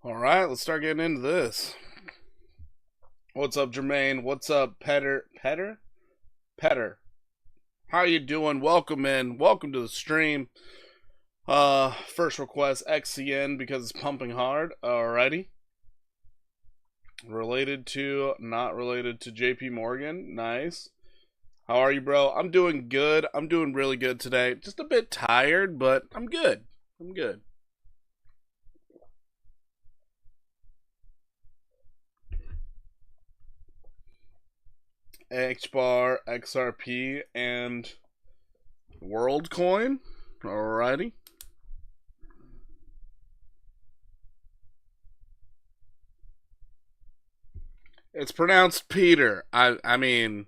All right, let's start getting into this. What's up, Jermaine? What's up, Petter? Petter. How you doing? Welcome in. Welcome to the stream. First request XCN because it's pumping hard. Alrighty. Not related to JP Morgan. Nice. How are you, bro? I'm doing good. I'm doing really good today. Just a bit tired, but I'm good. I'm good. XBAR, XRP, and WorldCoin. Alrighty. It's pronounced Peter. I mean,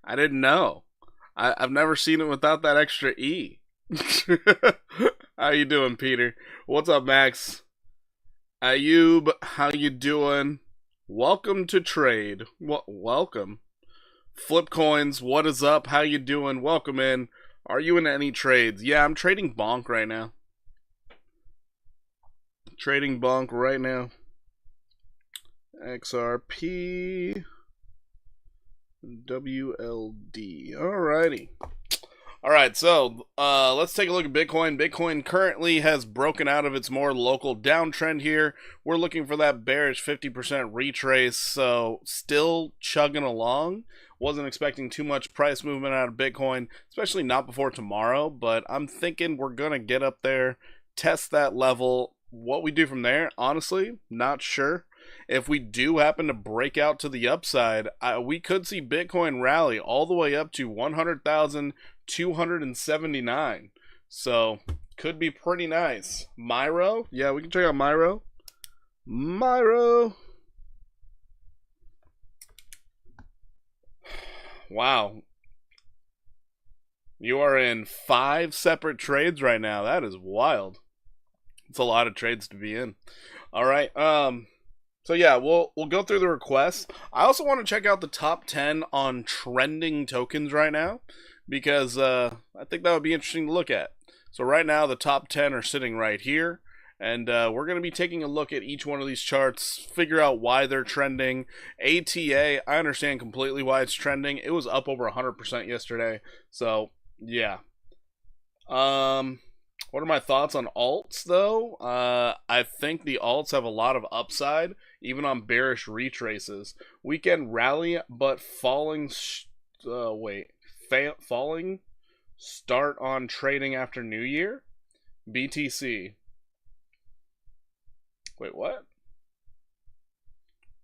I didn't know. I've never seen it without that extra E. How you doing, Peter? What's up, Max? Ayub, how you doing? Welcome to trade. Welcome. Flip coins, what is up? How you doing? Welcome in. Are you in any trades? Yeah, I'm trading Bonk right now. Trading Bonk right now. XRP. WLD. Alrighty. Alright, so let's take a look at Bitcoin. Bitcoin currently has broken out of its more local downtrend here. We're looking for that bearish 50% retrace, so still chugging along. Wasn't expecting too much price movement out of Bitcoin, especially not before tomorrow, but I'm thinking we're going to get up there, test that level. What we do from there, honestly, not sure. If we do happen to break out to the upside, we could see Bitcoin rally all the way up to 100,279. So, could be pretty nice. Myro? Yeah, we can check out Myro. Myro. Wow. You are in 5 separate trades right now. That is wild. It's a lot of trades to be in. All right. So yeah, we'll go through the requests. I also want to check out the top 10 on trending tokens right now because I think that would be interesting to look at. So right now the top 10 are sitting right here, and we're going to be taking a look at each one of these charts, figure out why they're trending. ATA, I understand completely why it's trending. It was up over 100% yesterday. So yeah. What are my thoughts on alts, though? I think the alts have a lot of upside, even on bearish retraces. Weekend rally, but falling. Falling start on trading after New Year. BTC. Wait, what?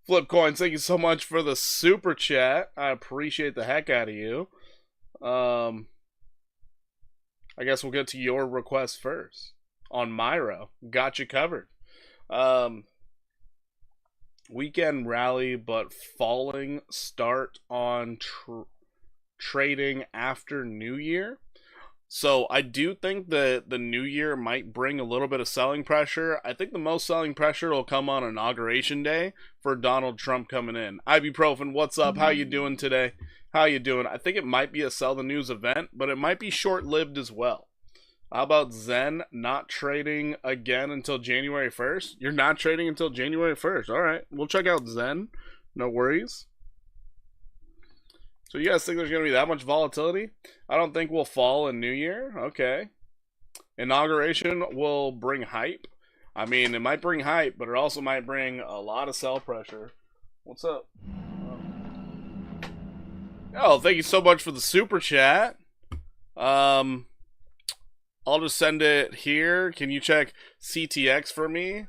Flip coins, thank you so much for the super chat. I appreciate the heck out of you. I guess we'll get to your request first. On Myro. Got you covered. Weekend rally, but falling start on trading after New Year. So I do think that the New Year might bring a little bit of selling pressure. I think the most selling pressure will come on Inauguration Day for Donald Trump coming in. Ibuprofen, what's up? How you doing today? How you doing? I think it might be a sell the news event, but it might be short-lived as well. How about Zen not trading again until January 1st? You're not trading until January 1st. All right, we'll check out Zen. No worries. So you guys think there's going to be that much volatility? I don't think we'll fall in New Year. Okay. Inauguration will bring hype. I mean, it might bring hype, but it also might bring a lot of sell pressure. What's up? Oh, thank you so much for the super chat. I'll just send it here. Can you check CTX for me?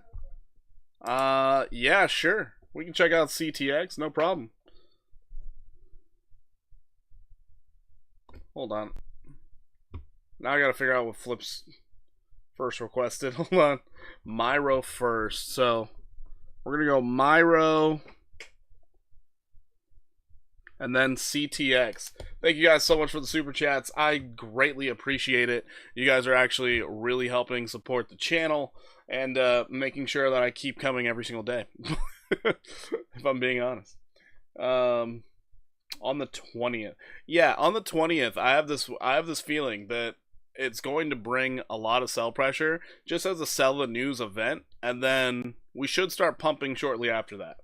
Yeah, sure. We can check out CTX, no problem. Hold on. Now I gotta figure out what Flip's first requested. Hold on. Myro first. So, we're gonna go Myro and then CTX. Thank you guys so much for the super chats. I greatly appreciate it. You guys are actually really helping support the channel and making sure that I keep coming every single day. If I'm being honest. On the 20th. Yeah, on the 20th, I have this feeling that it's going to bring a lot of sell pressure just as a sell the news event, and then we should start pumping shortly after that.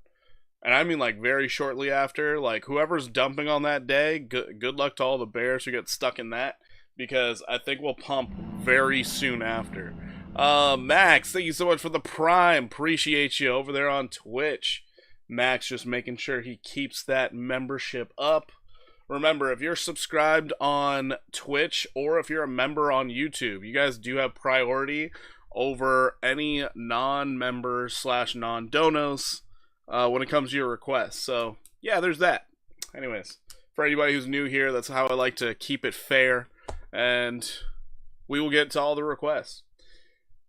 And I mean like very shortly after. Like whoever's dumping on that day, good luck to all the bears who get stuck in that, because I think we'll pump very soon after. Max, thank you so much for the Prime. Appreciate you over there on Twitch. Max just making sure he keeps that membership up. Remember, if you're subscribed on Twitch or if you're a member on YouTube, you guys do have priority over any non-members / non-donos when it comes to your requests. So, yeah, there's that. Anyways, for anybody who's new here, that's how I like to keep it fair. And we will get to all the requests.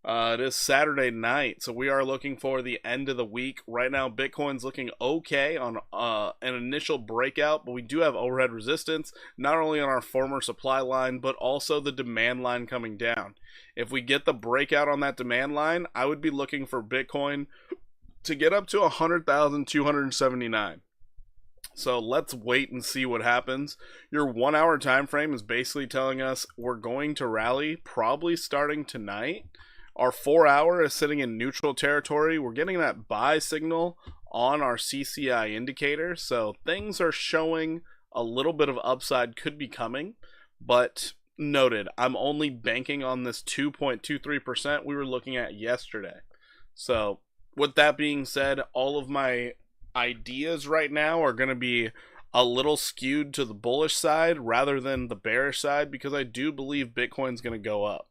It is Saturday night, so we are looking for the end of the week. Right now, Bitcoin's looking okay on an initial breakout, but we do have overhead resistance, not only on our former supply line, but also the demand line coming down. If we get the breakout on that demand line, I would be looking for Bitcoin to get up to 100,279. So let's wait and see what happens. Your 1 hour time frame is basically telling us we're going to rally probably starting tonight. Our 4 hour is sitting in neutral territory. We're getting that buy signal on our CCI indicator. So things are showing a little bit of upside could be coming. But noted, I'm only banking on this 2.23% we were looking at yesterday. So with that being said, all of my ideas right now are going to be a little skewed to the bullish side rather than the bearish side, because I do believe Bitcoin's going to go up.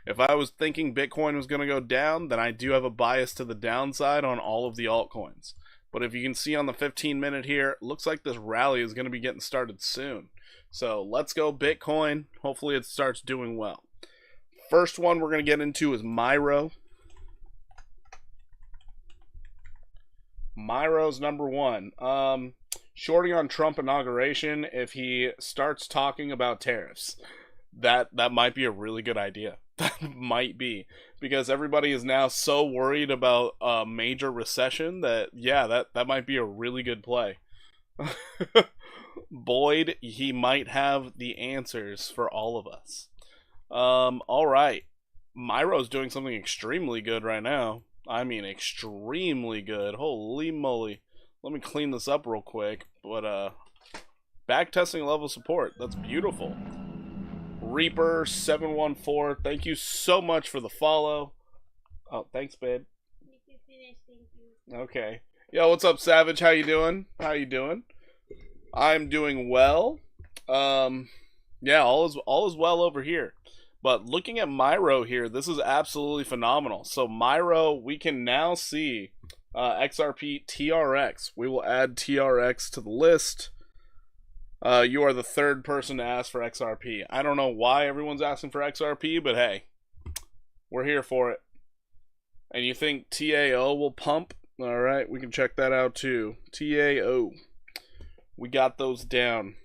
If I was thinking Bitcoin was going to go down, then I do have a bias to the downside on all of the altcoins. But if you can see on the 15-minute here, it looks like this rally is going to be getting started soon. So let's go Bitcoin. Hopefully it starts doing well. First one we're going to get into is Myro. Myro's number one. Shorting on Trump inauguration if he starts talking about tariffs. That might be a really good idea. That might be, because everybody is now so worried about a major recession that, yeah, that might be a really good play. Boyd, he might have the answers for all of us. All right. Myro's doing something extremely good right now. I mean, extremely good. Holy moly. Let me clean this up real quick. But, back testing level support. That's beautiful. Reaper714, thank you so much for the follow. Oh, thanks, babe. Okay. Yo, what's up, Savage? How you doing? How you doing? I'm doing well. Yeah, all is well over here. But looking at Myro here, this is absolutely phenomenal. So Myro, we can now see XRP TRX. We will add TRX to the list. You are the third person to ask for XRP. I don't know why everyone's asking for XRP, but hey, we're here for it. And you think TAO will pump? All right, we can check that out too. TAO. We got those down.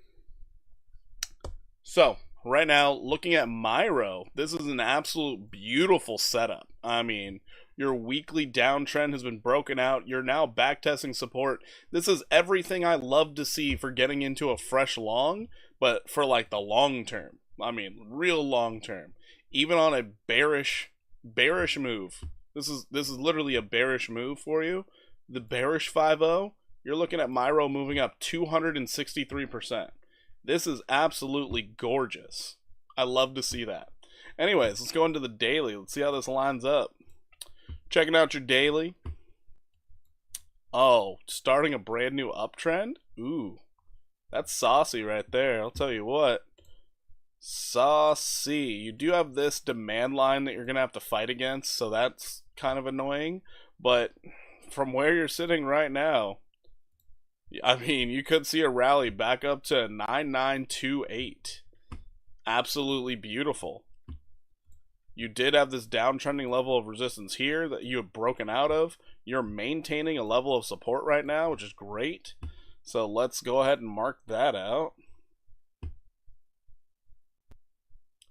So, right now, looking at Myro, this is an absolute beautiful setup. I mean, your weekly downtrend has been broken out. You're now backtesting support. This is everything I love to see for getting into a fresh long, but for like the long term. I mean, real long term. Even on a bearish move. This is literally a bearish move for you. The bearish 5-0, you're looking at Myro moving up 263%. This is absolutely gorgeous. I love to see that. Anyways, let's go into the daily. Let's see how this lines up. Checking out your daily. Oh, starting a brand new uptrend? Ooh, that's saucy right there. I'll tell you what. Saucy. You do have this demand line that you're going to have to fight against, so that's kind of annoying. But from where you're sitting right now, I mean, you could see a rally back up to 9928. Absolutely beautiful. You did have this downtrending level of resistance here that you have broken out of. You're maintaining a level of support right now, which is great. So let's go ahead and mark that out.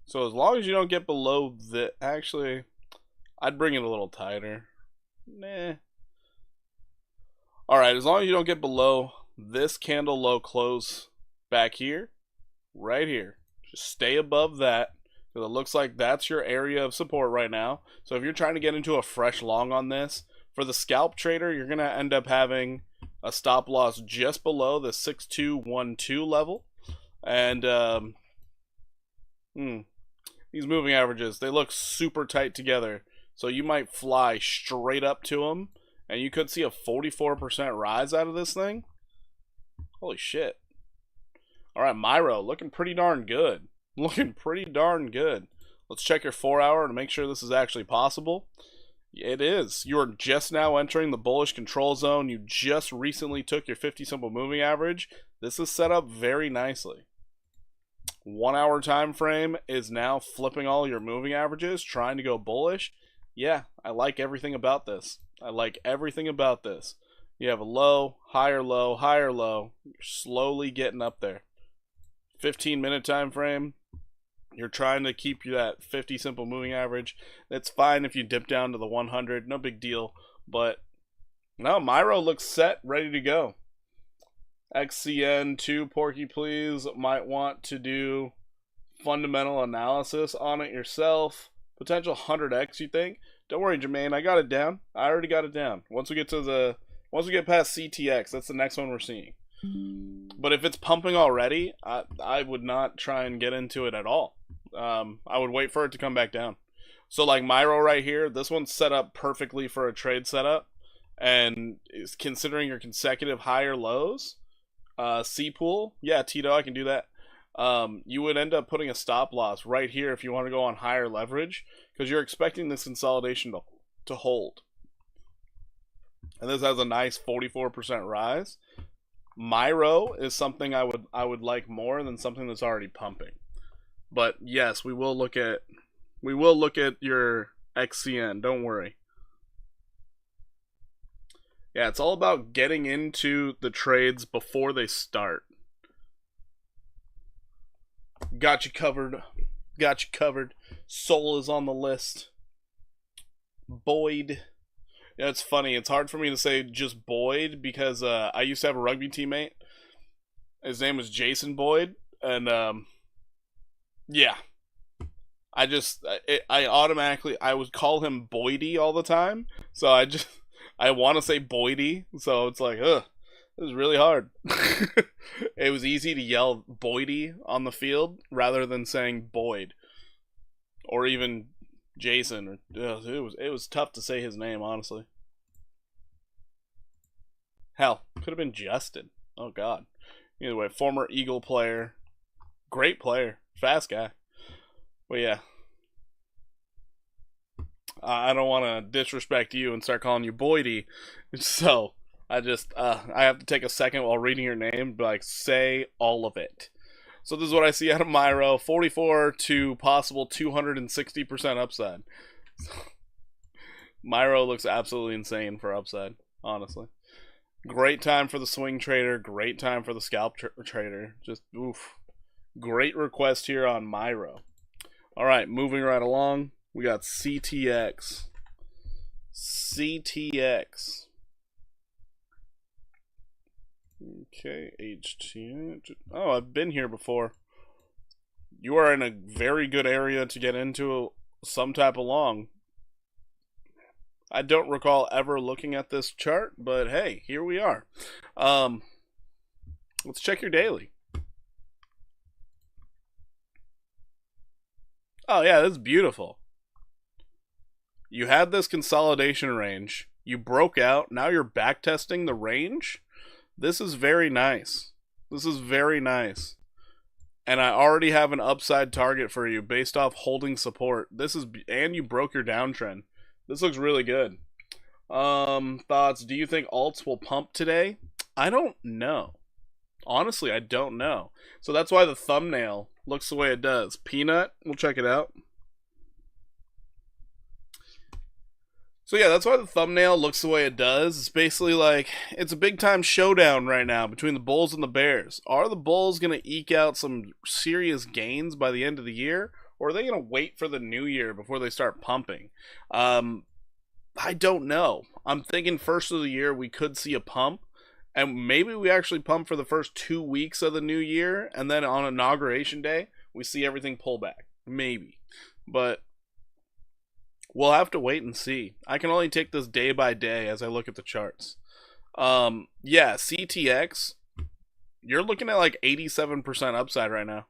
So as long as you don't get below the... Actually, I'd bring it a little tighter. Nah. Alright, as long as you don't get below this candle low close back here, right here. Just stay above that. Because it looks like that's your area of support right now. So if you're trying to get into a fresh long on this, for the scalp trader, you're going to end up having a stop loss just below the 6212 level. And these moving averages, they look super tight together. So you might fly straight up to them, and you could see a 44% rise out of this thing. Holy shit. Alright, Myro, looking pretty darn good. Looking pretty darn good. Let's check your 4 hour to make sure this is actually possible. It is. You are just now entering the bullish control zone. You just recently took your 50 simple moving average. This is set up very nicely. 1 hour time frame is now flipping all your moving averages, trying to go bullish. Yeah, I like everything about this. I like everything about this. You have a low, higher low, higher low. You're slowly getting up there. 15-minute time frame. You're trying to keep that 50 simple moving average. It's fine if you dip down to the 100. No big deal. But no, Myro looks set, ready to go. XCN2, Porky Please, might want to do fundamental analysis on it yourself. Potential 100x, you think? Don't worry, Jermaine. I got it down. I already got it down. Once we get past CTX, that's the next one we're seeing. But if it's pumping already, I would not try and get into it at all. I would wait for it to come back down. So like Myro right here, this one's set up perfectly for a trade setup, and is considering your consecutive higher lows. C-pool, yeah, Tito, I can do that. You would end up putting a stop loss right here if you want to go on higher leverage, because you're expecting this consolidation to hold. And this has a nice 44% rise. Myro is something I would like more than something that's already pumping. But yes, we will look at your XCN, don't worry. Yeah, it's all about getting into the trades before they start. Got you covered. Got you covered. Soul is on the list. Boyd. Yeah, it's funny. It's hard for me to say just Boyd because I used to have a rugby teammate. His name was Jason Boyd, and yeah, I automatically I would call him Boydie all the time. So I want to say Boydie. So it's like, it was really hard. It was easy to yell Boydie on the field rather than saying Boyd or even Jason. It was tough to say his name, honestly. Hell, could have been Justin. Oh God. Either way, former Eagle player, great player, fast guy. But yeah, I don't want to disrespect you and start calling you Boydie, so I have to take a second while reading your name, but like say all of it. So this is what I see out of Myro: 44 to possible 260% upside. Myro looks absolutely insane for upside, honestly. Great time for the swing trader. Great time for the scalp trader. Just oof. Great request here on Myro. All right, moving right along. We got CTX. CTX. Okay, HT. Oh, I've been here before. You are in a very good area to get into some type of long. I don't recall ever looking at this chart, but hey, here we are. Let's check your daily. Oh yeah, this is beautiful. You had this consolidation range. You broke out. Now you're back testing the range. This is very nice. This is very nice. And I already have an upside target for you based off holding support. And you broke your downtrend. This looks really good. Thoughts? Do you think alts will pump today? I don't know. Honestly, I don't know. So that's why the thumbnail looks the way it does. Peanut, we'll check it out. So yeah, that's why the thumbnail looks the way it does. It's basically like, it's a big time showdown right now between the Bulls and the Bears. Are the Bulls going to eke out some serious gains by the end of the year? Or are they going to wait for the new year before they start pumping? I don't know. I'm thinking first of the year we could see a pump. And maybe we actually pump for the first 2 weeks of the new year. And then on Inauguration Day, we see everything pull back. Maybe. But we'll have to wait and see. I can only take this day by day as I look at the charts. Yeah, CTX, you're looking at like 87% upside right now.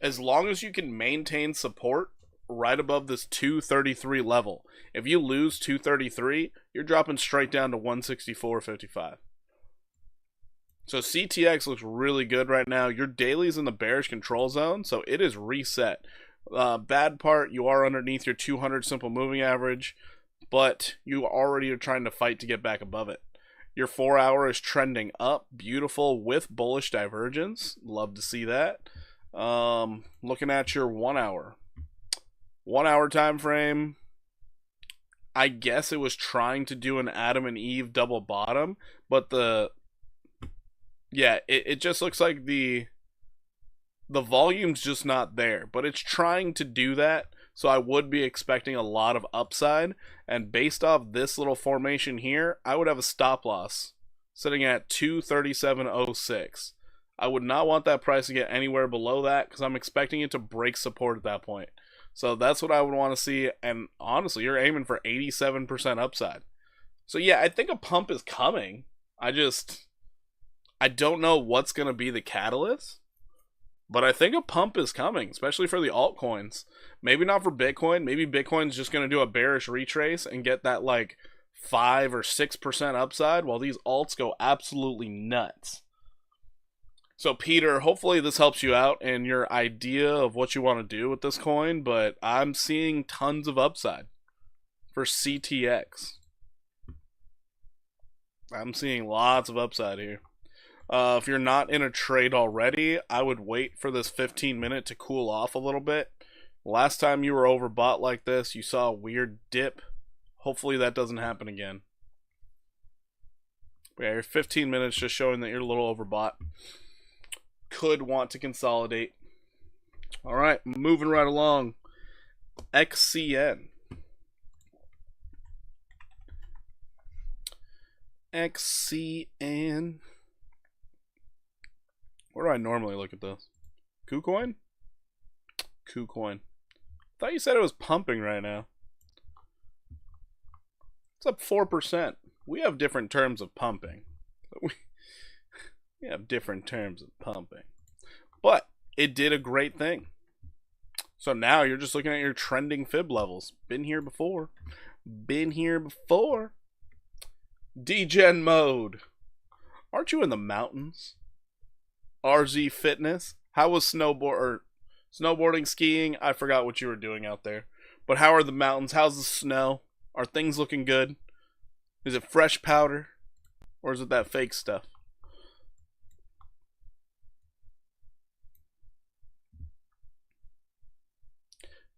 As long as you can maintain support right above this 233 level. If you lose 233, you're dropping straight down to 164.55. So CTX looks really good right now. Your daily's in the bearish control zone, so it is reset. Bad part, you are underneath your 200 simple moving average, but you already are trying to fight to get back above it. Your 4 hour is trending up, beautiful with bullish divergence. Love to see that. Looking at your 1 hour. 1 hour time frame. I guess it was trying to do an Adam and Eve double bottom, but it just looks like the volume's just not there, but it's trying to do that, so I would be expecting a lot of upside, and based off this little formation here, I would have a stop loss sitting at 237.06. I would not want that price to get anywhere below that because I'm expecting it to break support at that point. So that's what I would want to see, and honestly, you're aiming for 87% upside. So yeah, I think a pump is coming. I don't know what's going to be the catalyst, but I think a pump is coming, especially for the altcoins. Maybe not for Bitcoin. Maybe Bitcoin's just going to do a bearish retrace and get that like 5 or 6% upside while these alts go absolutely nuts. So Peter, hopefully this helps you out in your idea of what you want to do with this coin, but I'm seeing tons of upside for CTX. I'm seeing lots of upside here. If you're not in a trade already, I would wait for this 15-minute to cool off a little bit. Last time you were overbought like this, you saw a weird dip. Hopefully that doesn't happen again. But yeah, your 15 minutes just showing that you're a little overbought. Could want to consolidate. All right, moving right along. XCN. XCN. Where do I normally look at this? KuCoin? KuCoin. Thought you said it was pumping right now. It's up 4%. We have different terms of pumping. We have different terms of pumping. But it did a great thing. So now you're just looking at your trending fib levels. Been here before. Been here before. Degen mode. Aren't you in the mountains? RZ Fitness. How was snowboarding, skiing? I forgot what you were doing out there. But how are the mountains? How's the snow? Are things looking good? Is it fresh powder? Or is it that fake stuff?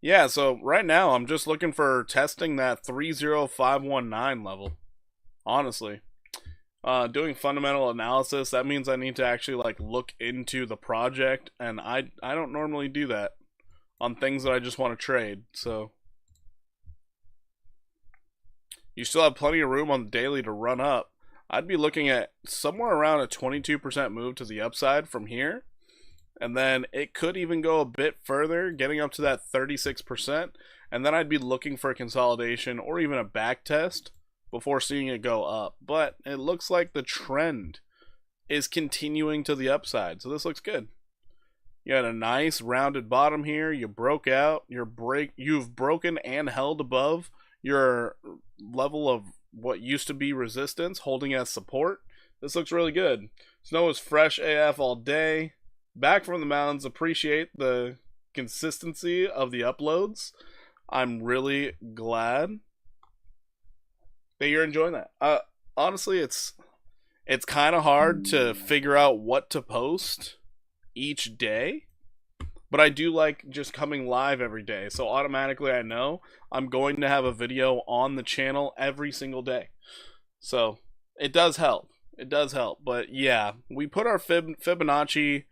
Yeah, so right now I'm just looking for testing that 30519 level. Honestly. Doing fundamental analysis, that means I need to actually like look into the project, and I don't normally do that on things that I just want to trade. So you still have plenty of room on the daily to run up. I'd be looking at somewhere around a 22% move to the upside from here. And then it could even go a bit further, getting up to that 36%. And then I'd be looking for a consolidation or even a back test before seeing it go up. But it looks like the trend is continuing to the upside. So this looks good. You had a nice rounded bottom here. You broke out. You've broken and held above your level of what used to be resistance, holding as support. This looks really good. Snow is fresh AF all day. Back from the mountains. Appreciate the consistency of the uploads. I'm really glad that you're enjoying that. Honestly, it's kind of hard to figure out what to post each day, but I do like just coming live every day, so automatically I know I'm going to have a video on the channel every single day. So it does help. It does help. But yeah, we put our Fibonacci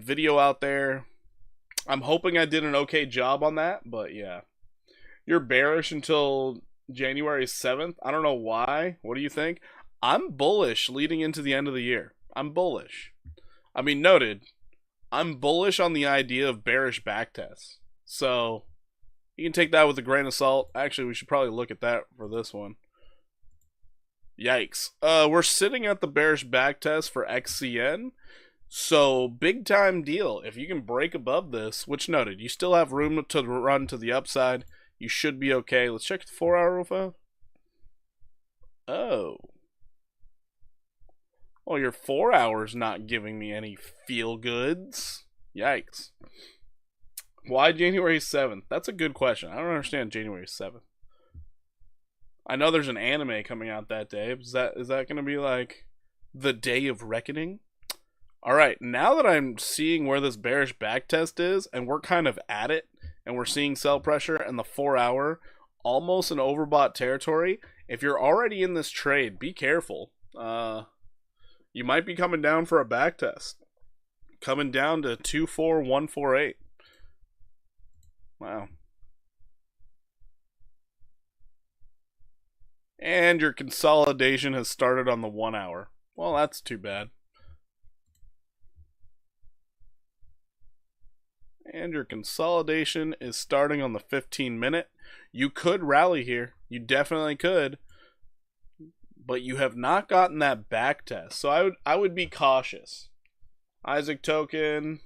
video out there. I'm hoping I did an okay job on that, but yeah. You're bearish until January 7th. I don't know why. What do you think? I'm bullish leading into the end of the year. I'm bullish. I mean, noted, I'm bullish on the idea of bearish backtests. So you can take that with a grain of salt. Actually, we should probably look at that for this one. Yikes. We're sitting at the bearish backtest for XCN. So, big time deal. If you can break above this, which noted, you still have room to run to the upside. You should be okay. Let's check the 4-hour real fast. Oh. Well, your 4 hours not giving me any feel goods. Yikes. Why January 7th? That's a good question. I don't understand January 7th. I know there's an anime coming out that day. Is that going to be like the day of reckoning? All right, now that I'm seeing where this bearish backtest is, and we're kind of at it, and we're seeing sell pressure and the 4 hour, almost an overbought territory. If you're already in this trade, be careful. You might be coming down for a backtest. Coming down to 24148. Wow. And your consolidation has started on the 1 hour. Well, that's too bad. And your consolidation is starting on the 15-minute. You could rally here. You definitely could. But you have not gotten that back test. So I would be cautious. Isaac token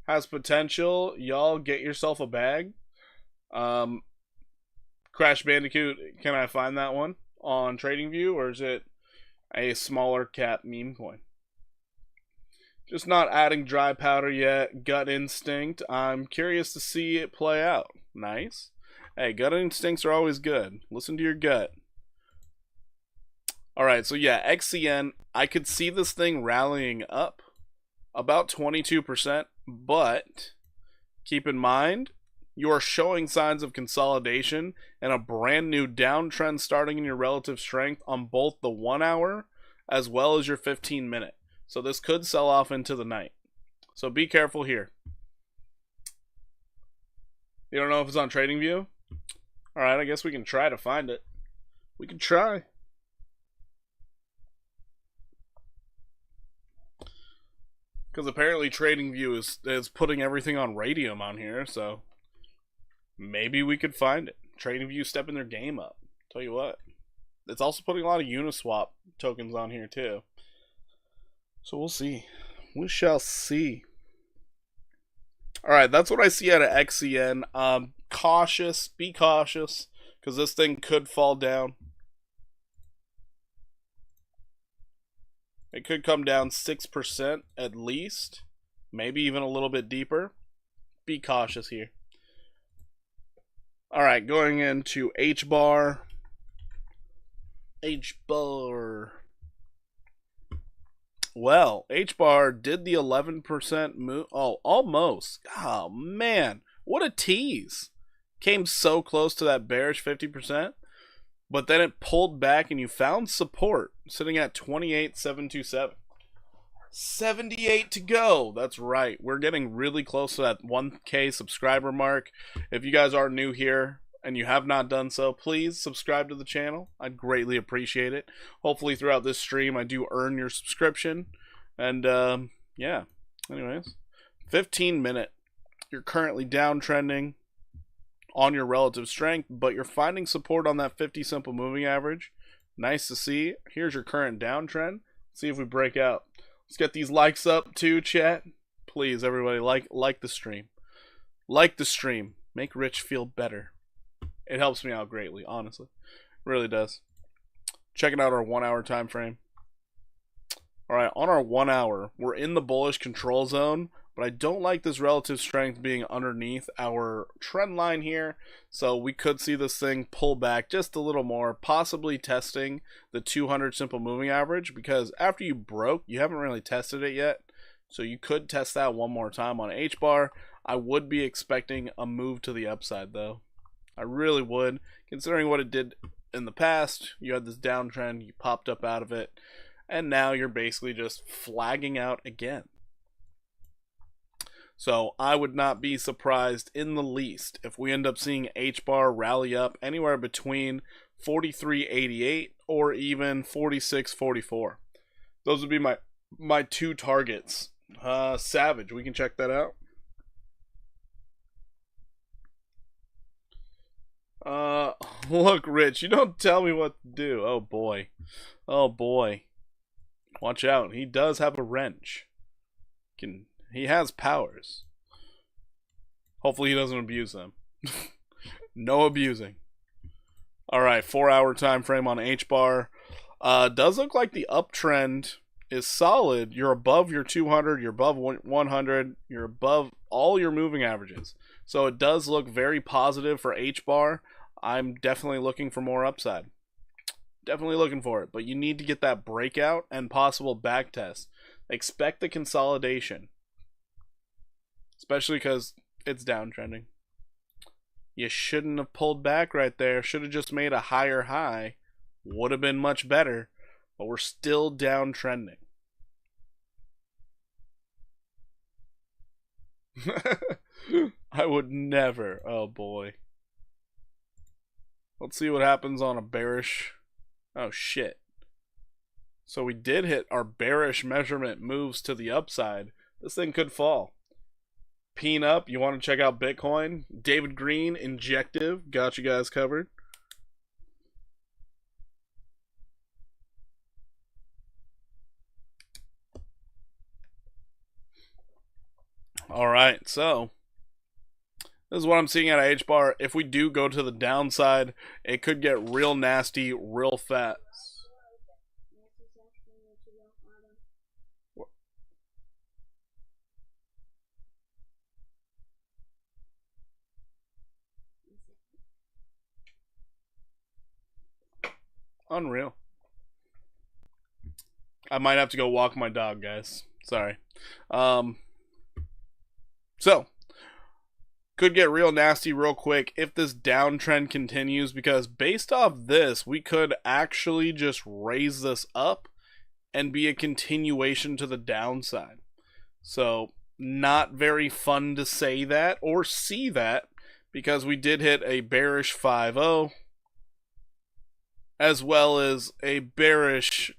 has potential. Y'all get yourself a bag. Crash Bandicoot, can I find that one on TradingView, or is it a smaller cap meme coin? Just not adding dry powder yet. Gut instinct. I'm curious to see it play out. Nice. Hey, gut instincts are always good. Listen to your gut. Alright, so yeah, XCN, I could see this thing rallying up about 22%, but keep in mind, you are showing signs of consolidation and a brand new downtrend starting in your relative strength on both the 1 hour as well as your 15-minute. So this could sell off into the night. So be careful here. You don't know if it's on TradingView? Alright, I guess we can try to find it. We can try. Because apparently TradingView is putting everything on Radium on here, so maybe we could find it. TradingView stepping their game up. Tell you what. It's also putting a lot of Uniswap tokens on here too. So we'll see. We shall see. Alright, that's what I see out of XCN. Cautious. Be cautious. Because this thing could fall down. It could come down 6% at least. Maybe even a little bit deeper. Be cautious here. Alright, going into H-bar. H-bar. Well, H-bar did the 11% move. Oh, almost. Oh, man. What a tease. Came so close to that bearish 50%. But then it pulled back and you found support. Sitting at 28,727. 78 to go. That's right. We're getting really close to that 1K subscriber mark. If you guys are new here and you have not done so, please subscribe to the channel. I'd greatly appreciate it. Hopefully throughout this stream I do earn your subscription. And yeah. Anyways. 15-minute. You're currently downtrending on your relative strength, but you're finding support on that 50 simple moving average. Nice to see. Here's your current downtrend. Let's see if we break out. Let's get these likes up too, chat. Please, everybody, like the stream. Like the stream. Make Rich feel better. It helps me out greatly, honestly. It really does. Checking out our 1 hour time frame. Alright, on our 1 hour, we're in the bullish control zone, but I don't like this relative strength being underneath our trend line here. So we could see this thing pull back just a little more, possibly testing the 200 simple moving average, because after you broke, you haven't really tested it yet. So you could test that one more time on H-bar. I would be expecting a move to the upside though. I really would, considering what it did in the past. You had this downtrend, you popped up out of it, and now you're basically just flagging out again. So I would not be surprised in the least if we end up seeing H-bar rally up anywhere between 43.88 or even 46.44. Those would be my two targets. Savage, we can check that out. Uh, look, Rich, you don't tell me what to do. Oh boy. Oh boy. Watch out. He does have a wrench. He has powers. Hopefully he doesn't abuse them. No abusing. Alright, 4-hour time frame on H-bar. Does look like the uptrend is solid. You're above your 200, you're above 100, you're above all your moving averages. So it does look very positive for H-bar. I'm definitely looking for more upside. Definitely looking for it, but you need to get that breakout and possible back test. Expect the consolidation, especially because it's downtrending. You shouldn't have pulled back right there. Should have just made a higher high. Would have been much better, but we're still downtrending. I would never. Oh boy. Let's see what happens on a bearish. Oh shit. So we did hit our bearish measurement moves to the upside. This thing could fall. Peen up, you want to check out Bitcoin? David Green, Injective, got you guys covered. Alright, so this is what I'm seeing at H-bar. If we do go to the downside, it could get real nasty real fast. Unreal. I might have to go walk my dog, guys. Sorry. So, could get real nasty real quick if this downtrend continues, because based off this, we could actually just raise this up and be a continuation to the downside. So, not very fun to say that or see that, because we did hit a bearish 5-0 as well as a bearish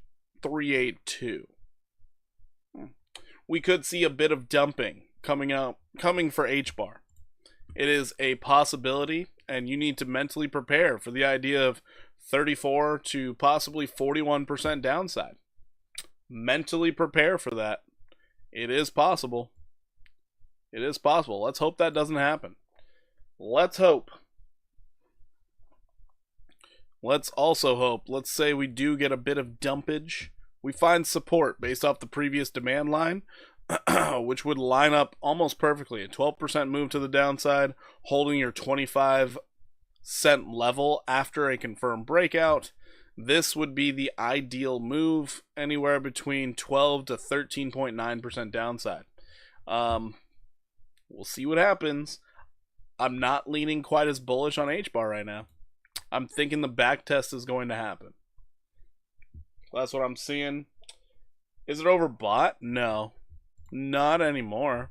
382. We could see a bit of dumping coming for H-bar. It is a possibility, and you need to mentally prepare for the idea of 34 to possibly 41% downside. Mentally prepare for that. It is possible. It is possible. Let's hope that doesn't happen. Let's hope. Let's also hope. Let's say we do get a bit of dumpage. We find support based off the previous demand line, which would line up almost perfectly. A 12% move to the downside, holding your 25-cent level after a confirmed breakout. This would be the ideal move, anywhere between 12 to 13.9% downside. We'll see what happens. I'm not leaning quite as bullish on H-bar right now. I'm thinking the back test is going to happen. That's what I'm seeing. Is it overbought? No. Not anymore.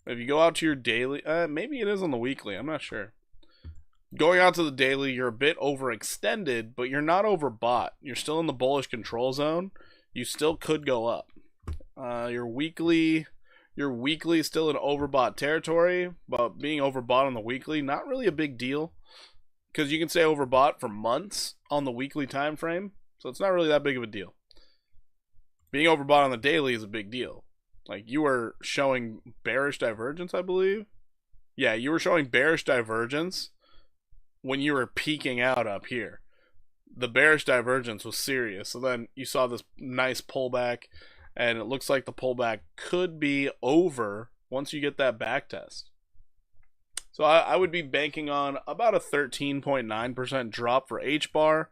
If you go out to your daily, maybe it is on the weekly, I'm not sure. Going out to the daily, you're a bit overextended, but you're not overbought. You're still in the bullish control zone. You still could go up. Your weekly is still in overbought territory, but being overbought on the weekly, not really a big deal, because you can stay overbought for months on the weekly time frame, so it's not really that big of a deal. Being overbought on the daily is a big deal. Like, you were showing bearish divergence, I believe. Yeah, you were showing bearish divergence when you were peaking out up here. The bearish divergence was serious. So then you saw this nice pullback, and it looks like the pullback could be over once you get that back test. So I would be banking on about a 13.9% drop for H-bar.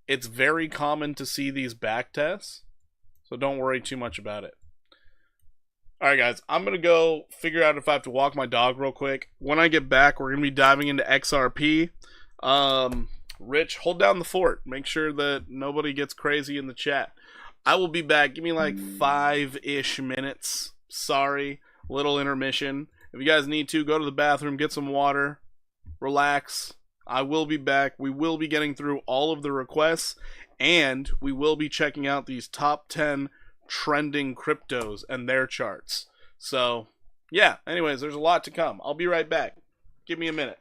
It's very common to see these back tests, so don't worry too much about it. Alright guys, I'm going to go figure out if I have to walk my dog real quick. When I get back, we're going to be diving into XRP. Rich, hold down the fort. Make sure that nobody gets crazy in the chat. I will be back. Give me like 5-ish minutes. Sorry, little intermission. If you guys need to, go to the bathroom, get some water, relax. I will be back. We will be getting through all of the requests, and we will be checking out these top 10 trending cryptos and their charts. So, yeah, anyways, there's a lot to come. I'll be right back. Give me a minute.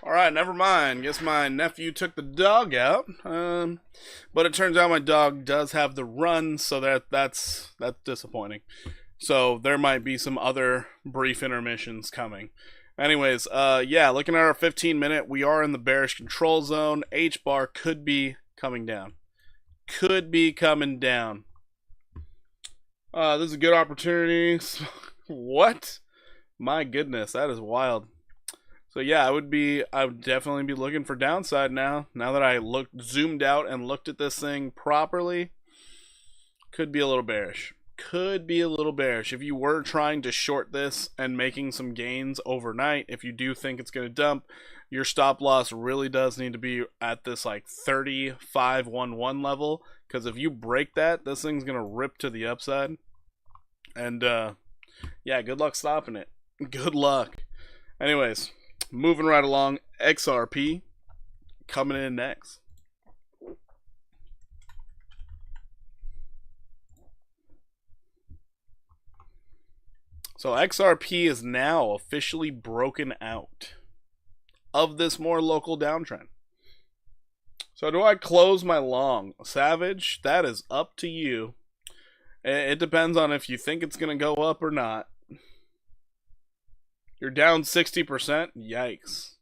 Alright, never mind. Guess my nephew took the dog out. But it turns out my dog does have the run, so that's disappointing. So there might be some other brief intermissions coming. Anyways, yeah, looking at our 15-minute, we are in the bearish control zone. H-bar could be coming down. Could be coming down. This is a good opportunity. What? My goodness, that is wild. So yeah, I would definitely be looking for downside now. Now that I zoomed out and looked at this thing properly, could be a little bearish. Could be a little bearish. If you were trying to short this and making some gains overnight, if you do think it's going to dump, your stop loss really does need to be at this like 35.11 level, because if you break that, this thing's going to rip to the upside. And yeah, good luck stopping it. Good luck. Anyways, moving right along, XRP coming in next. So XRP is now officially broken out of this more local downtrend. So do I close my long? Savage, that is up to you. It depends on if you think it's going to go up or not. You're down 60%? Yikes.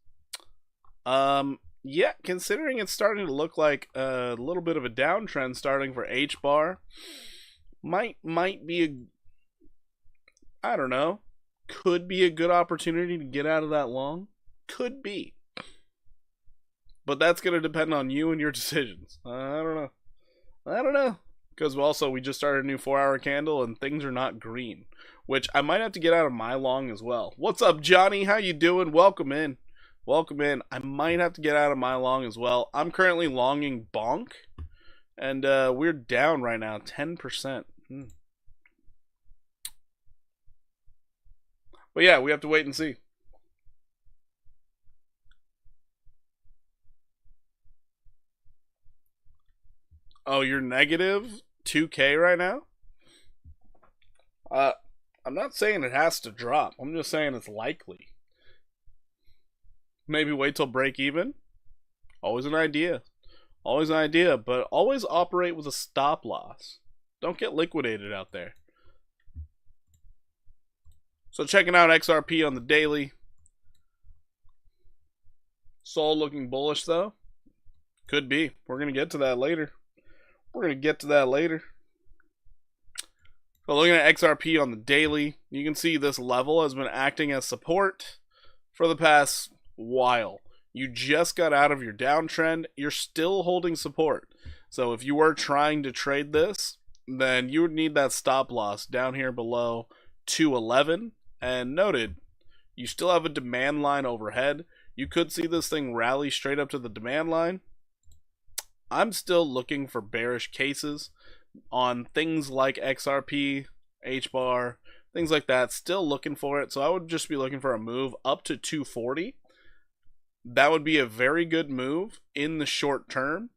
Yeah, considering it's starting to look like a little bit of a downtrend starting for H-bar, might be I don't know, could be a good opportunity to get out of that long. Could be. But that's going to depend on you and your decisions. I don't know. Because also, we just started a new 4-hour candle and things are not green. Which I might have to get out of my long as well. What's up, Johnny? How you doing? Welcome in. Welcome in. I might have to get out of my long as well. I'm currently longing Bonk. And we're down right now, 10%. But yeah, we have to wait and see. Oh, you're negative 2K right now? I'm not saying it has to drop. I'm just saying it's likely. Maybe wait till break even. Always an idea. Always an idea, but always operate with a stop loss. Don't get liquidated out there. So checking out XRP on the daily. Sol looking bullish though. Could be. We're going to get to that later. So looking at XRP on the daily, you can see this level has been acting as support for the past while. You just got out of your downtrend. You're still holding support. So if you were trying to trade this, then you would need that stop loss down here below 211. And noted, you still have a demand line overhead. You could see this thing rally straight up to the demand line. I'm still looking for bearish cases on things like XRP, H-bar, things like that. Still looking for it. So I would just be looking for a move up to 240. That would be a very good move in the short term.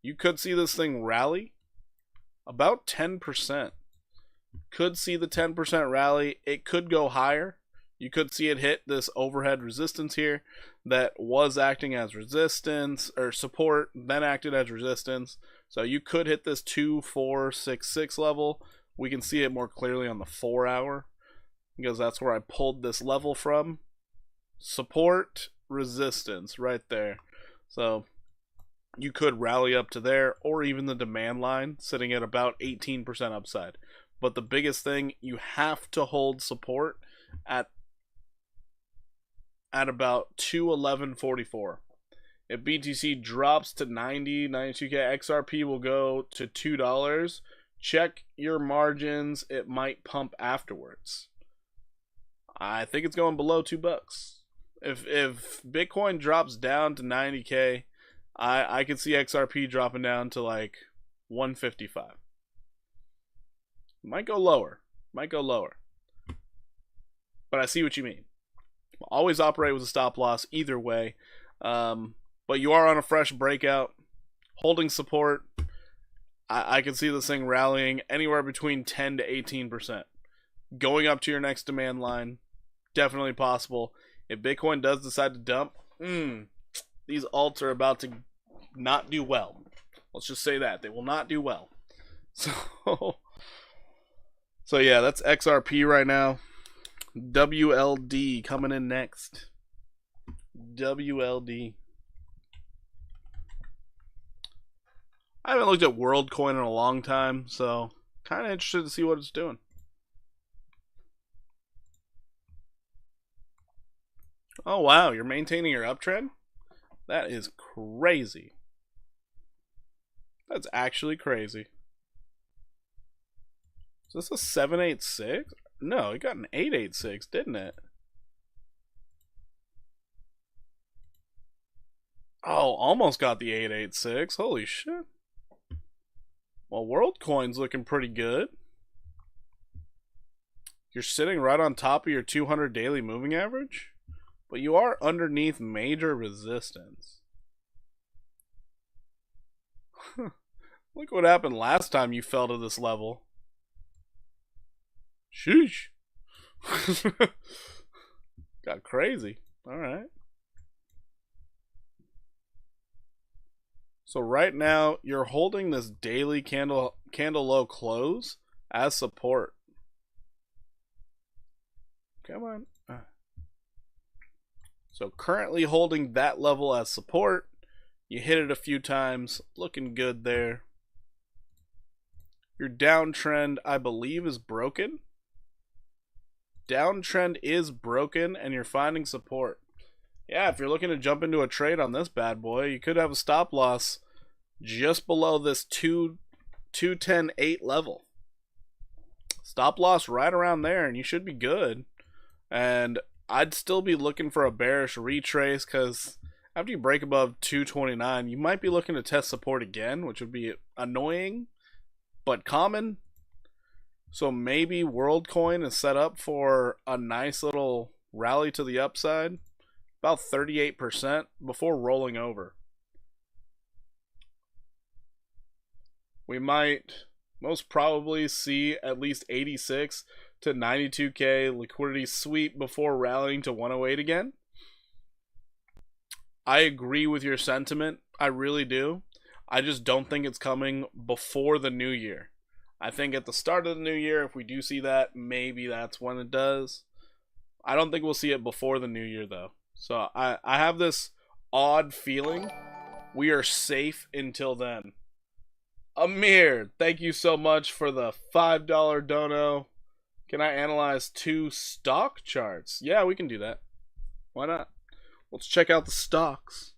You could see this thing rally about 10%. Could see the 10% rally. It could go higher. You could see it hit this overhead resistance here that was acting as resistance or support, then acted as resistance. So you could hit this 2466 level. We can see it more clearly on the 4-hour because that's where I pulled this level from. Support, resistance right there. So you could rally up to there, or even the demand line sitting at about 18% upside. But the biggest thing, you have to hold support at about 211.44. If BTC drops to 90, 92K, XRP will go to $2. Check your margins. It might pump afterwards. I think it's going below $2. If Bitcoin drops down to 90K, I could see XRP dropping down to like 155. Might go lower. But I see what you mean. Always operate with a stop loss either way. But you are on a fresh breakout. Holding support. I can see this thing rallying anywhere between 10 to 18%. Going up to your next demand line. Definitely possible. If Bitcoin does decide to dump, These alts are about to not do well. Let's just say that. They will not do well. So, so yeah, that's XRP right now. WLD coming in next. WLD. I haven't looked at WorldCoin in a long time, so kind of interested to see what it's doing. Oh wow, you're maintaining your uptrend? That is crazy. That's actually crazy. Is this a 786? No, it got an 886, didn't it? Oh, almost got the 886. Holy shit. Well, WorldCoin's looking pretty good. You're sitting right on top of your 200 daily moving average, but you are underneath major resistance. Look what happened last time you fell to this level. Sheesh. Got crazy. Alright. So right now, you're holding this daily candle low close as support. Come on. So currently holding that level as support. You hit it a few times. Looking good there. Your downtrend, I believe, is broken. Downtrend is broken, and you're finding support. Yeah, if you're looking to jump into a trade on this bad boy, you could have a stop loss just below this 210.8 level. Stop loss right around there, and you should be good. And I'd still be looking for a bearish retrace, because after you break above 229, you might be looking to test support again, which would be annoying, but common. So maybe WorldCoin is set up for a nice little rally to the upside, about 38% before rolling over. We might most probably see at least 86 to 92k liquidity sweep before rallying to 108 again. I agree with your sentiment. I really do. I just don't think it's coming before the new year. I think at the start of the new year, if we do see that, maybe that's when it does. I don't think we'll see it before the new year, though. So I have this odd feeling we are safe until then. Amir, thank you so much for the $5 dono. Can I analyze 2 stock charts? Yeah, we can do that. Why not? Let's check out the stocks.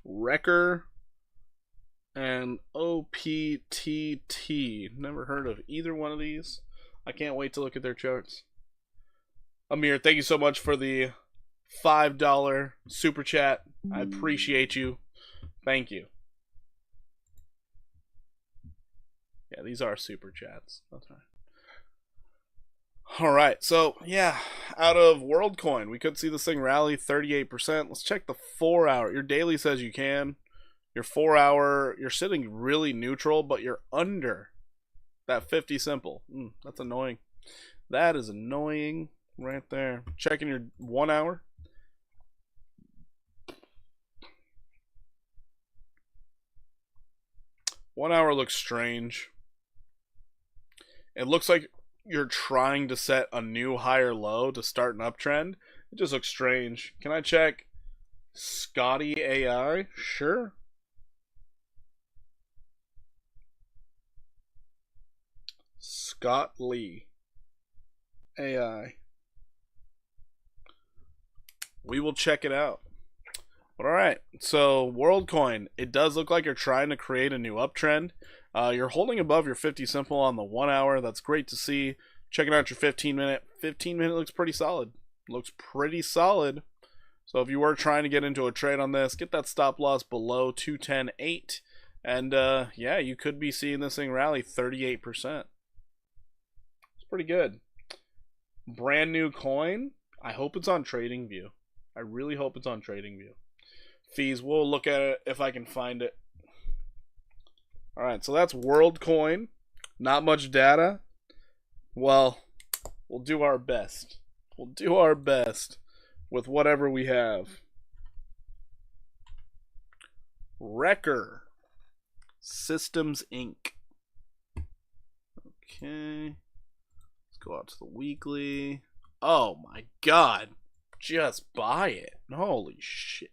Wrecker and OPTT. Never heard of either one of these. I can't wait to look at their charts. Amir, thank you so much for the $5 super chat. I appreciate you. Thank you. Yeah, these are super chats. That's right. Alright, so yeah, out of WorldCoin, we could see this thing rally 38%. Let's check the 4 hour. Your daily says you can. Your 4 hour, you're sitting really neutral, but you're under that 50 simple. That's annoying. That is annoying right there. Checking your 1 hour. One hour looks strange. It looks like you're trying to set a new higher low to start an uptrend. It just looks strange. Can I check Scotty AI? Sure. Scott Lee AI. We will check it out. But alright, so WorldCoin, it does look like you're trying to create a new uptrend. You're holding above your 50 simple on the 1 hour. That's great to see. Checking out your 15 minute. 15 minute looks pretty solid. Looks pretty solid. So if you were trying to get into a trade on this, get that stop loss below 210.8. And yeah, you could be seeing this thing rally 38%. It's pretty good. Brand new coin. I hope it's on TradingView. I really hope it's on TradingView. Fees, we'll look at it if I can find it. Alright, so that's WorldCoin. Not much data. Well, we'll do our best. We'll do our best with whatever we have. Wrecker Systems Inc. Okay. Let's go out to the weekly. Oh my god. Just buy it. Holy shit.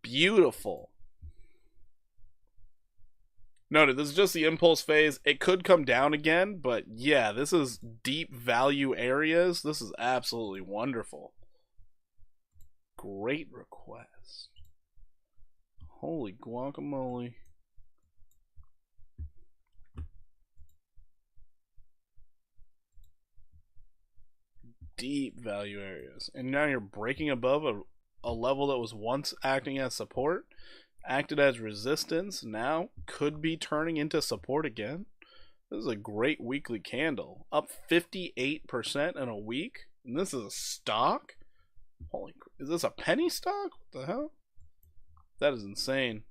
Beautiful. Noted, this is just the impulse phase. It could come down again, but yeah, this is deep value areas. This is absolutely wonderful. Great request. Holy guacamole. Deep value areas. And now you're breaking above a level that was once acting as support, acted as resistance, now could be turning into support again. This is a great weekly candle. Up 58% in a week. And this is a stock? Holy, is this a penny stock? What the hell? That is insane.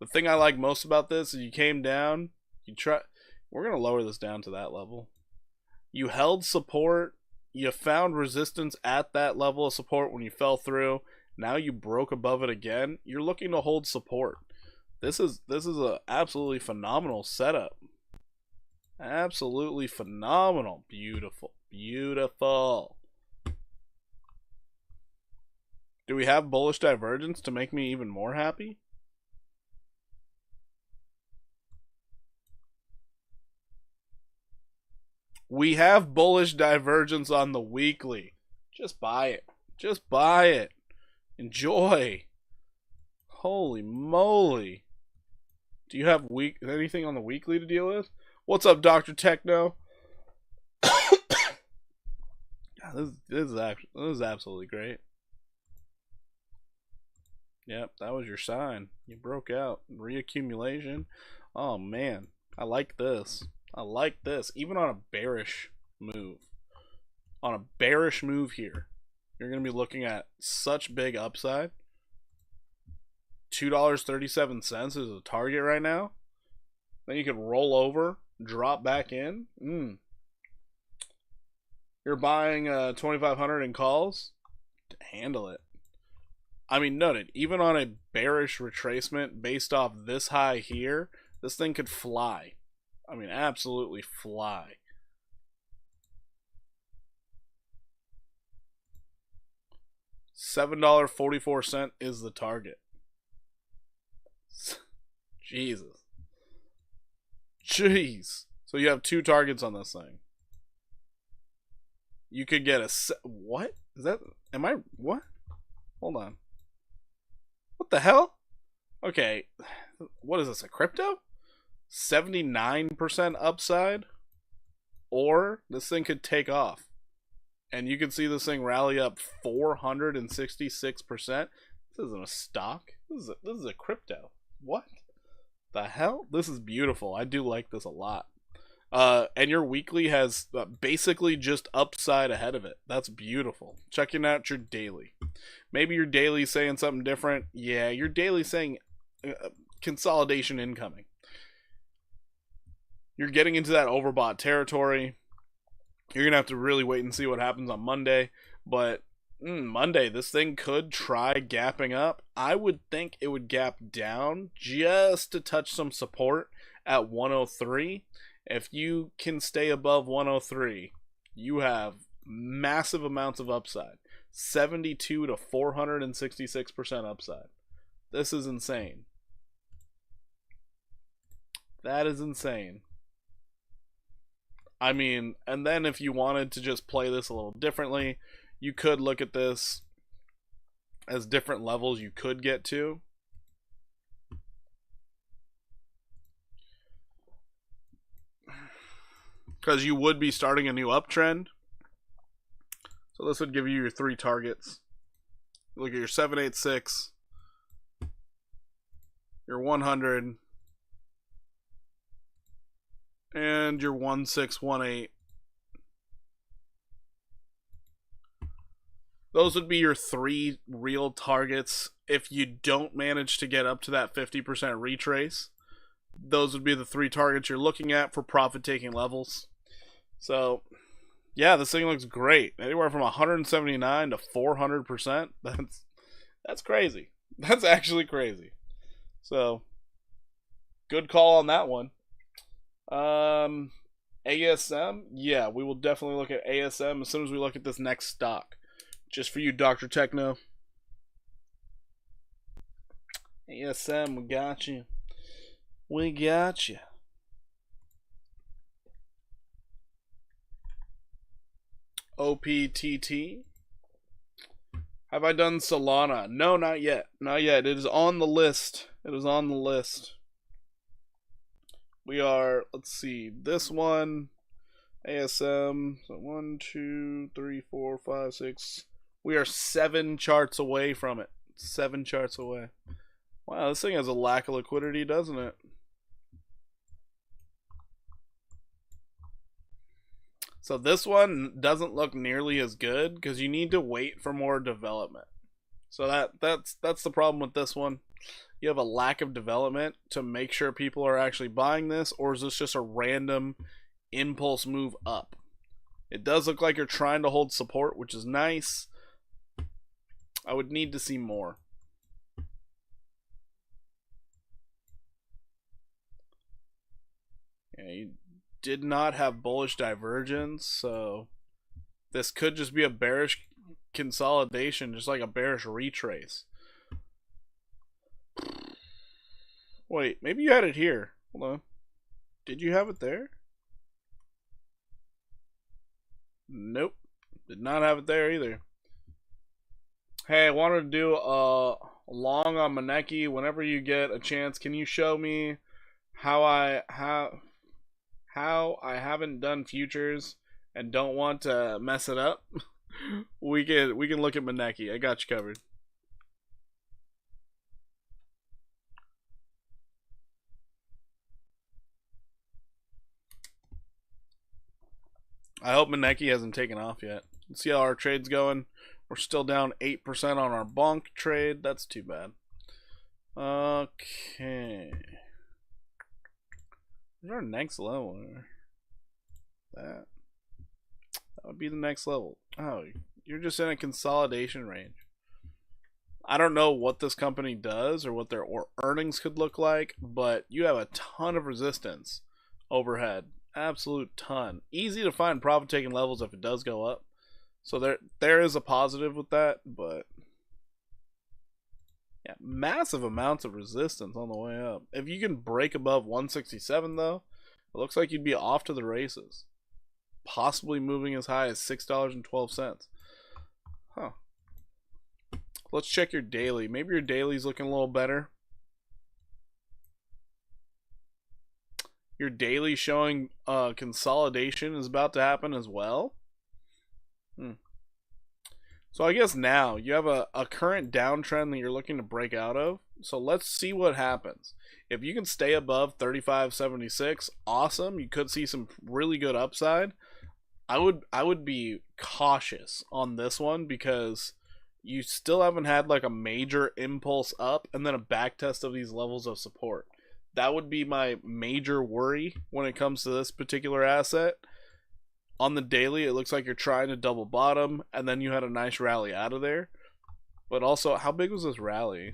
The thing I like most about this is you came down, we're going to lower this down to that level. You held support, you found resistance at that level of support when you fell through. Now you broke above it again. You're looking to hold support. This is a absolutely phenomenal setup. Absolutely phenomenal. Beautiful. Beautiful. Do we have bullish divergence to make me even more happy? We have bullish divergence on the weekly. Just buy it. Just buy it. Enjoy. Holy moly. Do you have anything on the weekly to deal with? What's up, Dr. Techno? this is absolutely great. Yep, that was your sign. You broke out. Reaccumulation. Oh, man. I like this. I like this. Even on a bearish move. On a bearish move here, you're going to be looking at such big upside. $2.37 is a target right now. Then you could roll over, drop back in. You're buying 2,500 in calls. Handle it. I mean, noted, even on a bearish retracement based off this high here, this thing could fly. I mean, absolutely fly. $7.44 is the target. Jesus. Jeez. So you have two targets on this thing. You could get what? Is that... Am I... What? Hold on. What the hell? Okay. What is this, a crypto? 79% upside? Or this thing could take off. And you can see this thing rally up 466%. This isn't a stock. This is a crypto. What the hell? This is beautiful. I do like this a lot. And your weekly has basically just upside ahead of it. That's beautiful. Checking out your daily. Maybe your daily saying something different. Yeah, your daily saying consolidation incoming. You're getting into that overbought territory. You're going to have to really wait and see what happens on Monday. But Monday, this thing could try gapping up. I would think it would gap down just to touch some support at 103. If you can stay above 103, you have massive amounts of upside. 72 to 466% upside. This is insane. That is insane. I mean, and then if you wanted to just play this a little differently, you could look at this as different levels you could get to. Because you would be starting a new uptrend. So this would give you your three targets. Look at your 786, your 100, and your 1618. Those would be your three real targets. If you don't manage to get up to that 50% retrace, those would be the three targets you're looking at for profit-taking levels. So, Yeah, this thing looks great. Anywhere from 179 to 400%. That's crazy. That's actually crazy. So, good call on that one. ASM, yeah, we will definitely look at ASM as soon as we look at this next stock. Just for you, Dr. Techno. ASM, we got you. We got you. OPTT. Have I done Solana? No, not yet. Not yet. It is on the list. It is on the list. We are, let's see, this one, ASM, so 1, 2, 3, 4, 5, 6. We are 7 charts away from it. 7 charts away. Wow, this thing has a lack of liquidity, doesn't it? So this one doesn't look nearly as good because you need to wait for more development. So that's the problem with this one. You have a lack of development to make sure people are actually buying this, or is this just a random impulse move up? It does look like you're trying to hold support, which is nice. I would need to see more. Yeah, you did not have bullish divergence, so this could just be a bearish consolidation, just like a bearish retrace. Wait, maybe you had it here. Hold on. Did you have it there? Nope. Did not have it there either. Hey, I wanted to do a long on Maneki. Whenever you get a chance, can you show me how I haven't done futures and don't want to mess it up? we can look at Maneki. I got you covered. I hope Maneki hasn't taken off yet. Let's see how our trade's going. We're still down 8% on our bonk trade. That's too bad. Okay. What's our next level? That would be the next level. Oh, you're just in a consolidation range. I don't know what this company does or what their earnings could look like, but you have a ton of resistance overhead. Absolute ton. Easy to find profit taking levels if it does go up. So there is a positive with that, but yeah, massive amounts of resistance on the way up. If you can break above 167 though, it looks like you'd be off to the races. Possibly moving as high as $6.12. Huh. Let's check your daily. Maybe your daily's looking a little better. Your daily showing consolidation is about to happen as well. So I guess now you have a current downtrend that you're looking to break out of. So let's see what happens. If you can stay above 35.76, awesome. You could see some really good upside. I would be cautious on this one because you still haven't had like a major impulse up and then a back test of these levels of support. That would be my major worry when it comes to this particular asset. On the daily, it looks like you're trying to double bottom, and then you had a nice rally out of there. But also, how big was this rally?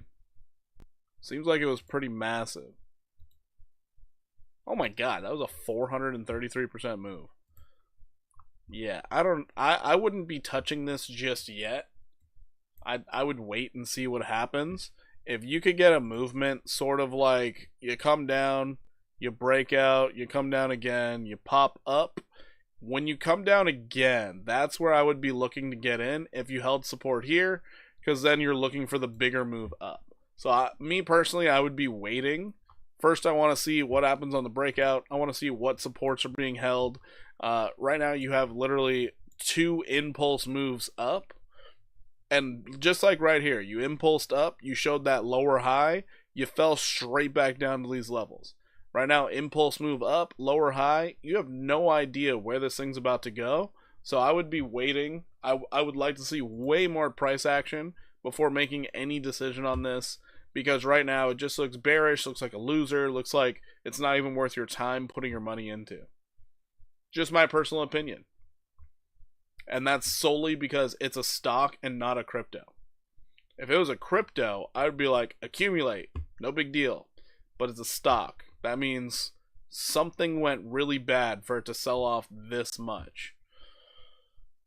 Seems like it was pretty massive. Oh my god, that was a 433% move. Yeah, I wouldn't be touching this just yet. I would wait and see what happens. If you could get a movement sort of like you come down, you break out, you come down again, you pop up. When you come down again, that's where I would be looking to get in if you held support here, because then you're looking for the bigger move up. So me personally, I would be waiting. First, I want to see what happens on the breakout. I want to see what supports are being held. Right now, you have literally 2 impulse moves up. And just like right here, you impulsed up, you showed that lower high, you fell straight back down to these levels. Right now, impulse move up, lower high, you have no idea where this thing's about to go. So I would be waiting. I would like to see way more price action before making any decision on this, because right now it just looks bearish, looks like a loser, looks like it's not even worth your time putting your money into. Just my personal opinion. And that's solely because it's a stock and not a crypto. If it was a crypto, I would be like, accumulate, no big deal. But it's a stock. That means something went really bad for it to sell off this much.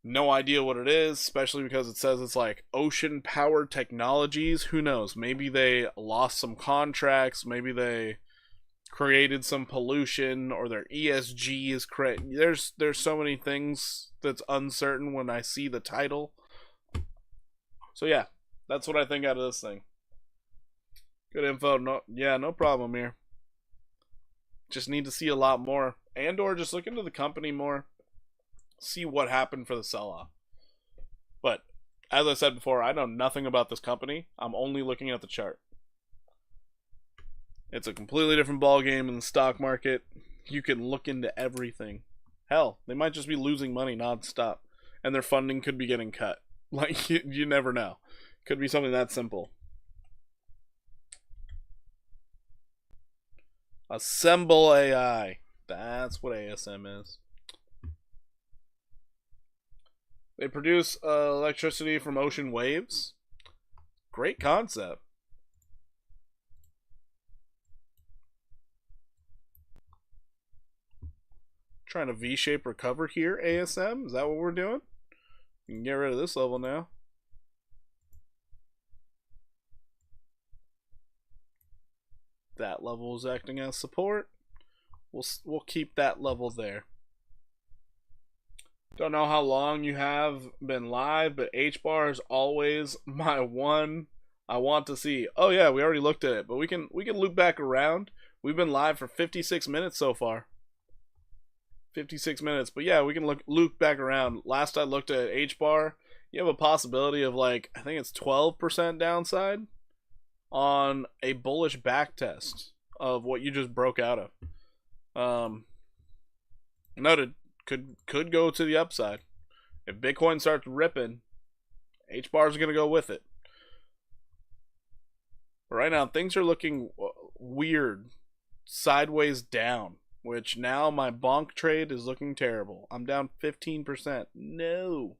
No idea what it is, especially because it says it's like ocean powered technologies. Who knows? Maybe they lost some contracts. Maybe they created some pollution, or their ESG is correct. There's so many things that's uncertain when I see the title. So yeah, that's what I think out of this thing. Good info. No problem here. Just need to see a lot more, and or just look into the company more. See what happened for the sell-off. But as I said before, I know nothing about this company. I'm only looking at the chart. It's a completely different ballgame in the stock market. You can look into everything. Hell, they might just be losing money nonstop, and their funding could be getting cut. Like, you never know. Could be something that simple. Assemble AI. That's what ASM is. They produce electricity from ocean waves. Great concept. Trying to V-shape recover here, ASM? Is that what we're doing? You can get rid of this level now. That level is acting as support. We'll keep that level there. Don't know how long you have been live, but H-bar is always my one I want to see. Oh yeah, we already looked at it, but we can loop back around. We've been live for 56 minutes so far. 56 minutes, but yeah, we can loop back around. Last I looked at H-bar, you have a possibility of like, I think it's 12% downside on a bullish back test of what you just broke out of. Noted. Could go to the upside. If Bitcoin starts ripping, H-bar is going to go with it. But right now, things are looking weird. Sideways down. Which now my bonk trade is looking terrible. I'm down 15%. No.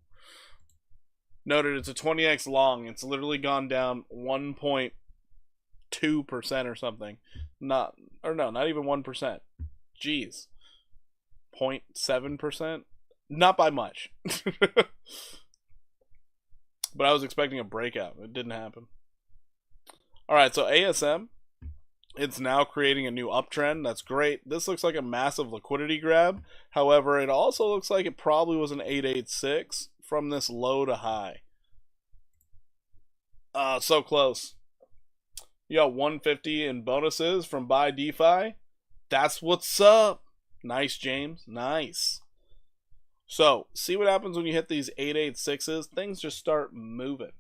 Noted it's a 20x long. It's literally gone down 1.2% or something. Not even 1%. Jeez. 0.7%? Not by much. But I was expecting a breakout. It didn't happen. Alright, so ASM. It's now creating a new uptrend. That's great. This looks like a massive liquidity grab. However, it also looks like it probably was an 886 from this low to high. So close. You got 150 in bonuses from Buy DeFi. That's what's up. Nice, James. Nice. So, see what happens when you hit these 886s. Things just start moving.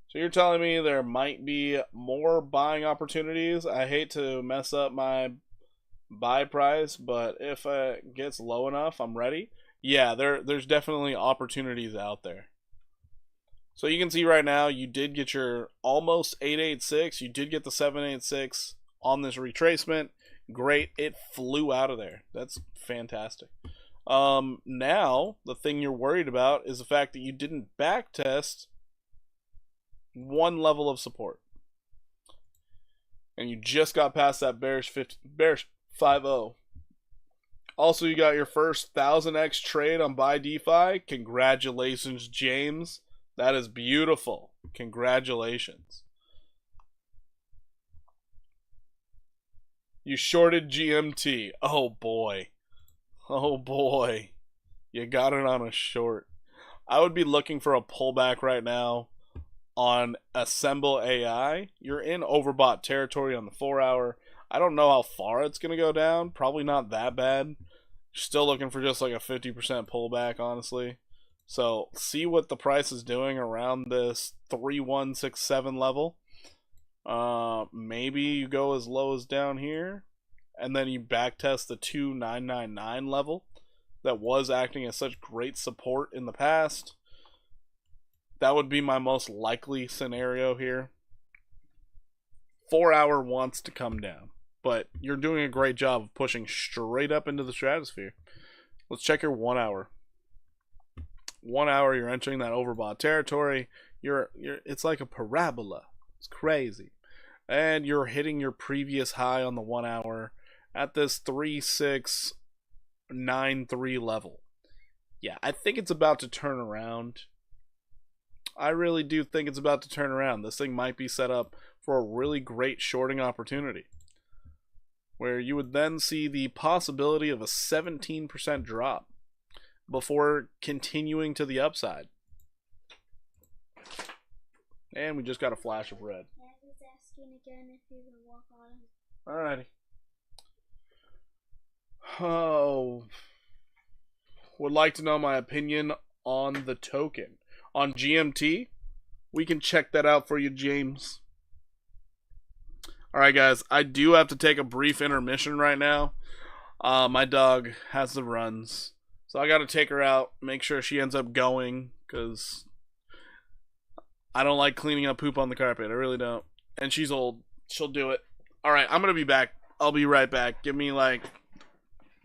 So you're telling me there might be more buying opportunities. I hate to mess up my buy price, but if it gets low enough, I'm ready. Yeah, there's definitely opportunities out there. So you can see right now, you did get your almost 886. You did get the 786 on this retracement. Great. It flew out of there. That's fantastic. Now, the thing you're worried about is the fact that you didn't backtest one level of support. And you just got past that bearish 5-0. Also, you got your first 1000x trade on Buy DeFi. Congratulations, James. That is beautiful. Congratulations. You shorted GMT. Oh boy. Oh boy. You got it on a short. I would be looking for a pullback right now on Assemble AI. You're in overbought territory on the 4-hour. I don't know how far it's going to go down. Probably not that bad. Still looking for just like a 50% pullback, honestly. So, see what the price is doing around this 3167 level. Maybe you go as low as down here, and then you backtest the 2999 level that was acting as such great support in the past. That would be my most likely scenario here. 4-hour wants to come down, but you're doing a great job of pushing straight up into the stratosphere. Let's check your 1-hour. 1 hour you're entering that overbought territory. It's like a parabola. It's crazy. And you're hitting your previous high on the 1 hour at this 3693 level. Yeah, I think it's about to turn around. I really do think it's about to turn around. This thing might be set up for a really great shorting opportunity, where you would then see the possibility of a 17% drop before continuing to the upside. And we just got a flash of red. Alrighty. Oh, would like to know my opinion on the token. On GMT, we can check that out for you, James. Alright, guys, I do have to take a brief intermission right now. My dog has the runs, so I gotta take her out, make sure she ends up going, because I don't like cleaning up poop on the carpet. I really don't. And she's old. She'll do it. Alright, I'm gonna be back. I'll be right back. Give me like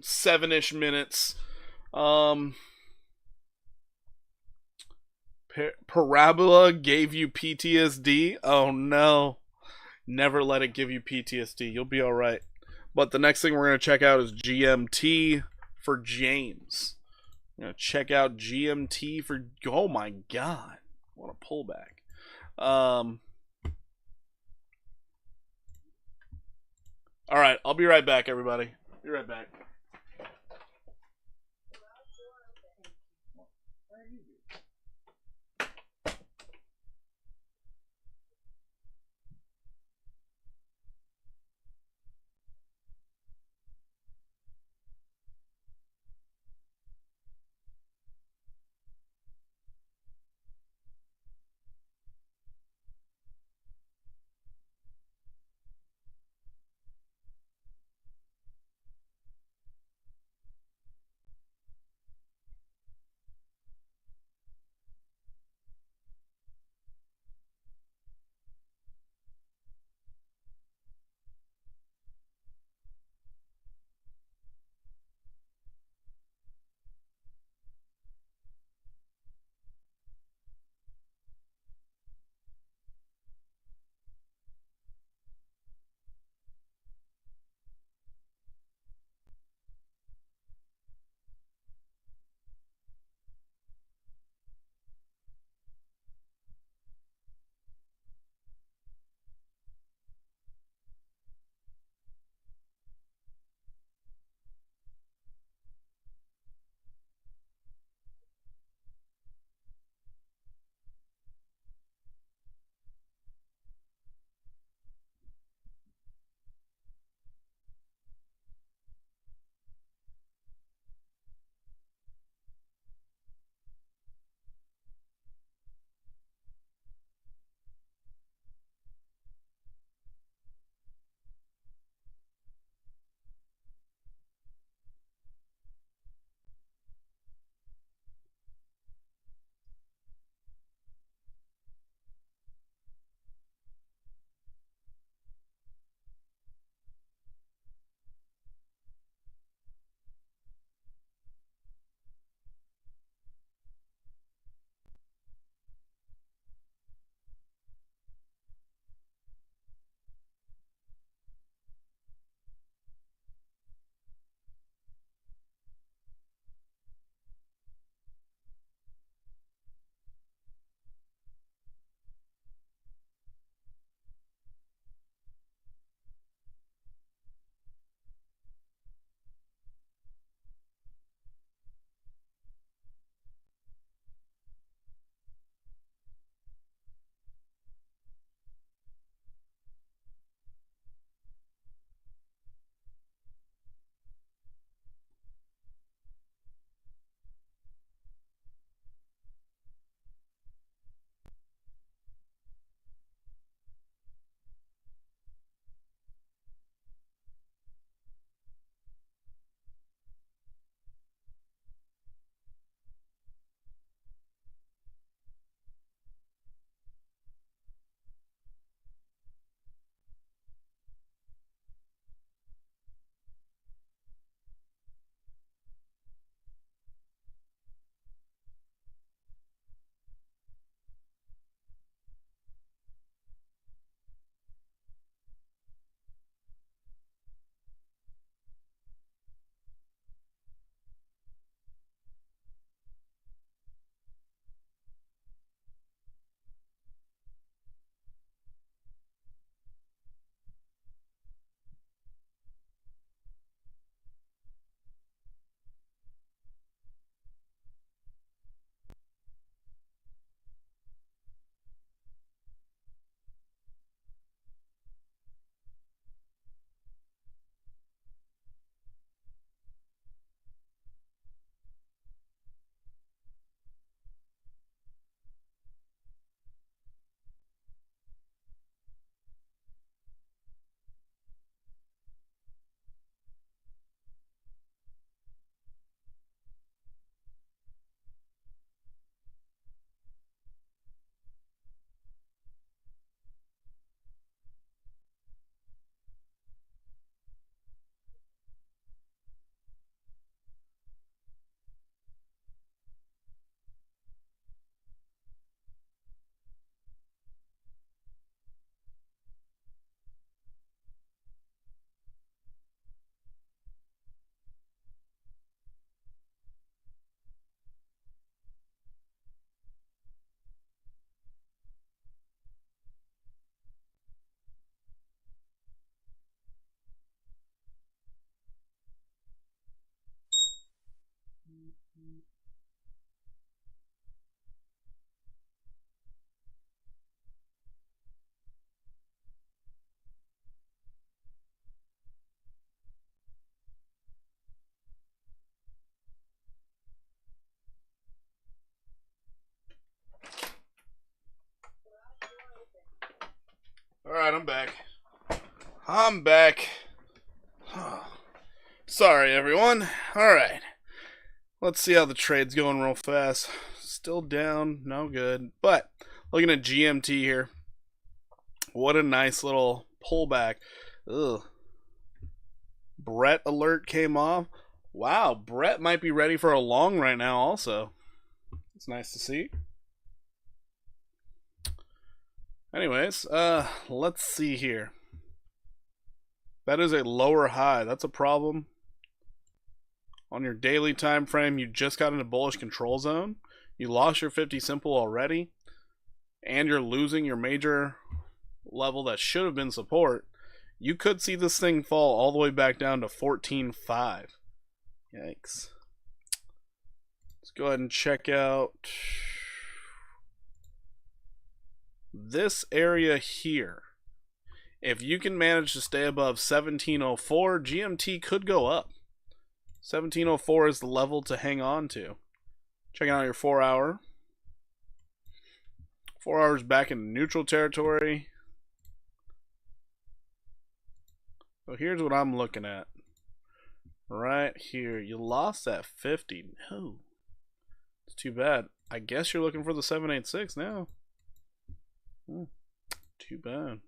7-ish minutes. Parabola gave you PTSD? Oh no. Never let it give you PTSD. You'll be alright. But the next thing we're going to check out is GMT for James. I'm going to check out GMT for... Oh my god. What a pullback. Alright, I'll be right back, everybody. Be right back. Alright, I'm back. I'm back. Sorry, everyone. Alright. Let's see how the trade's going real fast. Still down, no good. But, looking at GMT here. What a nice little pullback. Ugh. Brett alert came off. Wow, Brett might be ready for a long right now also. It's nice to see. Anyways, let's see here. That is a lower high. That's a problem. On your daily time frame, you just got into bullish control zone. You lost your 50 simple already, and you're losing your major level that should have been support. You could see this thing fall all the way back down to 14.5. Yikes. Let's go ahead and check out this area here. If you can manage to stay above 1704, GMT could go up. 1704 is the level to hang on to. Checking out your 4 hour. 4 hours back in neutral territory. So here's what I'm looking at. Right here. You lost that 50. No. It's too bad. I guess you're looking for the 786 now. Too bad.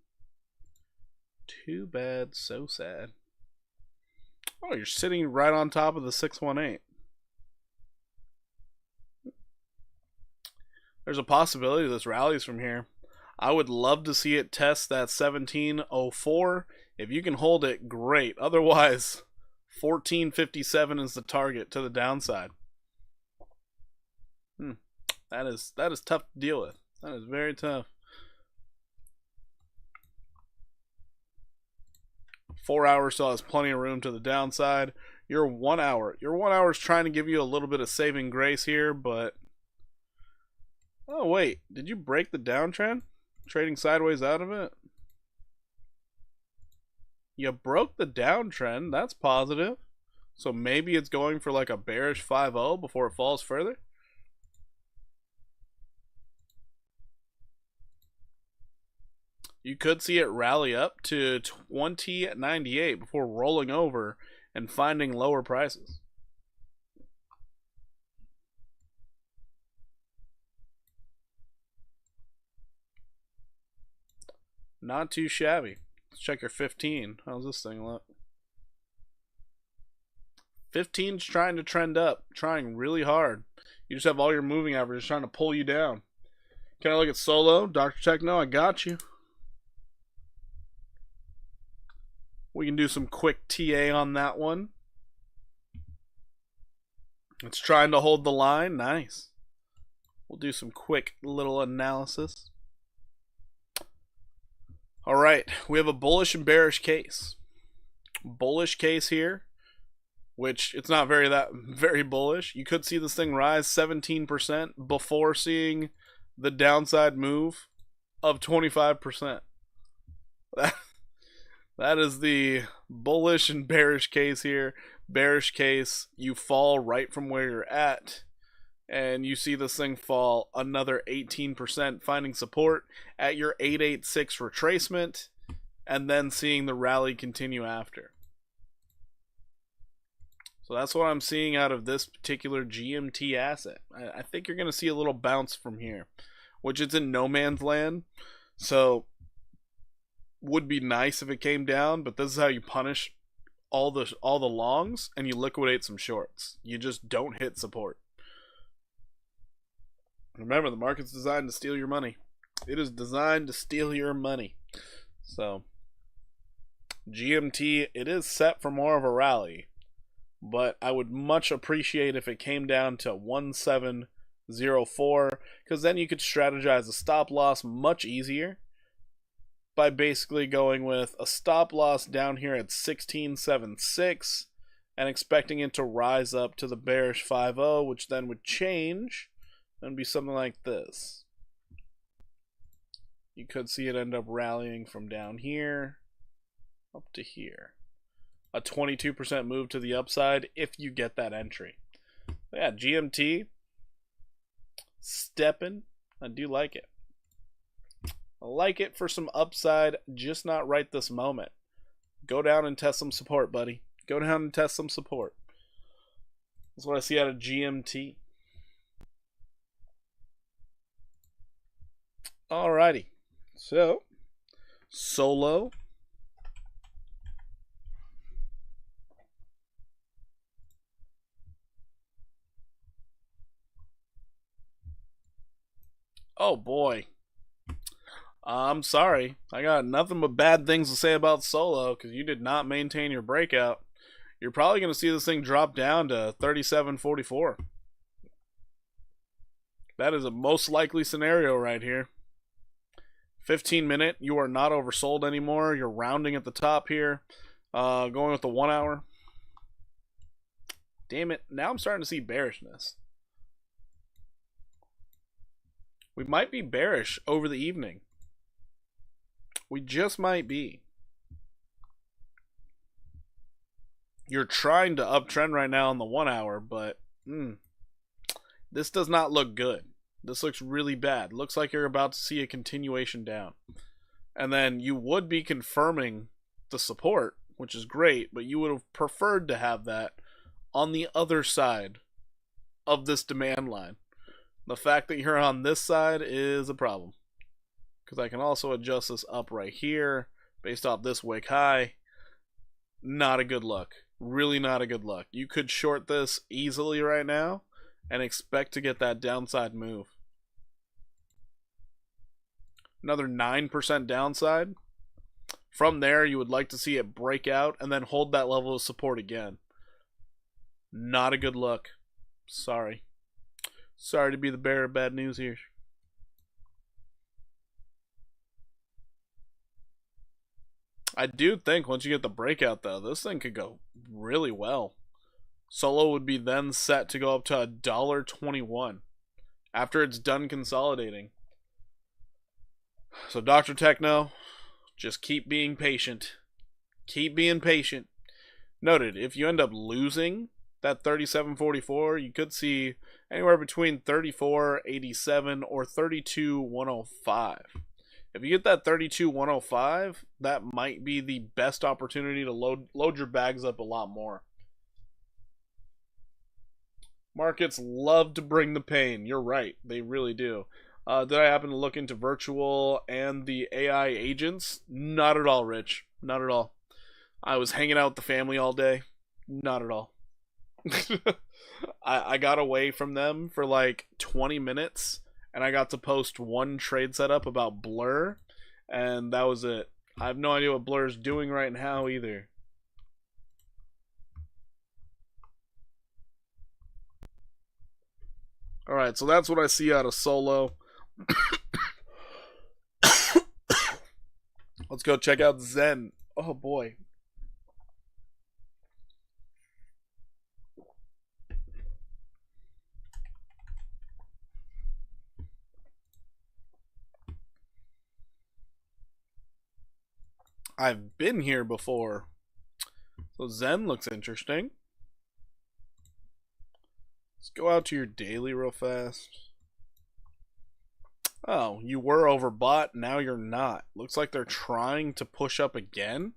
Too bad. So sad. Oh, you're sitting right on top of the 618. There's a possibility this rallies from here. I would love to see it test that 1704. If you can hold it, great. Otherwise, 1457 is the target to the downside. That is tough to deal with. That is very tough. 4 hours still has plenty of room to the downside. Your 1 hour is trying to give you a little bit of saving grace here, but oh wait, did you break the downtrend? Trading sideways out of it? You broke the downtrend. That's positive. So maybe it's going for like a bearish 5-0 before it falls further. You could see it rally up to 2098 before rolling over and finding lower prices. Not too shabby. Let's check your 15. How's this thing look? 15's trying to trend up, trying really hard. You just have all your moving averages trying to pull you down. Can I look at solo? Dr. Techno, I got you. We can do some quick TA on that one. It's trying to hold the line. Nice. We'll do some quick little analysis. All right, we have a bullish and bearish case. Bullish case here, which it's not very bullish. You could see this thing rise 17% before seeing the downside move of 25%. That is the bullish and bearish case here. Bearish case, you fall right from where you're at, and you see this thing fall another 18%, finding support at your 886 retracement, and then seeing the rally continue after. So that's what I'm seeing out of this particular GMT asset. I think you're going to see a little bounce from here, which it's in no man's land. So would be nice if it came down, but this is how you punish all the longs and you liquidate some shorts. You just don't hit support. Remember, the market's designed to steal your money. It is designed to steal your money. So GMT, it is set for more of a rally, but I would much appreciate if it came down to 1704, because then you could strategize a stop loss much easier by basically going with a stop loss down here at 1676 and expecting it to rise up to the bearish 5-0, which then would change and be something like this. You could see it end up rallying from down here up to here. A 22% move to the upside if you get that entry. But yeah, GMT stepping. I do like it. I like it for some upside, just not right this moment. Go down and test some support, buddy. Go down and test some support. That's what I see out of GMT. Alrighty. So, Solo. Oh boy. I'm sorry. I got nothing but bad things to say about Solo because you did not maintain your breakout. You're probably going to see this thing drop down to 37.44. That is a most likely scenario right here. 15-minute, you are not oversold anymore. You're rounding at the top here. Going with the 1 hour. Damn it. Now I'm starting to see bearishness. We might be bearish over the evening. We just might be. You're trying to uptrend right now on the 1 hour, but this does not look good. This looks really bad. Looks like you're about to see a continuation down. And then you would be confirming the support, which is great, but you would have preferred to have that on the other side of this demand line. The fact that you're on this side is a problem. Because I can also adjust this up right here based off this wick high. Not a good look. Really not a good look. You could short this easily right now and expect to get that downside move. Another 9% downside. From there, you would like to see it break out and then hold that level of support again. Not a good look. Sorry. Sorry to be the bearer of bad news here. I do think once you get the breakout, though, this thing could go really well. Solo would be then set to go up to $1.21 after it's done consolidating. So Dr. Techno, just keep being patient. Keep being patient. Noted, if you end up losing that 37.44, you could see anywhere between 34.87 or 32.105. If you get that 32.105, that might be the best opportunity to load your bags up a lot more. Markets love to bring the pain. You're right. They really do. Did I happen to look into virtual and the AI agents? Not at all, Rich. Not at all. I was hanging out with the family all day. Not at all. I got away from them for like 20 minutes. And I got to post one trade setup about Blur, and that was it. I have no idea what Blur's doing right now either. Alright, so that's what I see out of Solo. Let's go check out Zen. Oh boy. I've been here before. So Zen looks interesting. Let's go out to your daily real fast. Oh, you were overbought, now you're not. Looks like they're trying to push up again.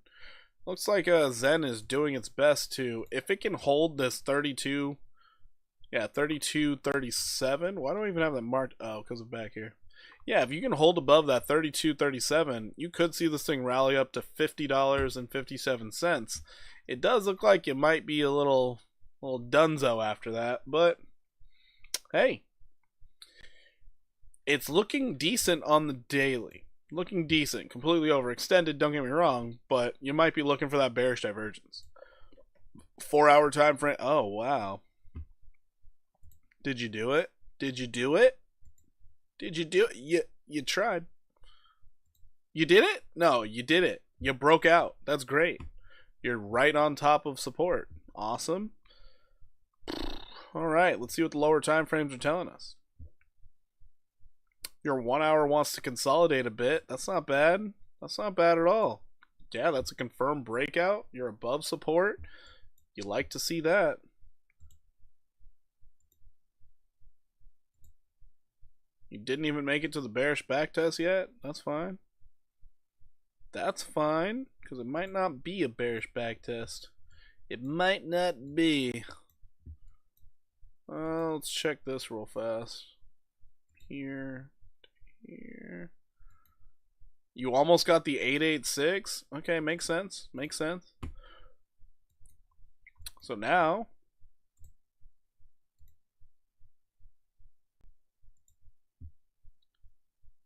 Looks like Zen is doing its best to, if it can hold this 32, 37. Why do I even have that marked? Oh, because of back here. Yeah, if you can hold above that 32.37, you could see this thing rally up to $50.57. It does look like you might be a little dunzo after that, but hey, it's looking decent on the daily. Looking decent. Completely overextended, don't get me wrong, but you might be looking for that bearish divergence. 4-hour time frame. Oh, wow. Did you do it? Did you do it? Did you do it? You tried. You did it? No, you did it. You broke out. That's great. You're right on top of support. Awesome. All right, let's see what the lower time frames are telling us. Your 1 hour wants to consolidate a bit. That's not bad. That's not bad at all. Yeah, that's a confirmed breakout. You're above support. You like to see that. You didn't even make it to the bearish backtest yet. That's fine. That's fine, because it might not be a bearish backtest. It might not be. Let's check this real fast. Here. You almost got the 886. Okay, makes sense. Makes sense. So now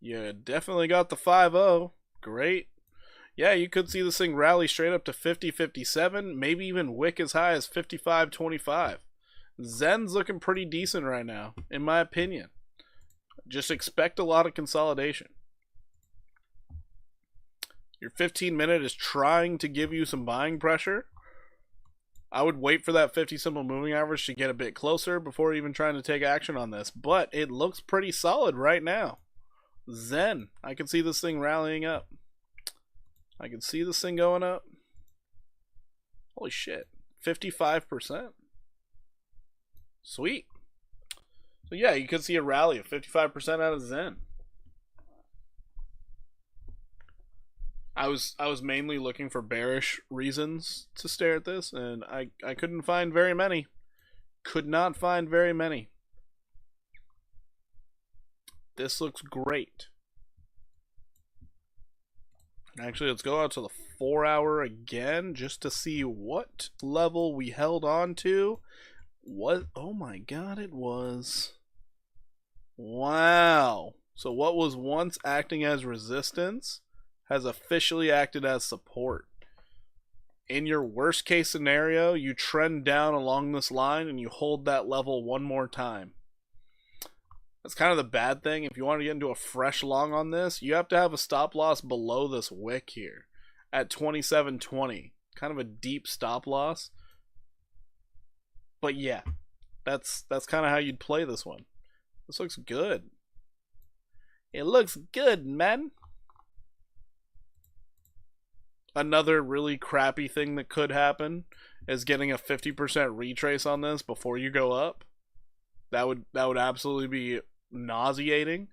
you definitely got the 5-0. Great. Yeah, you could see this thing rally straight up to 50-57, maybe even wick as high as 55-25. Zen's looking pretty decent right now, in my opinion. Just expect a lot of consolidation. Your 15-minute is trying to give you some buying pressure. I would wait for that 50 simple moving average to get a bit closer before even trying to take action on this. But it looks pretty solid right now. Zen, I can see this thing rallying up. I can see this thing going up. Holy shit. 55%. Sweet. So yeah, you could see a rally of 55% out of Zen. I was mainly looking for bearish reasons to stare at this, and I couldn't find very many. Could not find very many. This looks great. Actually, let's go out to the 4 hour again just to see what level we held on to. What? Oh my god, it was. Wow. So what was once acting as resistance has officially acted as support. In your worst case scenario, you trend down along this line and you hold that level one more time. That's kind of the bad thing. If you want to get into a fresh long on this, you have to have a stop loss below this wick here at 27.20. Kind of a deep stop loss. But yeah, that's kind of how you'd play this one. This looks good. It looks good, man. Another really crappy thing that could happen is getting a 50% retrace on this before you go up. That would absolutely be nauseating.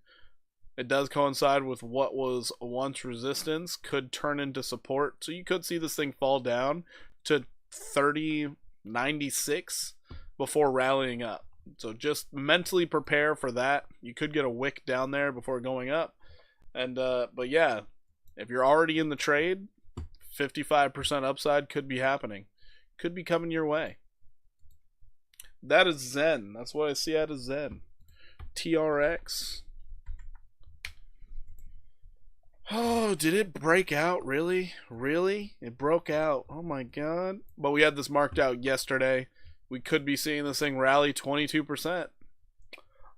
It does coincide with what was once resistance could turn into support. So you could see this thing fall down to 30.96 before rallying up. So just mentally prepare for that. You could get a wick down there before going up. And but yeah, if you're already in the trade, 55% upside could be happening. Could be coming your way. That is Zen. That's what I see out of Zen. TRX. Oh, did it break out? Really? Really? It broke out. Oh my god. But we had this marked out yesterday. We could be seeing this thing rally 22%.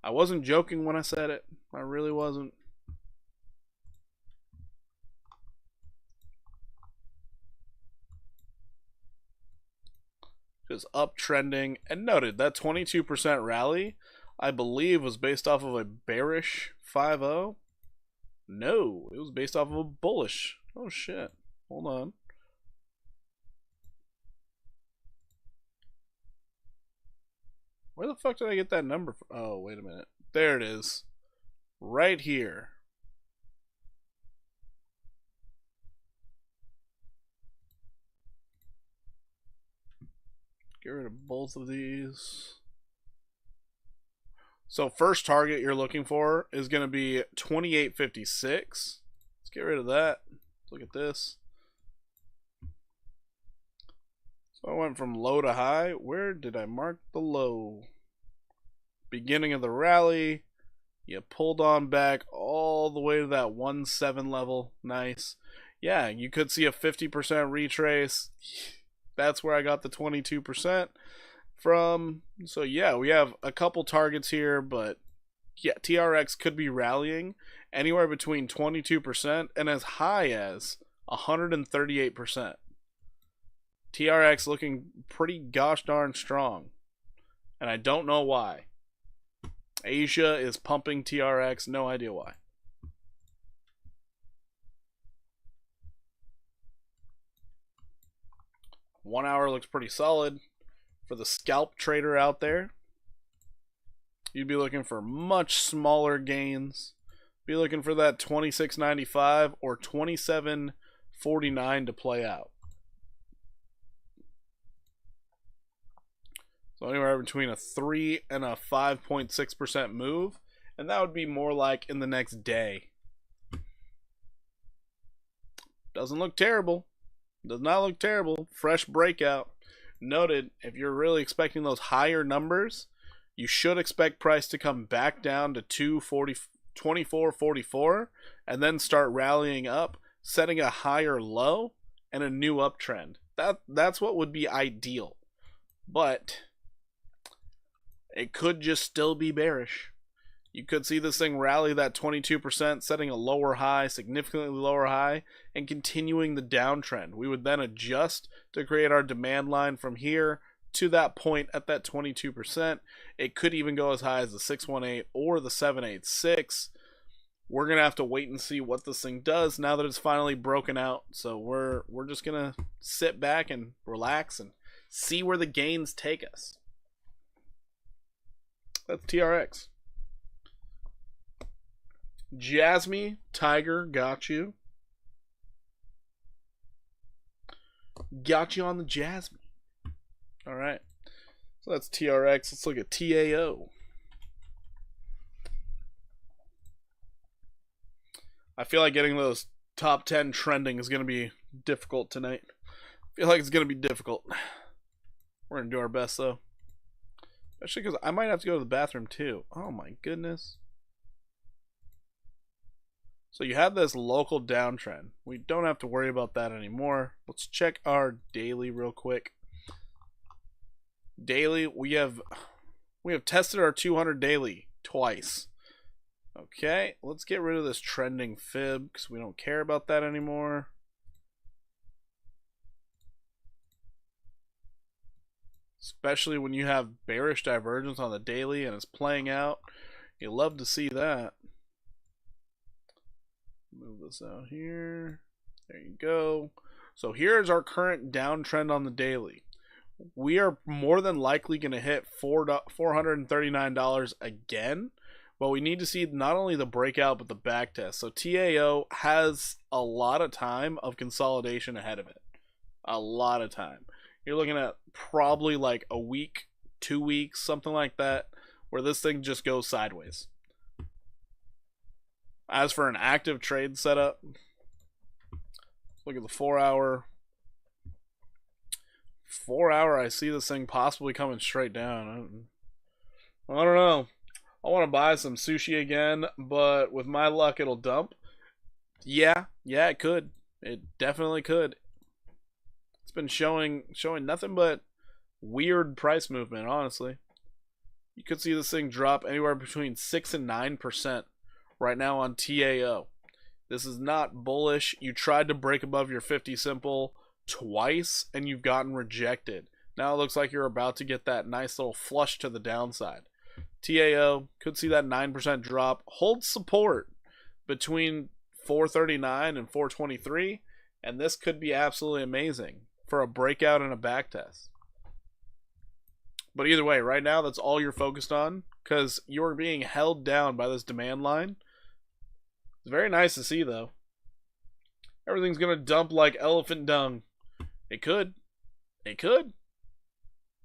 I wasn't joking when I said it. I really wasn't. Just uptrending. And noted, that 22% rally, I believe, was based off of a bearish 5-0. No, it was based off of a bullish. Oh shit. Hold on. Where the fuck did I get that number from? Oh, wait a minute. There it is. Right here. Get rid of both of these. So first target you're looking for is going to be 28.56. Let's get rid of that. Look at this. So I went from low to high. Where did I mark the low? Beginning of the rally. You pulled on back all the way to that 1.7 level. Nice. Yeah, you could see a 50% retrace. That's where I got the 22% from. So yeah, we have a couple targets here, but yeah, TRX could be rallying anywhere between 22% and as high as 138%. TRX looking pretty gosh darn strong. And I don't know why. Asia is pumping TRX, no idea why. One hour looks pretty solid. For the scalp trader out there, you'd be looking for much smaller gains. Be looking for that 26.95 or 27.49 to play out. So anywhere between a 3 and a 5.6% move, and that would be more like in the next day. Doesn't look terrible. Does not look terrible. Fresh breakout. Noted, if you're really expecting those higher numbers, you should expect price to come back down to 24.44 and then start rallying up, setting a higher low and a new uptrend. That's what would be ideal. But it could just still be bearish. You could see this thing rally that 22%, setting a lower high, significantly lower high, and continuing the downtrend. We would then adjust to create our demand line from here to that point at that 22%. It could even go as high as the 618 or the 786. We're going to have to wait and see what this thing does now that it's finally broken out. So we're just going to sit back and relax and see where the gains take us. That's TRX. Jasmine, Tiger, got you. Got you on the Jasmine. All right. So that's TRX. Let's look at TAO. I feel like getting those top 10 trending is going to be difficult tonight. I feel like it's going to be difficult. We're going to do our best, though. Especially because I might have to go to the bathroom, too. Oh, my goodness. So you have this local downtrend. We don't have to worry about that anymore. Let's check our daily real quick. Daily, we have tested our 200 daily twice. Okay, let's get rid of this trending fib because we don't care about that anymore. Especially when you have bearish divergence on the daily and it's playing out. You love to see that. Move this out here. There you go. So here's our current downtrend on the daily. We are more than likely going to hit $439 again, but we need to see not only the breakout but the back test. So TAO has a lot of time of consolidation ahead of it. A lot of time. You're looking at probably like a week, 2 weeks, something like that, where this thing just goes sideways. As for an active trade setup, look at the 4 hour. 4 hour, I see this thing possibly coming straight down. I don't know. I want to buy some sushi again, but with my luck, it'll dump. Yeah, it could. It definitely could. It's been showing nothing but weird price movement, honestly. You could see this thing drop anywhere between 6 and 9%. Right now on TAO. This is not bullish. You tried to break above your 50 simple twice and you've gotten rejected. Now it looks like you're about to get that nice little flush to the downside. TAO could see that 9% drop. Hold support between 439 and 423, and this could be absolutely amazing for a breakout and a back test. But either way, right now that's all you're focused on because you're being held down by this demand line. It's very nice to see, though. Everything's going to dump like elephant dung. It could. It could.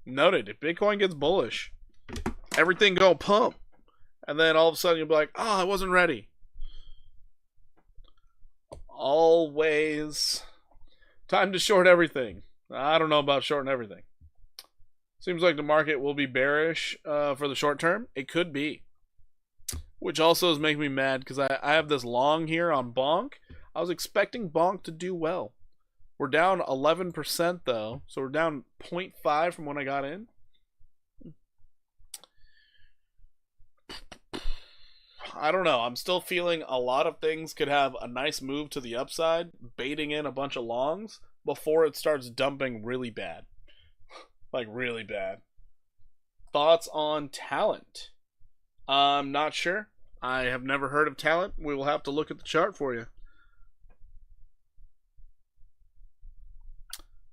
Noted. If Bitcoin gets bullish, everything go pump. And then all of a sudden you'll be like, oh, I wasn't ready. Always time to short everything. I don't know about shorting everything. Seems like the market will be bearish for the short term. It could be. Which also is making me mad because I have this long here on Bonk. I was expecting Bonk to do well. We're down 11% though. So we're down 0.5 from when I got in. I don't know. I'm still feeling a lot of things could have a nice move to the upside, baiting in a bunch of longs. before it starts dumping really bad. Like, really bad. Thoughts on Talent? I'm not sure. I have never heard of Talent. We will have to look at the chart for you.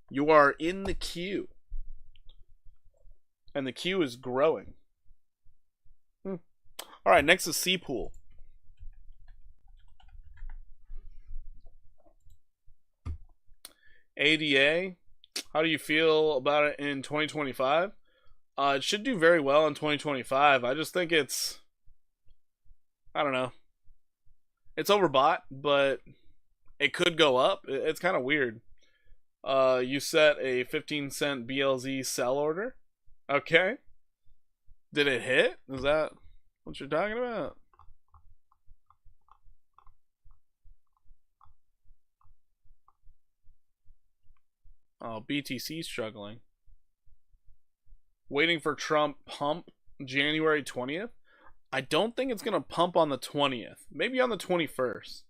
You are in the queue. And the queue is growing. Alright, next is C-Pool. ADA, how do you feel about it in 2025? It should do very well in 2025. I just think it's, I don't know. It's overbought, but it could go up. It's kind of weird. You set a 15-cent BLZ sell order. Okay. Did it hit? Is that what you're talking about? Oh, BTC struggling. Waiting for Trump pump January 20th. I don't think it's going to pump on the 20th. Maybe on the 21st.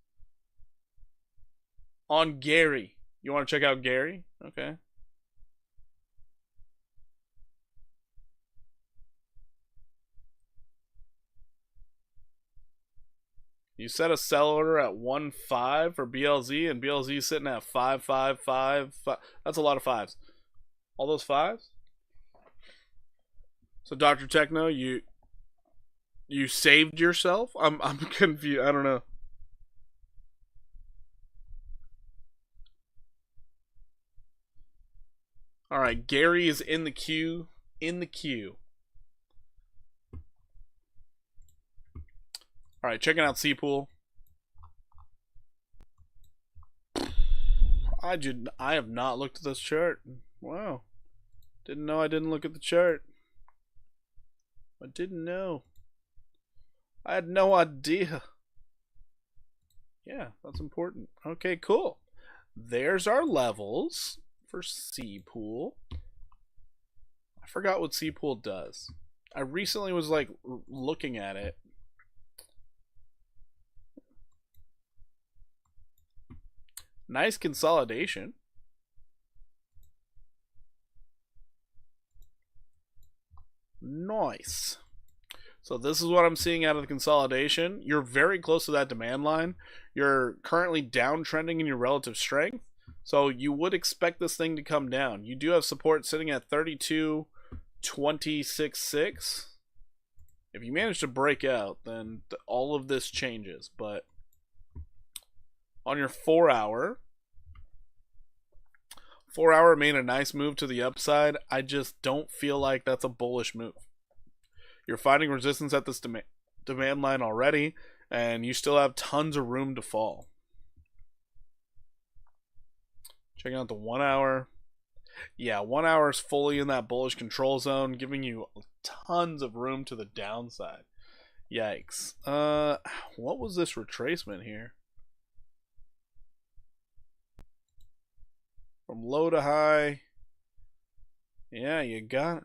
On Gary. You want to check out Gary? Okay. You set a sell order at 1.5 for BLZ, and BLZ is sitting at 5.555. That's a lot of fives. All those fives? So Dr. Techno, you saved yourself? I'm confused. I don't know. All right, Gary is in the queue. In the queue. All right, checking out C-Pool. I have not looked at this chart. Wow. Didn't know I didn't look at the chart. I didn't know. I had no idea. Yeah, that's important. Okay, cool. There's our levels for C-Pool. I forgot what C-Pool does. I recently was like looking at it. Nice consolidation. Nice. So this is what I'm seeing out of the consolidation. You're very close to that demand line. You're currently downtrending in your relative strength. So you would expect this thing to come down. You do have support sitting at 32.266. If you manage to break out, then all of this changes. But on your 4-hour made a nice move to the upside. I just don't feel like that's a bullish move. You're finding resistance at this demand line already, and you still have tons of room to fall. Checking out the 1 hour. Yeah, 1 hour is fully in that bullish control zone, giving you tons of room to the downside. Yikes. What was this retracement here? From low to high. Yeah, you got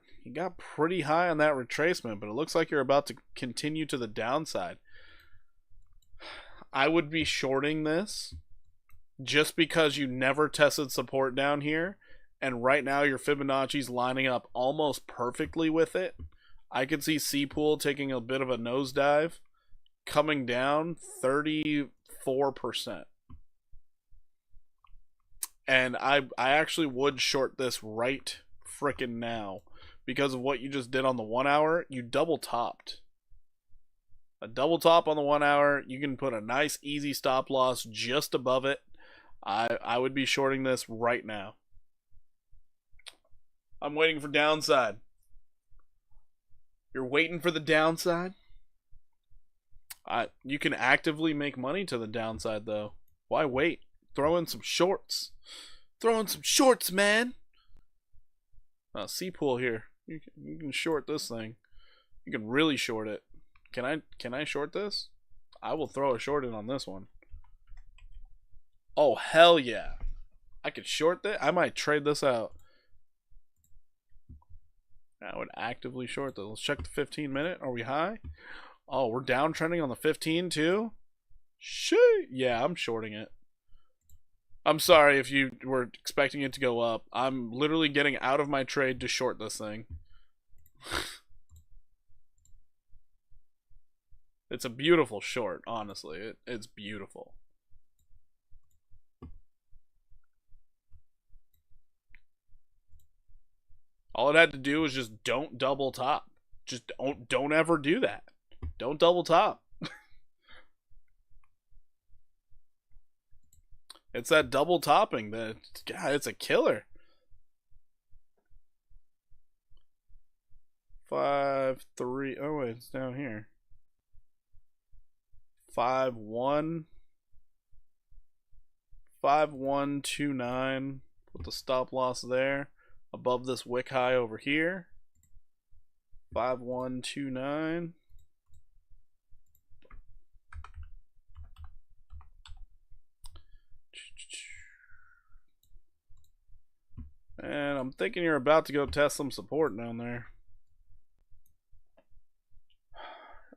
pretty high on that retracement, but it looks like you're about to continue to the downside. I would be shorting this just because you never tested support down here, and right now your Fibonacci's lining up almost perfectly with it. I could see C-Pool taking a bit of a nosedive, coming down 34%. And I actually would short this right frickin' now because of what you just did on the 1 hour. You double topped. A double top on the 1 hour, you can put a nice easy stop loss just above it. I would be shorting this right now. I'm waiting for downside. You're waiting for the downside? You can actively make money to the downside though. Why wait? Throw in some shorts. Throw in some shorts, man. C-Pool here. You can short this thing. You can really short it. Can I short this? I will throw a short in on this one. Oh, hell yeah. I could short that. I might trade this out. I would actively short this. Let's check the 15-minute. Are we high? Oh, we're downtrending on the 15 too? Shit. Yeah, I'm shorting it. I'm sorry if you were expecting it to go up. I'm literally getting out of my trade to short this thing. It's a beautiful short, honestly. It's beautiful. All it had to do was just don't double top. Just don't ever do that. Don't double top. It's that double topping that, God, it's a killer. 5-3. Oh wait, it's down here. 5-1. 5-1-2-9. Put the stop loss there. Above this wick high over here. 5-1-2-9. And I'm thinking you're about to go test some support down there.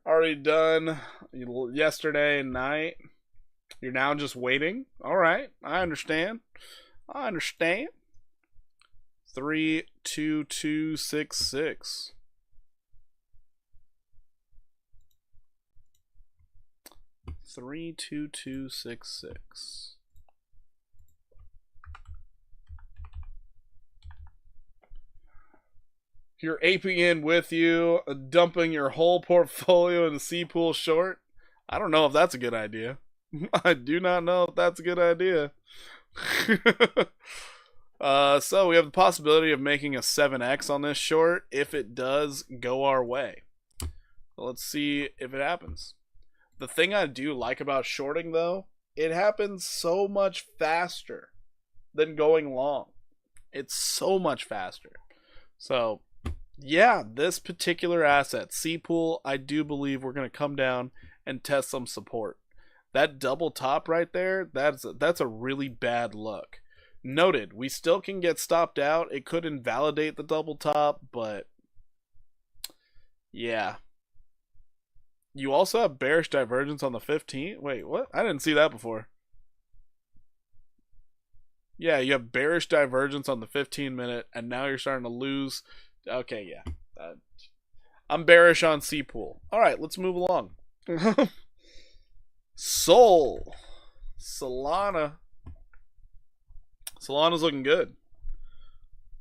Already done yesterday night. You're now just waiting. All right, I understand. 3-2-2-6-6. 3-2-2-6-6. You're aping in with you, dumping your whole portfolio into C pool short. I don't know if that's a good idea. I do not know if that's a good idea. So we have the possibility of making a 7x on this short if it does go our way. So let's see if it happens. The thing I do like about shorting, though, it happens so much faster than going long. It's so much faster. So, yeah, this particular asset, C-Pool, I do believe we're going to come down and test some support. That double top right there, that's a really bad look. Noted, we still can get stopped out. It could invalidate the double top, but yeah. You also have bearish divergence on the 15th. Wait, what? I didn't see that before. Yeah, you have bearish divergence on the 15-minute, and now you're starting to lose. Okay, yeah. I'm bearish on C-Pool. All right, let's move along. Sol. Solana. Solana's looking good.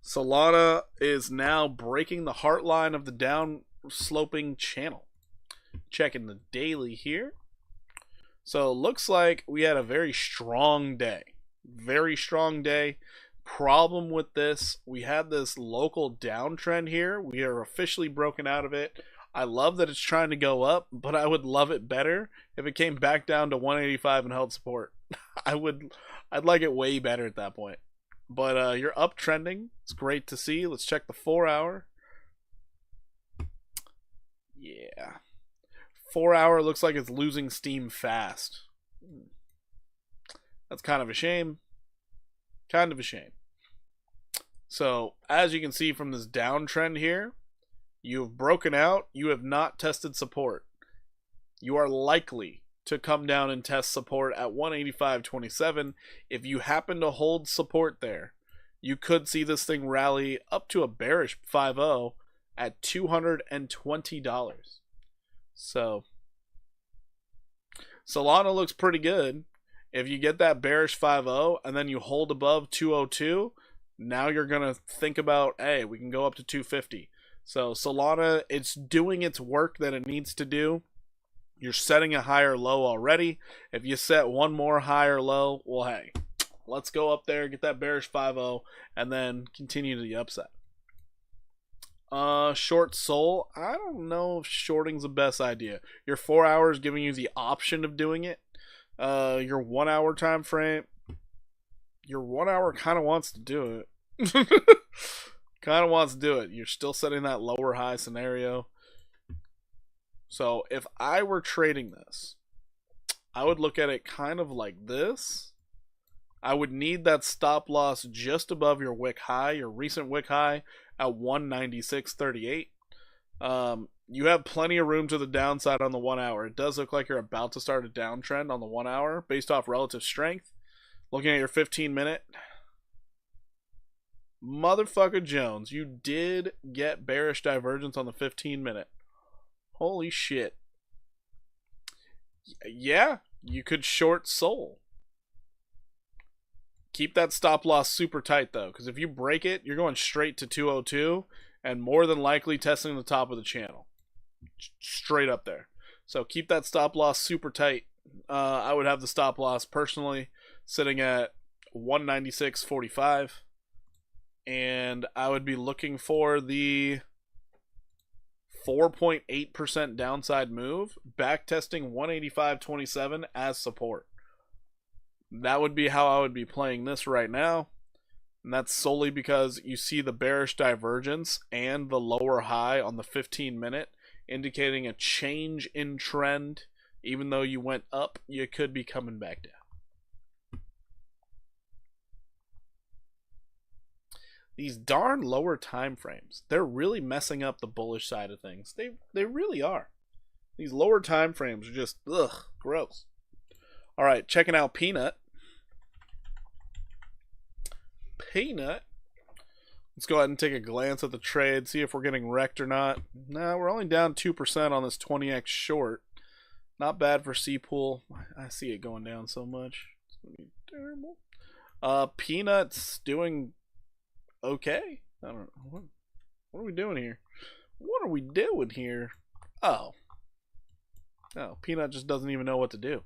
Solana is now breaking the heart line of the down sloping channel. Checking the daily here. So it looks like we had a very strong day. Very strong day. Problem with this, we had this local downtrend here. We are officially broken out of it. I love that it's trying to go up, but I would love it better if it came back down to 185 and held support. I'd like it way better at that point. But you're uptrending. It's great to see. Let's check the 4-hour. Yeah. 4-hour looks like it's losing steam fast. That's kind of a shame. Kind of a shame. So, as you can see from this downtrend here, you have broken out. You have not tested support. You are likely to come down and test support at 185.27. If you happen to hold support there, you could see this thing rally up to a bearish 5.0 at $220. So, Solana looks pretty good. If you get that bearish 5.0 and then you hold above 202, now you're going to think about, hey, we can go up to 250. So Solana, it's doing its work that it needs to do. You're setting a higher low already. If you set one more higher low, well, hey, let's go up there, get that bearish 5.0, and then continue to the upside. Short Sol, I don't know if shorting's the best idea. Your 4 hours giving you the option of doing it. Your 1 hour time frame, your 1 hour kind of wants to do it. Kind of wants to do it. You're still setting that lower high scenario. So if I were trading this, I would look at it kind of like this. I would need that stop loss just above your wick high, your recent wick high at 196.38. You have plenty of room to the downside on the 1 hour. It does look like you're about to start a downtrend on the 1 hour based off relative strength. Looking at your 15-minute. Motherfucker Jones, you did get bearish divergence on the 15-minute. Holy shit. Yeah, you could short Sol. Keep that stop loss super tight, though, because if you break it, you're going straight to 202 and more than likely testing the top of the channel. Straight up there. So keep that stop loss super tight. I would have the stop loss personally sitting at 196.45. And I would be looking for the 4.8% downside move, back testing 185.27 as support. That would be how I would be playing this right now. And that's solely because you see the bearish divergence and the lower high on the 15-minute, indicating a change in trend. Even though you went up, you could be coming back down. These darn lower time frames, they're really messing up the bullish side of things. They really are. These lower time frames are just, ugh, gross. All right, checking out Peanut. Let's go ahead and take a glance at the trade, see if we're getting wrecked or not. No, we're only down 2% on this 20x short. Not bad for C-Pool. I see it going down so much. It's going to be terrible. Peanut's doing okay. I don't know. What are we doing here? What are we doing here? Oh, Peanut just doesn't even know what to do.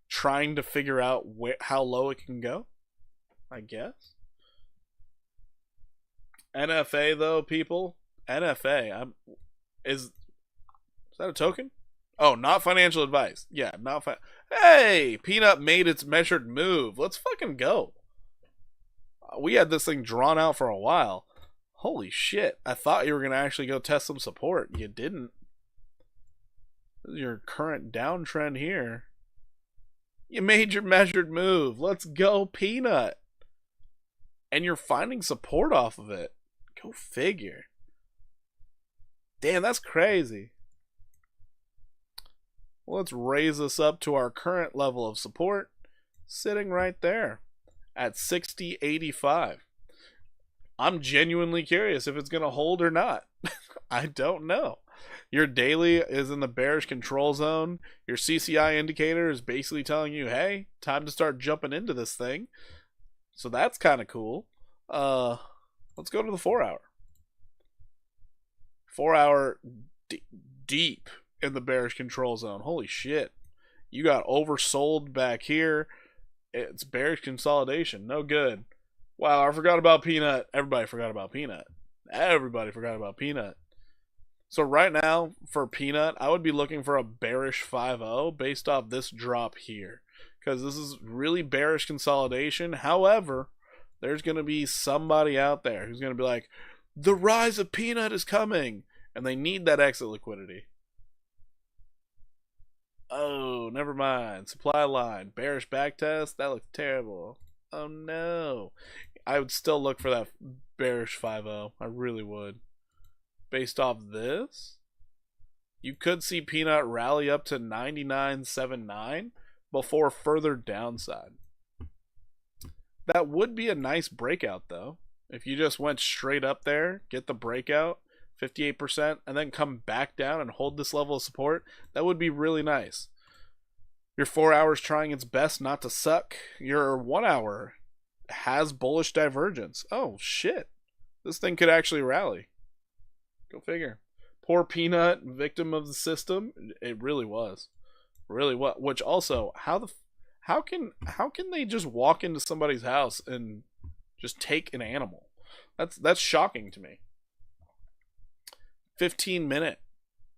Trying to figure out how low it can go, I guess. NFA though, people. NFA. Is that a token? Oh, not financial advice. Yeah, not Hey, Peanut made its measured move. Let's fucking go. We had this thing drawn out for a while. Holy shit. I thought you were going to actually go test some support. You didn't. This is your current downtrend here. You made your measured move. Let's go, Peanut. And you're finding support off of it. Go figure. Damn, that's crazy. Well, let's raise this up to our current level of support. Sitting right there at 60.85. I'm genuinely curious if it's going to hold or not. I don't know. Your daily is in the bearish control zone. Your CCI indicator is basically telling you, hey, time to start jumping into this thing. So that's kind of cool. Let's go to the 4-hour. 4-hour deep in the bearish control zone. Holy shit. You got oversold back here. It's bearish consolidation. No good. Wow, I forgot about Peanut. Everybody forgot about Peanut. Everybody forgot about Peanut. So right now, for Peanut, I would be looking for a bearish 5-0 based off this drop here. Because this is really bearish consolidation. However, there's going to be somebody out there who's going to be like, the rise of Peanut is coming. And they need that exit liquidity. Oh, never mind. Supply line. Bearish backtest. That looks terrible. Oh, no. I would still look for that bearish 5-0. I really would. Based off this, you could see Peanut rally up to 99.79 before further downside. That would be a nice breakout, though. If you just went straight up there, get the breakout, 58%, and then come back down and hold this level of support, that would be really nice. Your 4 hours trying its best not to suck. Your 1 hour has bullish divergence. Oh, shit. This thing could actually rally. Go figure. Poor Peanut, victim of the system. It really was. Really what? Which also, how can they just walk into somebody's house and just take an animal? That's shocking to me. 15-minute.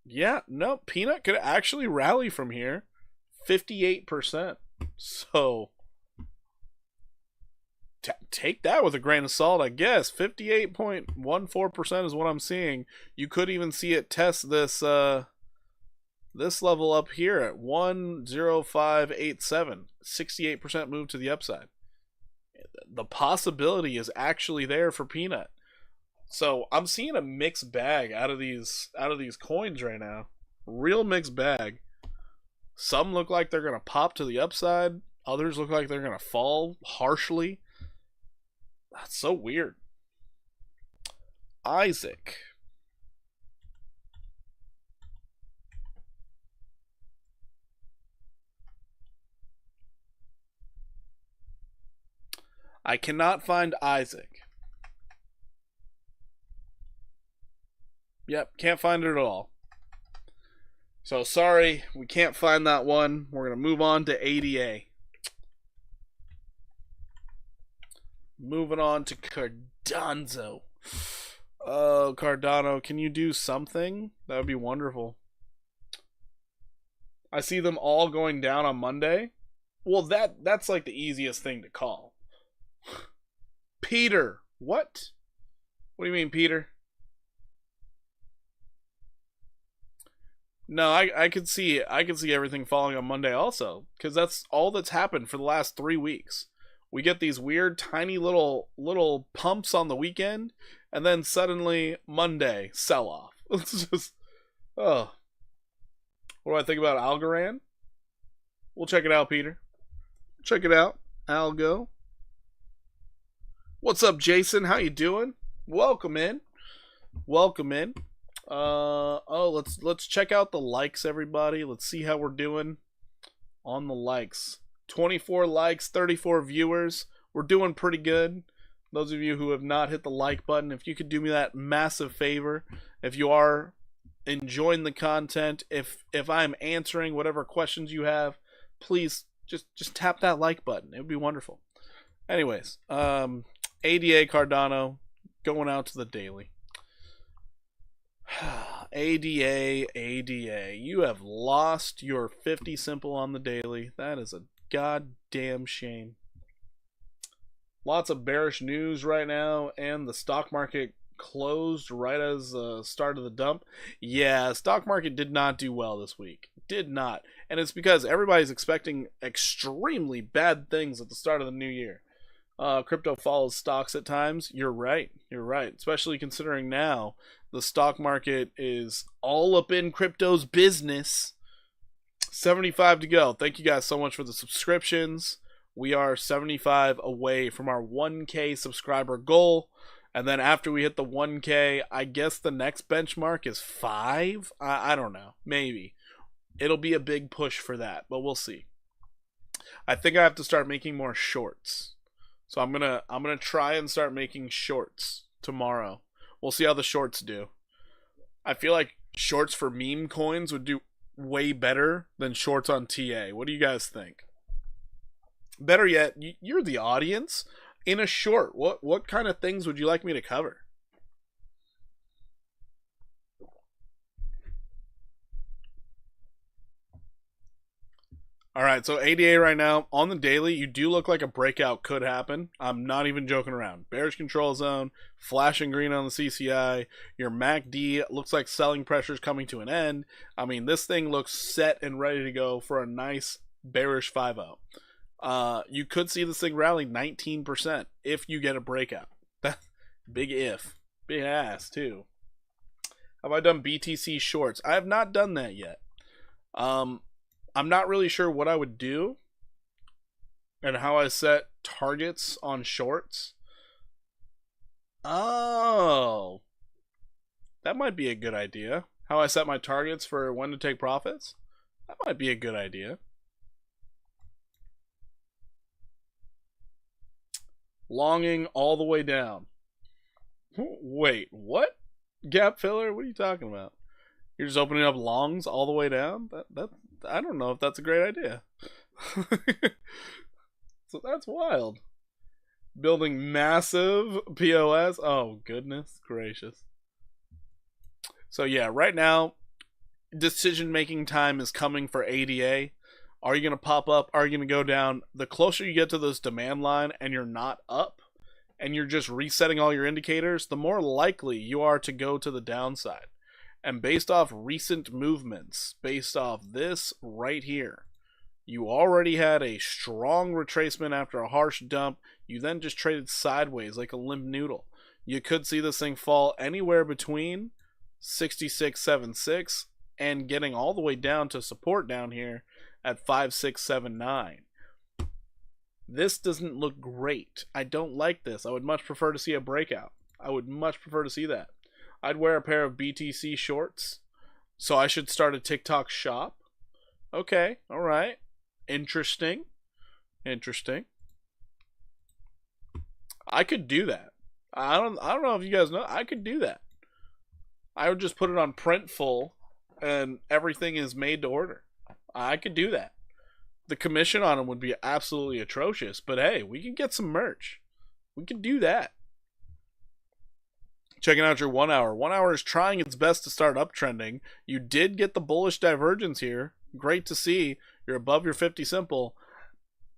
Yeah, no, Peanut could actually rally from here. 58%. So take that with a grain of salt, I guess. 58.14% is what I'm seeing. You could even see it test this this level up here at 10587. 68% move to the upside. The possibility is actually there for Peanut. So I'm seeing a mixed bag out of these coins right now. Real mixed bag. Some look like they're gonna pop to the upside. Others look like they're going to fall harshly. That's so weird. Isaac. I cannot find Isaac. Yep, can't find it at all. So sorry, we can't find that one. We're going to move on to ADA. Moving on to Cardano. Oh, Cardano, can you do something? That would be wonderful. I see them all going down on Monday. Well, that's like the easiest thing to call. Peter, what? What do you mean, Peter? No, I could see everything falling on Monday also, because that's all that's happened for the last 3 weeks. We get these weird tiny little pumps on the weekend, and then suddenly Monday sell off. It's just oh. What do I think about Algorand? We'll check it out, Peter. Check it out, Algo. What's up, Jason? How you doing? Welcome in. Welcome in. Let's check out the likes, everybody. Let's see how we're doing on the likes. 24 likes, 34 viewers. We're doing pretty good. Those of you who have not hit the like button, if you could do me that massive favor, if you are enjoying the content, if I'm answering whatever questions you have, please just tap that like button. It would be wonderful. Anyways, ADA Cardano going out to the daily. ADA, you have lost your 50 simple on the daily. That is a goddamn shame. Lots of bearish news right now, and the stock market closed right as the start of the dump. Yeah, stock market did not do well this week. Did not. And it's because everybody's expecting extremely bad things at the start of the new year. Crypto follows stocks at times. You're right. Especially considering now the stock market is all up in crypto's business. 75 to go. Thank you guys so much for the subscriptions. We are 75 away from our 1K subscriber goal. And then after we hit the 1K, I guess the next benchmark is 5? I don't know. Maybe. It'll be a big push for that, but we'll see. I think I have to start making more shorts. So I'm gonna try and start making shorts tomorrow. We'll see how the shorts do. I feel like shorts for meme coins would do way better than shorts on TA. What do you guys think? Better yet, you're the audience. In a short, what kind of things would you like me to cover? Alright, so ADA right now, on the daily, you do look like a breakout could happen. I'm not even joking around. Bearish control zone, flashing green on the CCI, your MACD looks like selling pressure is coming to an end. I mean, this thing looks set and ready to go for a nice bearish 5-0. You could see this thing rally 19% if you get a breakout. Big if. Big ass, too. Have I done BTC shorts? I have not done that yet. I'm not really sure what I would do and how I set targets on shorts. Oh, that might be a good idea. How I set my targets for when to take profits? That might be a good idea. Longing all the way down. Wait, what? Gap filler? What are you talking about? You're just opening up longs all the way down? That I don't know if that's a great idea. So that's wild. Building massive POS. Oh, goodness gracious. So yeah, right now, decision-making time is coming for ADA. Are you going to pop up? Are you going to go down? The closer you get to this demand line and you're not up, and you're just resetting all your indicators, the more likely you are to go to the downside. And based off recent movements, based off this right here, you already had a strong retracement after a harsh dump. You then just traded sideways like a limp noodle. You could see this thing fall anywhere between 66.76 and getting all the way down to support down here at 5679. This doesn't look great. I don't like this. I would much prefer to see a breakout. I would much prefer to see that. I'd wear a pair of BTC shorts. So I should start a TikTok shop. Okay, alright. Interesting. Interesting. I could do that. I don't know if you guys know. I could do that. I would just put it on Printful and everything is made to order. I could do that. The commission on them would be absolutely atrocious, but hey, we can get some merch. We can do that. Checking out your 1 hour. 1 hour is trying its best to start uptrending. You did get the bullish divergence here. Great to see. You're above your 50 simple.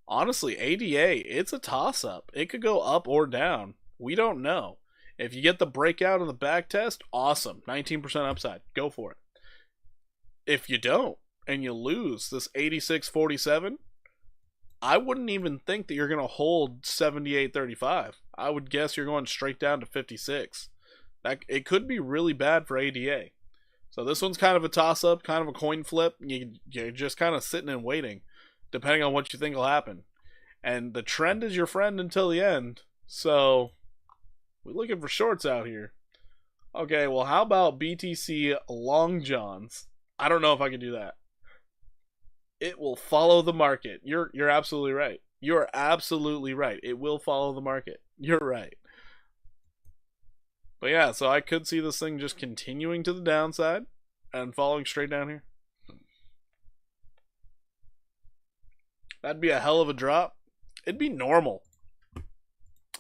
Honestly, ADA, it's a toss-up. It could go up or down. We don't know. If you get the breakout in the back test, awesome. 19% upside. Go for it. If you don't, and you lose this 86.47, I wouldn't even think that you're going to hold 78.35. I would guess you're going straight down to 56. It could be really bad for ADA. So this one's kind of a toss-up, kind of a coin flip. You're just kind of sitting and waiting, depending on what you think will happen. And the trend is your friend until the end. So we're looking for shorts out here. Okay, well, how about BTC Long Johns? I don't know if I can do that. It will follow the market. You're absolutely right. You're absolutely right. It will follow the market. You're right. But yeah, so I could see this thing just continuing to the downside and falling straight down here. That'd be a hell of a drop. It'd be normal.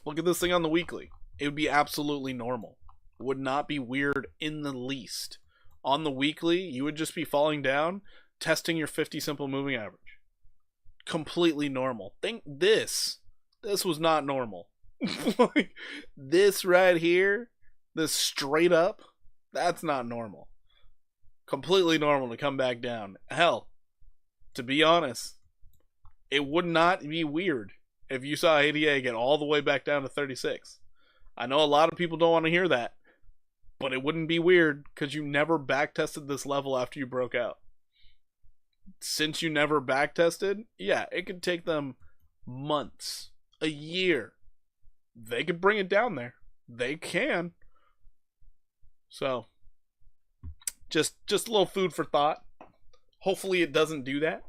Look at this thing on the weekly. It would be absolutely normal. It would not be weird in the least. On the weekly, you would just be falling down, testing your 50 simple moving average. Completely normal. Think this. This was not normal. Like, this right here, this straight up, that's not normal. Completely normal to come back down. Hell, to be honest, it would not be weird if you saw ADA get all the way back down to 36. I know a lot of people don't want to hear that, but it wouldn't be weird because you never backtested this level after you broke out. Since you never backtested, yeah, it could take them months, a year. They could bring it down there. They can. So, just a little food for thought. Hopefully it doesn't do that.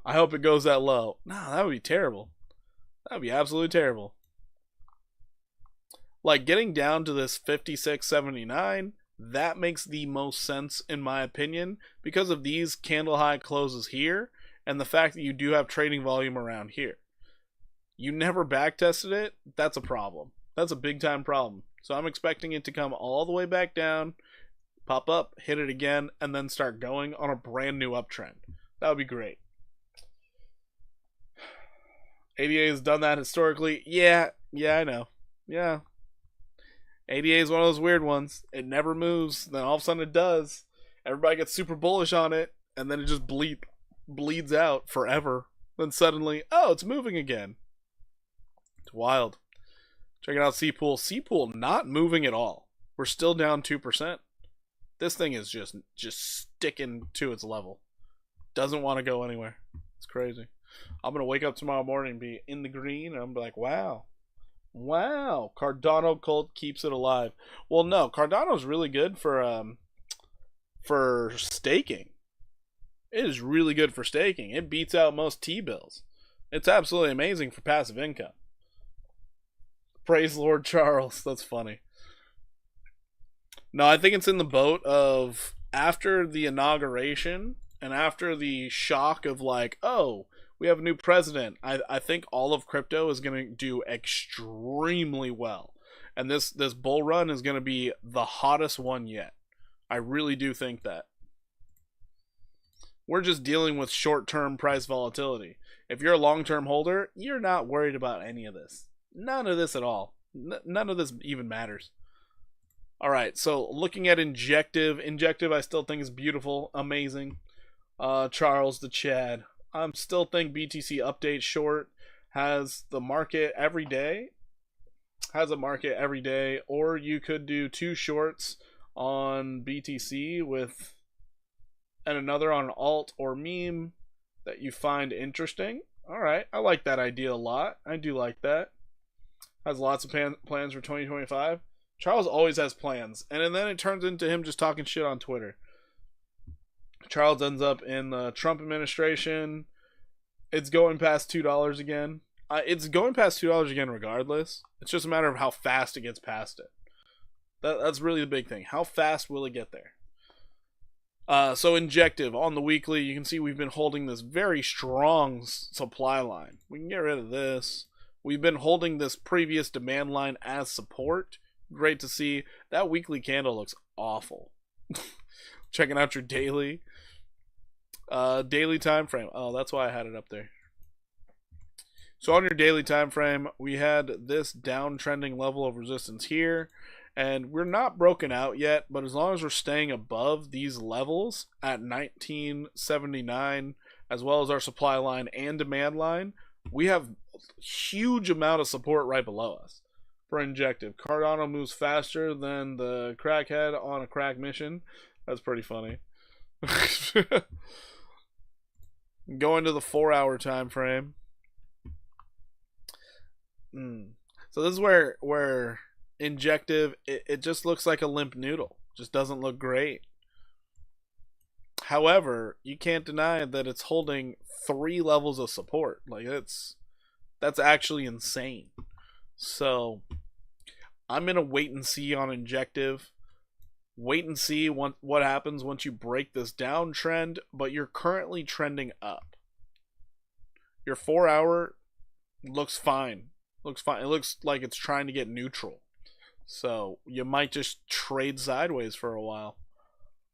I hope it goes that low. No, that would be terrible. That would be absolutely terrible. Like, getting down to this 56.79, that makes the most sense in my opinion because of these candle high closes here and the fact that you do have trading volume around here. You never backtested it, that's a problem. That's a big time problem. So I'm expecting it to come all the way back down, pop up, hit it again, and then start going on a brand new uptrend. That would be great. ADA has done that historically. Yeah, I know. Yeah. ADA is one of those weird ones. It never moves, then all of a sudden it does. Everybody gets super bullish on it, and then it just bleeds out forever. Then suddenly, oh, it's moving again. It's wild. Checking out C-Pool. C-Pool not moving at all. We're still down 2%. This thing is just sticking to its level. Doesn't want to go anywhere. It's crazy. I'm going to wake up tomorrow morning and be in the green, and I'm like, wow. Wow. Cardano Cult keeps it alive. Well, no. Cardano's really good for staking. It is really good for staking. It beats out most T-bills. It's absolutely amazing for passive income. Praise Lord Charles. That's funny. No, I think it's in the boat of after the inauguration and after the shock of like, oh, we have a new president. I think all of crypto is going to do extremely well. And this bull run is going to be the hottest one yet. I really do think that. We're just dealing with short-term price volatility. If you're a long-term holder, you're not worried about any of this. None of this at all. None of this even matters. All right, so looking at Injective. Injective I still think is beautiful, amazing. Charles the Chad. I still think BTC Update Short has the market every day. Has a market every day. Or you could do 2 shorts on BTC and another on alt or meme that you find interesting. All right. I like that idea a lot. I do like that. Has lots of plans for 2025. Charles always has plans, and then it turns into him just talking shit on Twitter. Charles ends up in the Trump administration. It's going past $2 again. It's going past $2 again regardless. It's just a matter of how fast it gets past it. That's really the big thing. How fast will it get there? So Injective on the weekly, you can see we've been holding this very strong supply line. We can get rid of this. We've been holding this previous demand line as support. Great to see. That weekly candle looks awful. Checking out your daily. Daily time frame. Oh, that's why I had it up there. So on your daily time frame, we had this downtrending level of resistance here. And we're not broken out yet, but as long as we're staying above these levels at 1979, as well as our supply line and demand line, we have a huge amount of support right below us for Injective. Cardano moves faster than the crackhead on a crack mission. That's pretty funny. Going to the 4-hour time frame. So this is where Injective, it just looks like a limp noodle. Just doesn't look great. However, you can't deny that it's holding 3 levels of support. Like that's actually insane. So I'm gonna wait and see on Injective. Wait and see what happens once you break this downtrend, but you're currently trending up. Your 4-hour looks fine. Looks fine. It looks like it's trying to get neutral. So you might just trade sideways for a while.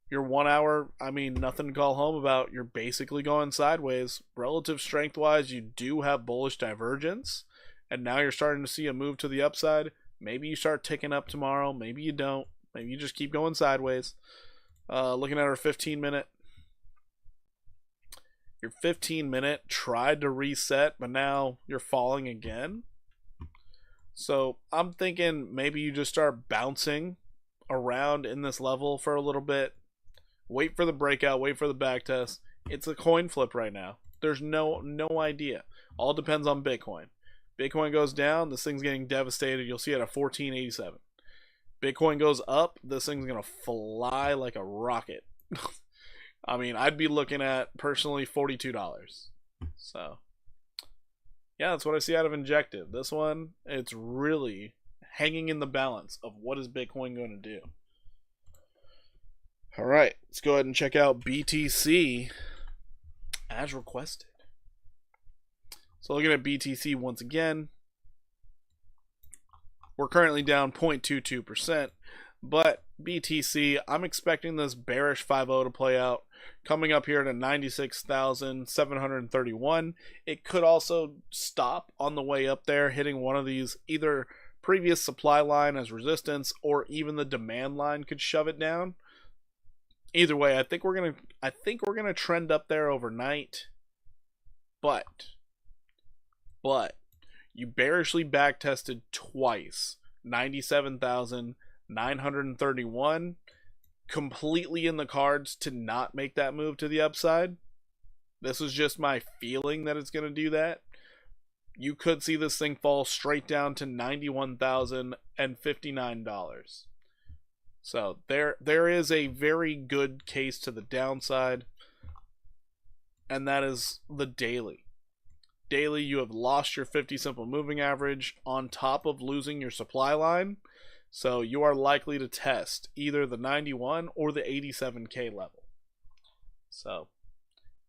Your 1-hour, I mean, nothing to call home about. You're basically going sideways. Relative strength wise, you do have bullish divergence. And now you're starting to see a move to the upside. Maybe you start ticking up tomorrow. Maybe you don't. Maybe you just keep going sideways. Looking at our 15-minute. Your 15-minute tried to reset, but now you're falling again. So I'm thinking maybe you just start bouncing around in this level for a little bit. Wait for the breakout. Wait for the back test. It's a coin flip right now. There's no idea. All depends on Bitcoin. Bitcoin goes down, this thing's getting devastated. You'll see it at 1487. Bitcoin goes up, this thing's gonna fly like a rocket. I mean, I'd be looking at personally $42. So yeah, that's what I see out of Injective. This one, it's really hanging in the balance of what is Bitcoin going to do. All right, let's go ahead and check out BTC as requested. So looking at BTC once again, we're currently down 0.22%, but BTC, I'm expecting this bearish 5.0 to play out. Coming up here to 96,731. It could also stop on the way up there, hitting one of these, either previous supply line as resistance or even the demand line could shove it down. Either way, I think we're gonna trend up there overnight. But you bearishly back tested twice. 97,931. Completely in the cards to not make that move to the upside. This is just my feeling that it's going to do that. You could see this thing fall straight down to $91,059. So there is a very good case to the downside, and that is the daily. Daily, you have lost your 50 simple moving average on top of losing your supply line. So you are likely to test either the 91 or the 87K level. So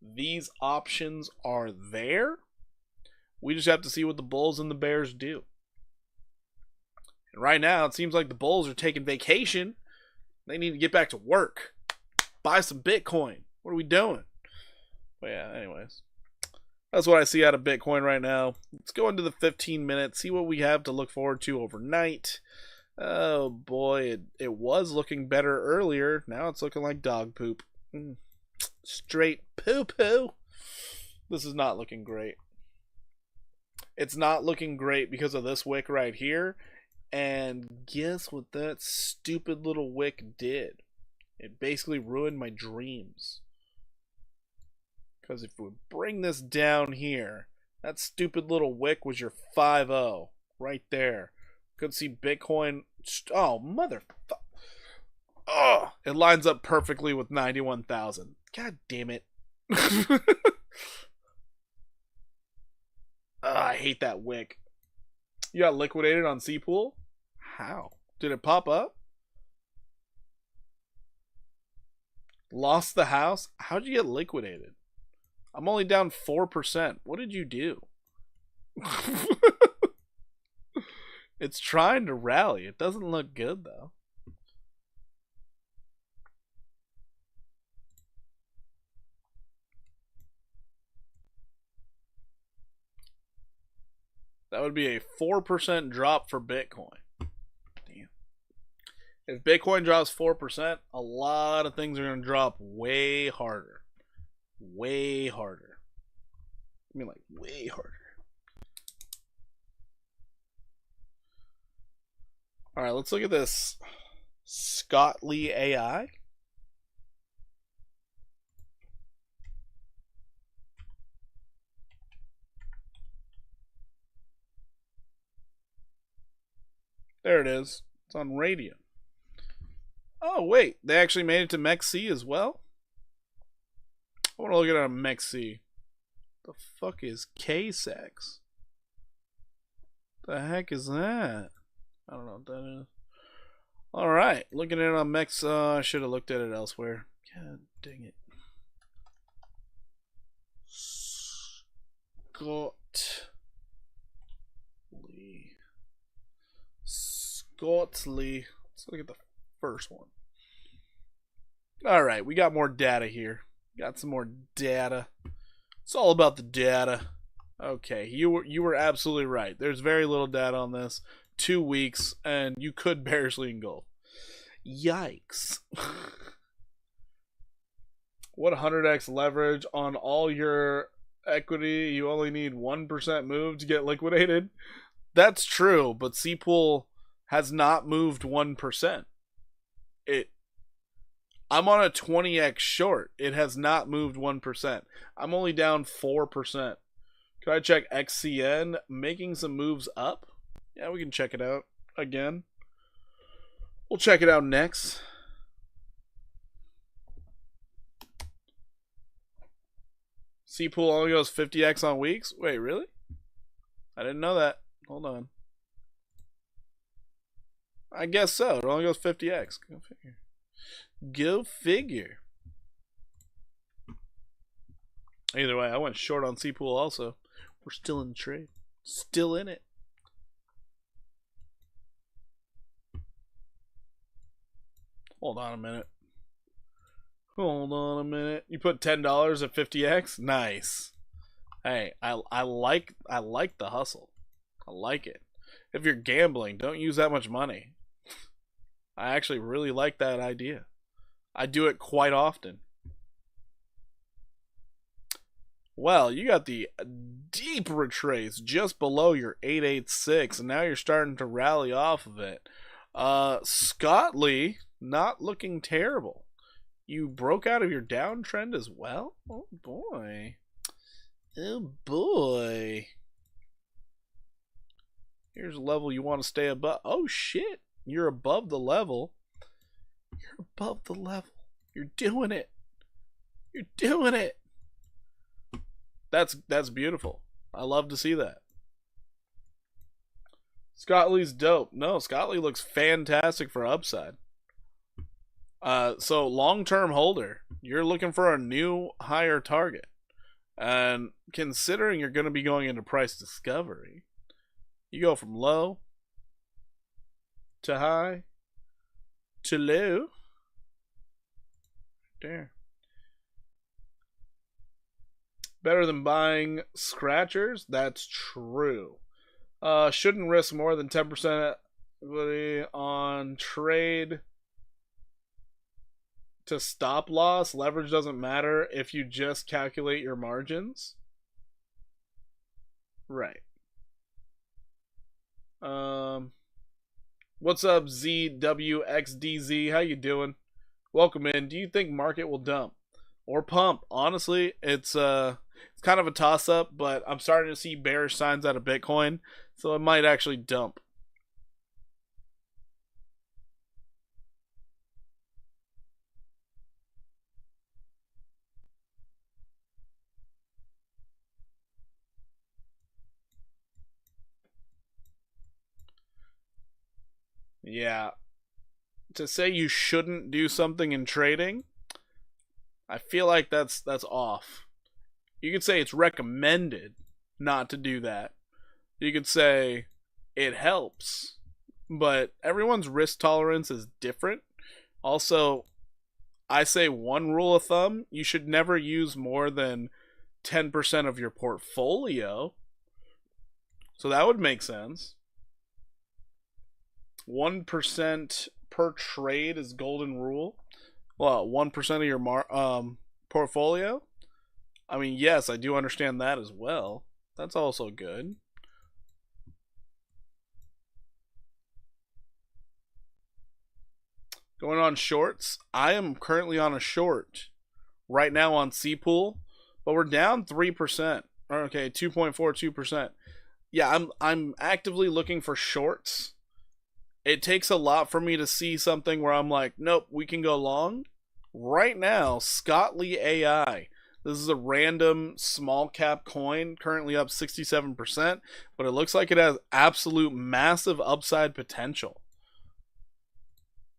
these options are there. We just have to see what the bulls and the bears do. And right now, it seems like the bulls are taking vacation. They need to get back to work. Buy some Bitcoin. What are we doing? But yeah, anyways. That's what I see out of Bitcoin right now. Let's go into the 15 minutes, see what we have to look forward to overnight. Oh boy, it was looking better earlier. Now it's looking like dog poop. Straight poo-poo. This is not looking great. It's not looking great because of this wick right here. And guess what that stupid little wick did? It basically ruined my dreams. Because if we bring this down here, That stupid little wick was your 5-0 right there. Could see Bitcoin. Oh, motherfucker. Oh, it lines up perfectly with 91,000. God damn it. I hate that wick. You got liquidated on C-Pool? How? Did it pop up? Lost the house? How'd you get liquidated? I'm only down 4%. What did you do? It's trying to rally. It doesn't look good, though. That would be a 4% drop for Bitcoin. Damn. If Bitcoin drops 4%, a lot of things are going to drop way harder. Way harder. I mean, like, way harder. Alright, let's look at this Scott Lee AI. There it is. It's on Radium. Oh, wait. They actually made it to MEXC as well? I want to look at it on MEXC. The fuck is K-Sex? The heck is that? I don't know what that is. Alright. Looking at it on MEX. I should have looked at it elsewhere. God dang it. Scott Lee. Let's look at the first one. Alright, we got more data here. Got some more data. It's all about the data. Okay, you were absolutely right. There's very little data on this. 2 weeks, and you could barely engulf. Yikes. What 100x leverage on all your equity? You only need 1% move to get liquidated? That's true, but C-Pool has not moved 1%. I'm on a 20x short. It has not moved 1%. I'm only down 4%. Can I check XCN making some moves up? Yeah, we can check it out again. We'll check it out next. C-Pool only goes 50x on weeks? Wait, really? I didn't know that. Hold on. I guess so. It only goes 50x. Go figure. Go figure. Either way, I went short on C-Pool also. We're still in the trade. Still in it. Hold on a minute. Hold on a minute. You put $10 at 50x? Nice. Hey, I like the hustle. I like it. If you're gambling, don't use that much money. I actually really like that idea. I do it quite often. Well, you got the deep retrace just below your 886, and now you're starting to rally off of it. Scott Lee, not looking terrible. You broke out of your downtrend as well? Oh boy. Oh boy. Here's a level you want to stay above. Oh shit. You're above the level. You're above the level. You're doing it. You're doing it. That's beautiful. I love to see that. Scott Lee's dope. No, Scott Lee looks fantastic for upside. So long-term holder, you're looking for a new higher target. And considering you're going to be going into price discovery, you go from low to high to low. There. Better than buying scratchers? That's true. Shouldn't risk more than 10% on trade to stop loss. Leverage doesn't matter if you just calculate your margins. Right. What's up, ZWXDZ? How you doing? Welcome in. Do you think market will dump or pump? Honestly, it's It's kind of a toss up, but I'm starting to see bearish signs out of Bitcoin, so it might actually dump. Yeah, to say you shouldn't do something in trading, I feel like that's off. You could say it's recommended not to do that. You could say it helps, but everyone's risk tolerance is different. Also, I say one rule of thumb, you should never use more than 10% of your portfolio. So that would make sense. 1% per trade is golden rule. Well, 1% of your portfolio. I mean, yes, I do understand that as well. That's also good. Going on shorts. I am currently on a short right now on C-Pool, but we're down 3%. Okay, 2.42%. Yeah, I'm actively looking for shorts. It takes a lot for me to see something where I'm like, nope, we can go long. Right now, Scotly AI. This is a random small cap coin, currently up 67%, but it looks like it has absolute massive upside potential.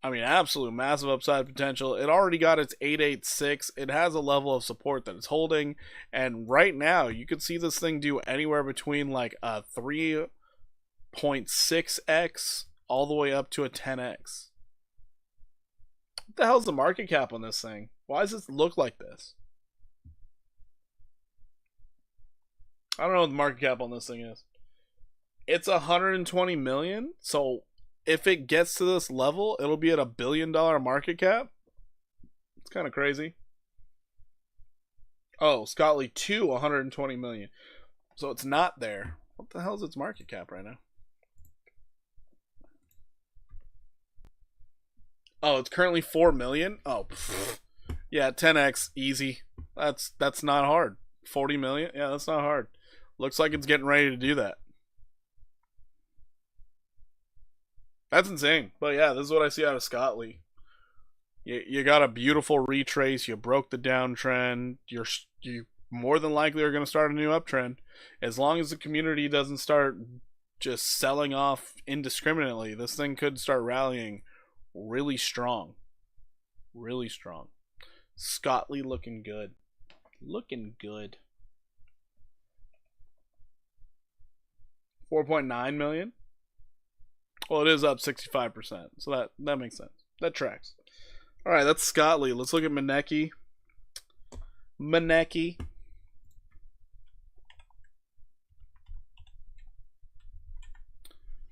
I mean, absolute massive upside potential. It already got its 886. It has a level of support that it's holding. And right now, you could see this thing do anywhere between like a 3.6x all the way up to a 10x. What the hell's the market cap on this thing? Why does this look like this? I don't know what the market cap on this thing is. It's 120 million, so if it gets to this level, it'll be at $1 billion market cap. It's kind of crazy. Oh, Scotly 2, 120 million. So it's not there. What the hell is its market cap right now? Oh, it's currently 4 million. Oh, pfft. Yeah, 10x easy. That's not hard. 40 million. Yeah, that's not hard. Looks like it's getting ready to do that. That's insane. But yeah, this is what I see out of Scotly. You got a beautiful retrace. You broke the downtrend. You more than likely are going to start a new uptrend, as long as the community doesn't start just selling off indiscriminately. This thing could start rallying really strong, really strong. Scotly looking good, looking good. 4.9 million. Well, it is up 65%, so that makes sense. That tracks. All right, that's Scotly. Let's look at Maneki. Maneki.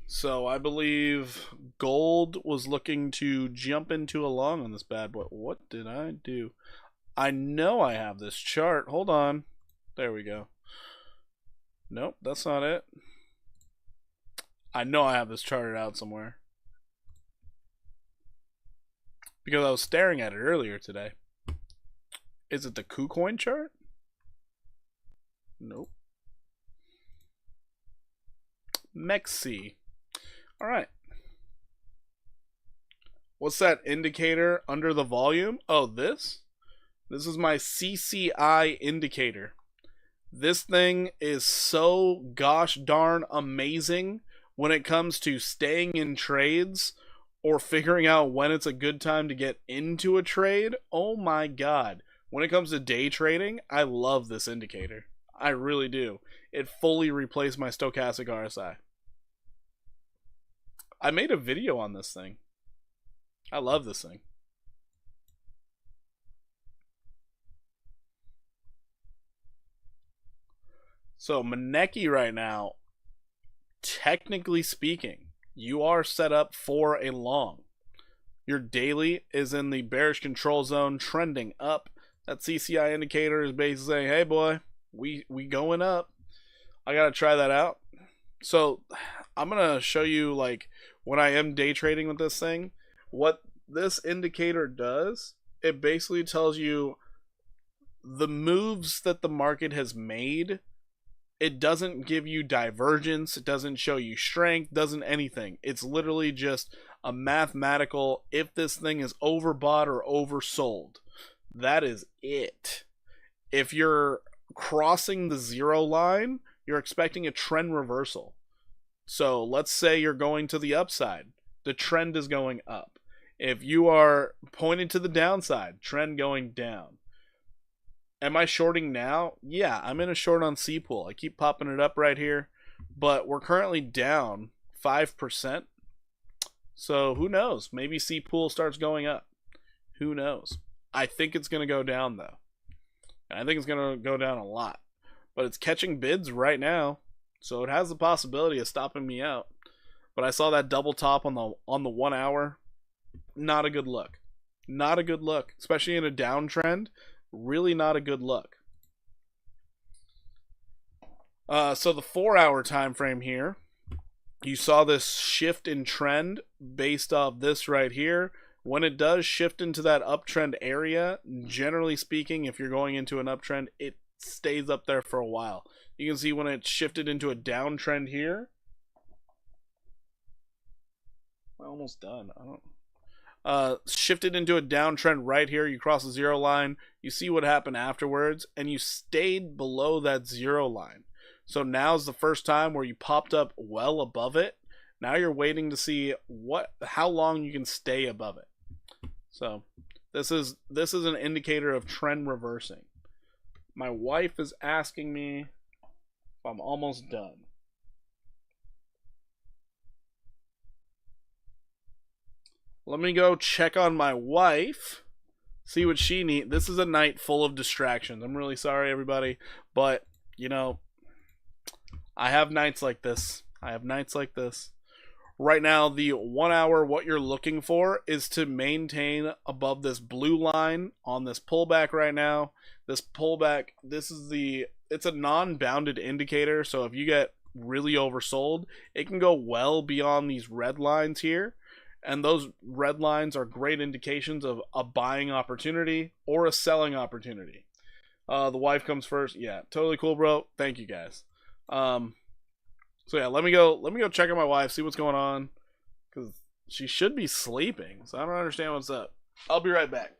So I believe gold was looking to jump into a long on this bad boy. What did I do? I know I have this chart. Hold on. There we go. Nope, that's not it. I know I have this charted out somewhere, because I was staring at it earlier today. Is it the KuCoin chart? Nope. Mexi. All right. What's that indicator under the volume? Oh, this? This is my CCI indicator. This thing is so gosh darn amazing when it comes to staying in trades or figuring out when it's a good time to get into a trade. Oh my god. When it comes to day trading, I love this indicator. I really do. It fully replaced my stochastic RSI. I made a video on this thing. I love this thing. So Maneki right now, technically speaking, you are set up for a long. Your daily is in the bearish control zone, trending up. That CCI indicator is basically saying, hey boy, we going up. I gotta try that out. So I'm gonna show you, like, when I am day trading with this thing, what this indicator does. It basically tells you the moves that the market has made, it doesn't give you divergence, it doesn't show you strength, doesn't anything. It's literally just a mathematical, if this thing is overbought or oversold. That is it. If you're crossing the zero line, you're expecting a trend reversal. So let's say you're going to the upside, the trend is going up. If you are pointed to the downside, trend going down. Am I shorting now? Yeah, I'm in a short on C pool. I keep popping it up right here, but we're currently down 5%. So who knows? Maybe C pool starts going up. Who knows? I think it's going to go down though. I think it's going to go down a lot. But it's catching bids right now, so it has the possibility of stopping me out. But I saw that double top on the 1 hour. Not a good look. Not a good look, especially in a downtrend. Really not a good look. So the 4 hour time frame here, you saw this shift in trend based off this right here. When it does shift into that uptrend area, generally speaking, if you're going into an uptrend, it stays up there for a while. You can see when it shifted into a downtrend here. I'm almost done. I don't. Shifted into a downtrend right here. You cross the zero line. You see what happened afterwards, and you stayed below that zero line. So now's the first time where you popped up well above it. Now you're waiting to see how long you can stay above it. So this is an indicator of trend reversing. My wife is asking me if I'm almost done. Let me go check on my wife, see what she needs. This is a night full of distractions. I'm really sorry, everybody, but you know, I have nights like this. Right now, the 1 hour, what you're looking for is to maintain above this blue line on this pullback right now. This pullback, it's a non-bounded indicator, so if you get really oversold, it can go well beyond these red lines here. And those red lines are great indications of a buying opportunity or a selling opportunity. The wife comes first. Yeah, totally cool, bro. Thank you, guys. So yeah, let me go check on my wife, see what's going on, because she should be sleeping. So I don't understand what's up. I'll be right back.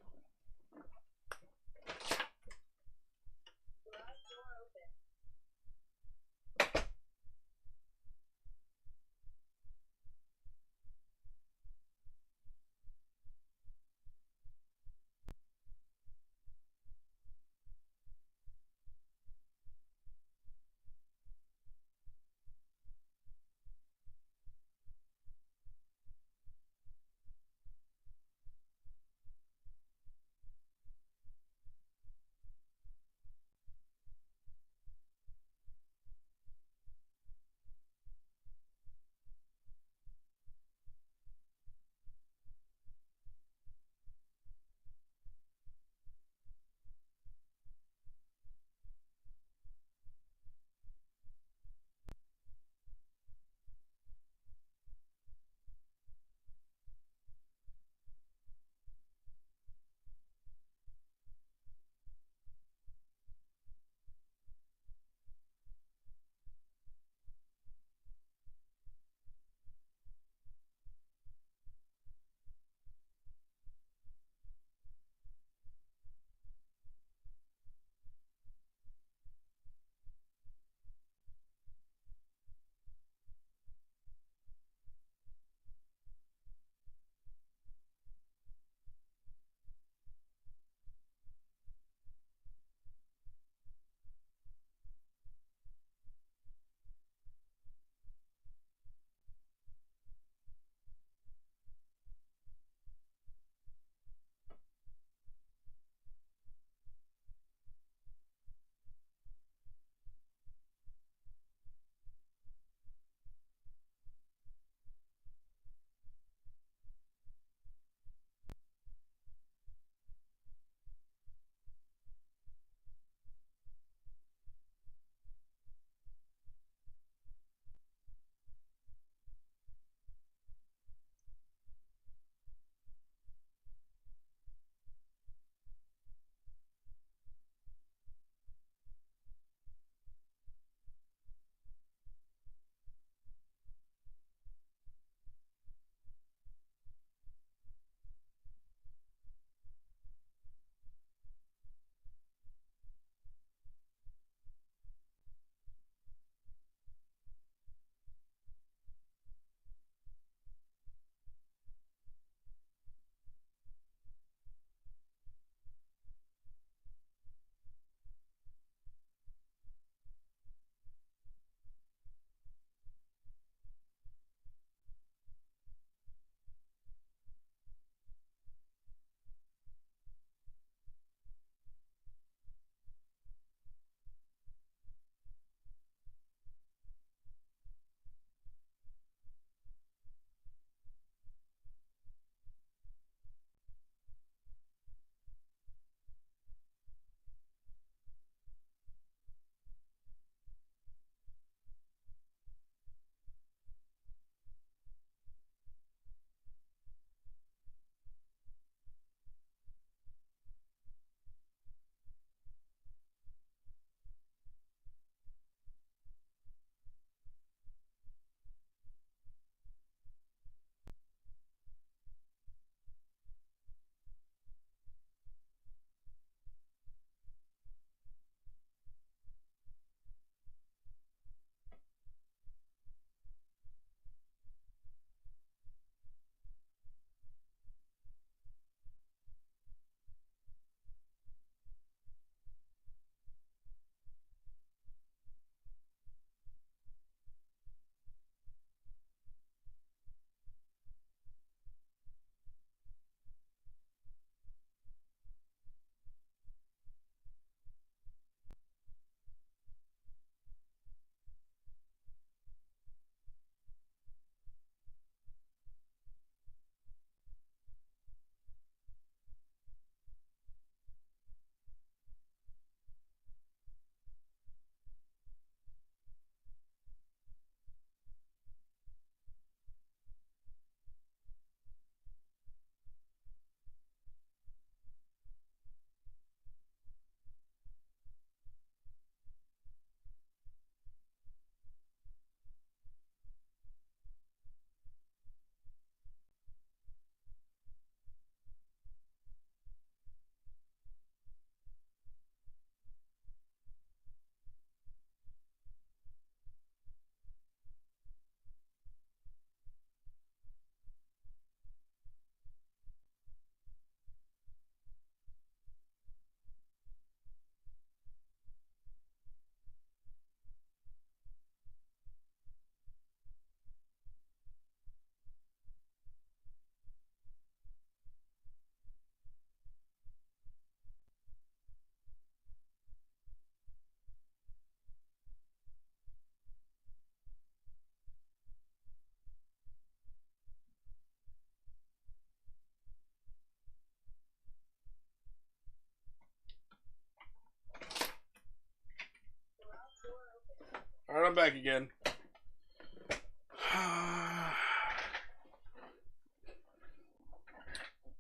Alright, I'm back again.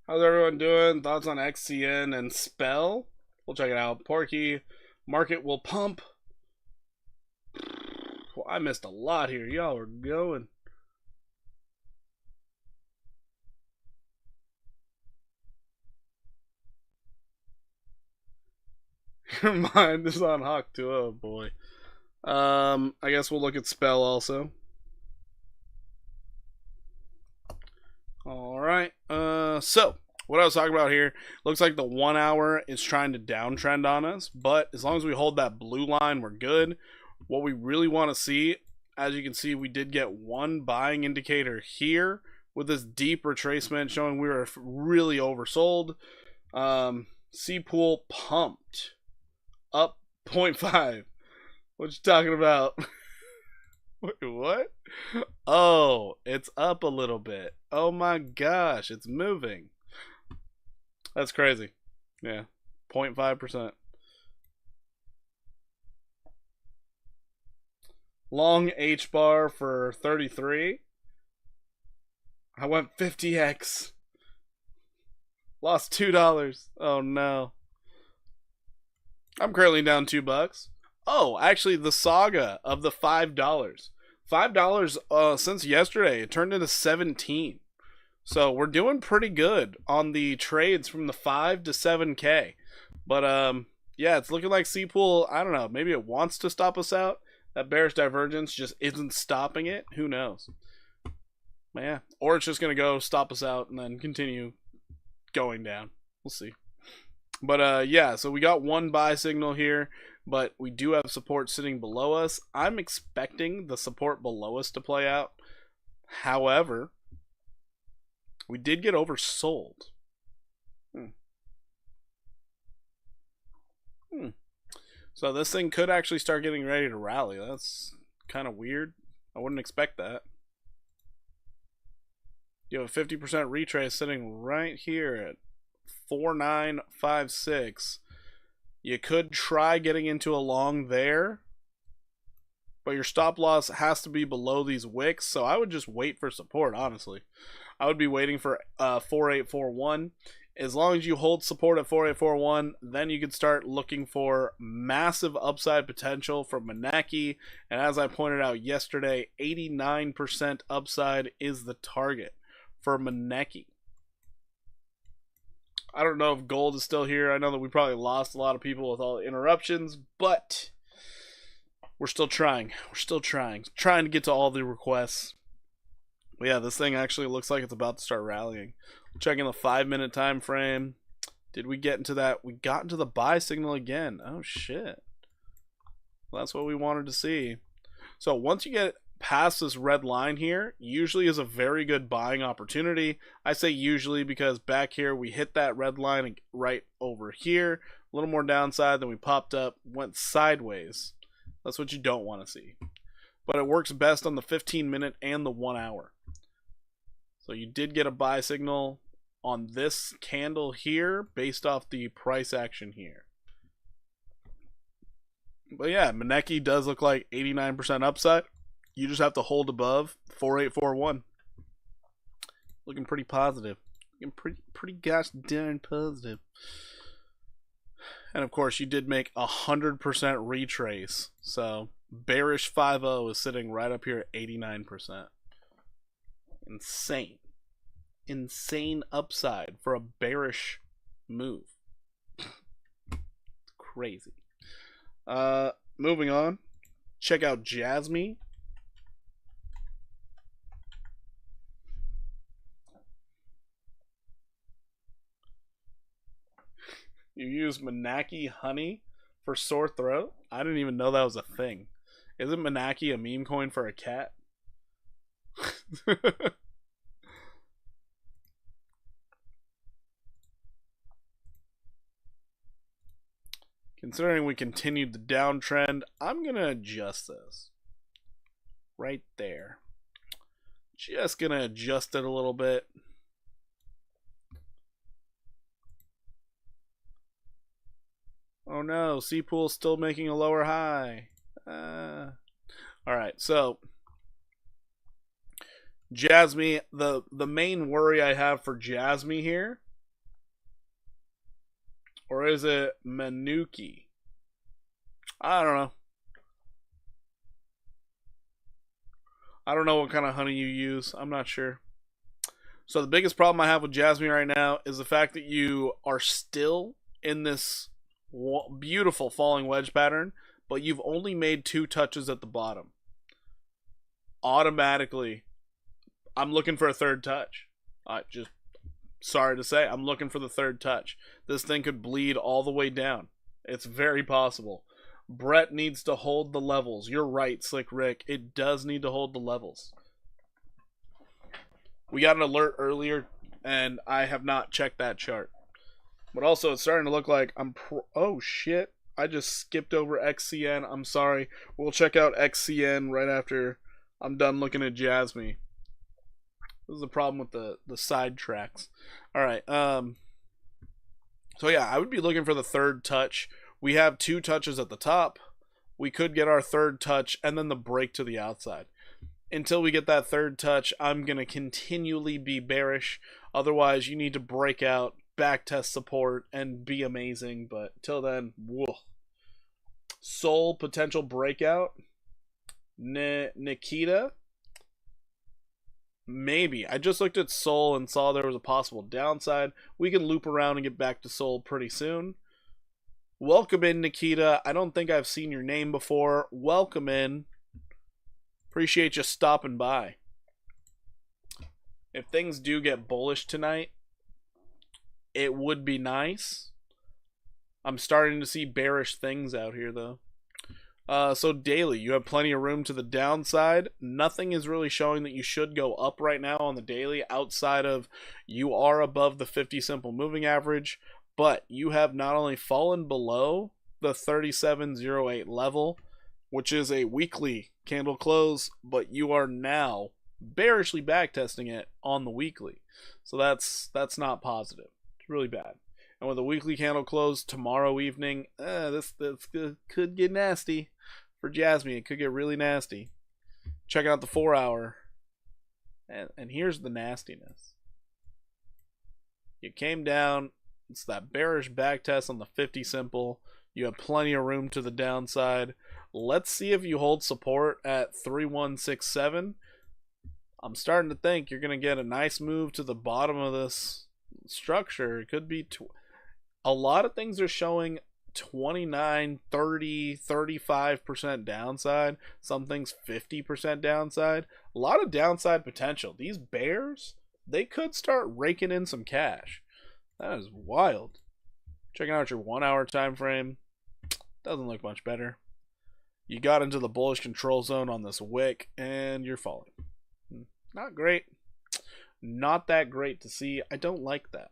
How's everyone doing? Thoughts on XCN and Spell? We'll check it out. Porky, market will pump. Well, I missed a lot here. Y'all are going. Your mind is on Hawk too. Oh boy. I guess we'll look at Spell also. Alright. So what I was talking about here, looks like the 1 hour is trying to downtrend on us, but as long as we hold that blue line, we're good. What we really want to see, as you can see, we did get one buying indicator here with this deep retracement showing we were really oversold. C-Pool pumped up 0.5. What you talking about? Wait, what? Oh, it's up a little bit. Oh my gosh, it's moving. That's crazy. Yeah, 0.5%. Long H bar for 33. I went 50x. Lost $2. Oh no. I'm currently down $2. Oh, actually, the saga of the $5. $5 since yesterday. It turned into 17. So we're doing pretty good on the trades from the 5 to 7K. But yeah, it's looking like C-Pool, I don't know, maybe it wants to stop us out. That bearish divergence just isn't stopping it. Who knows? But yeah, or it's just going to go stop us out and then continue going down. We'll see. But yeah, so we got one buy signal here, but we do have support sitting below us. I'm expecting the support below us to play out. However, we did get oversold. So this thing could actually start getting ready to rally. That's kind of weird. I wouldn't expect that. You have a 50% retrace sitting right here at 4956. You could try getting into a long there, but your stop loss has to be below these wicks, so I would just wait for support, honestly. I would be waiting for 4841. As long as you hold support at 4841, then you can start looking for massive upside potential from Manaki. And as I pointed out yesterday, 89% upside is the target for Maneki. I don't know if gold is still here. I know that we probably lost a lot of people with all the interruptions, but we're still trying. We're still trying to get to all the requests. But yeah, this thing actually looks like it's about to start rallying. Checking the 5-minute time frame. Did we get into that? We got into the buy signal again. Oh shit. Well, that's what we wanted to see. So once you get past this red line here, usually is a very good buying opportunity. I say usually because back here we hit that red line right over here. A little more downside, then we popped up, went sideways. That's what you don't want to see. But it works best on the 15-minute and the 1 hour. So you did get a buy signal on this candle here based off the price action here. But yeah, Maneki does look like 89% upside. You just have to hold above 4841. Looking pretty positive. Looking pretty gosh darn positive. And of course, you did make 100% retrace. So bearish 5.0 is sitting right up here at 89%. Insane upside for a bearish move. Crazy. Moving on. Check out Jasmine. You use Manaki honey for sore throat? I didn't even know that was a thing. Isn't Manaki a meme coin for a cat? Considering we continued the downtrend, I'm going to adjust this. Right there. Just going to adjust it a little bit. Oh no, C-Pool's still making a lower high. All right, so Jasmine, the main worry I have for Jasmine here, or is it Manuki? I don't know. I don't know what kind of honey you use. I'm not sure. So the biggest problem I have with Jasmine right now is the fact that you are still in this beautiful falling wedge pattern, but you've only made 2 touches at the bottom. Automatically, I'm looking for a third touch. Just sorry to say, I'm looking for the third touch. This thing could bleed all the way down. It's very possible. Brett needs to hold the levels. You're right, Slick Rick. It does need to hold the levels. We got an alert earlier, and I have not checked that chart. But also, it's starting to look like oh, shit. I just skipped over XCN. I'm sorry. We'll check out XCN right after I'm done looking at Jasmine. This is the problem with the side tracks. Alright, so yeah, I would be looking for the third touch. We have 2 touches at the top. We could get our third touch and then the break to the outside. Until we get that third touch, I'm going to continually be bearish. Otherwise, you need to break out, backtest support, and be amazing. But till then, whoa. Soul potential breakout. Nikita. Maybe. I just looked at Soul and saw there was a possible downside. We can loop around and get back to Soul pretty soon. Welcome in, Nikita. I don't think I've seen your name before. Welcome in. Appreciate you stopping by. If things do get bullish tonight, it would be nice. I'm starting to see bearish things out here, though. So daily, you have plenty of room to the downside. Nothing is really showing that you should go up right now on the daily outside of you are above the 50 simple moving average, but you have not only fallen below the 37.08 level, which is a weekly candle close, but you are now bearishly backtesting it on the weekly. So that's not positive. It's really bad. And with a weekly candle close tomorrow evening, this could get nasty for Jasmine. It could get really nasty. Checking out the 4-hour. And here's the nastiness. You came down. It's that bearish backtest on the 50 simple. You have plenty of room to the downside. Let's see if you hold support at 3167. I'm starting to think you're going to get a nice move to the bottom of this structure. It could be a lot of things are showing 29, 30, 35% downside. Some things 50% downside. A lot of downside potential. These bears, they could start raking in some cash. That is wild. Checking out your 1-hour time frame. Doesn't look much better. You got into the bullish control zone on this wick, and you're falling. Not great. Not that great to see. I don't like that.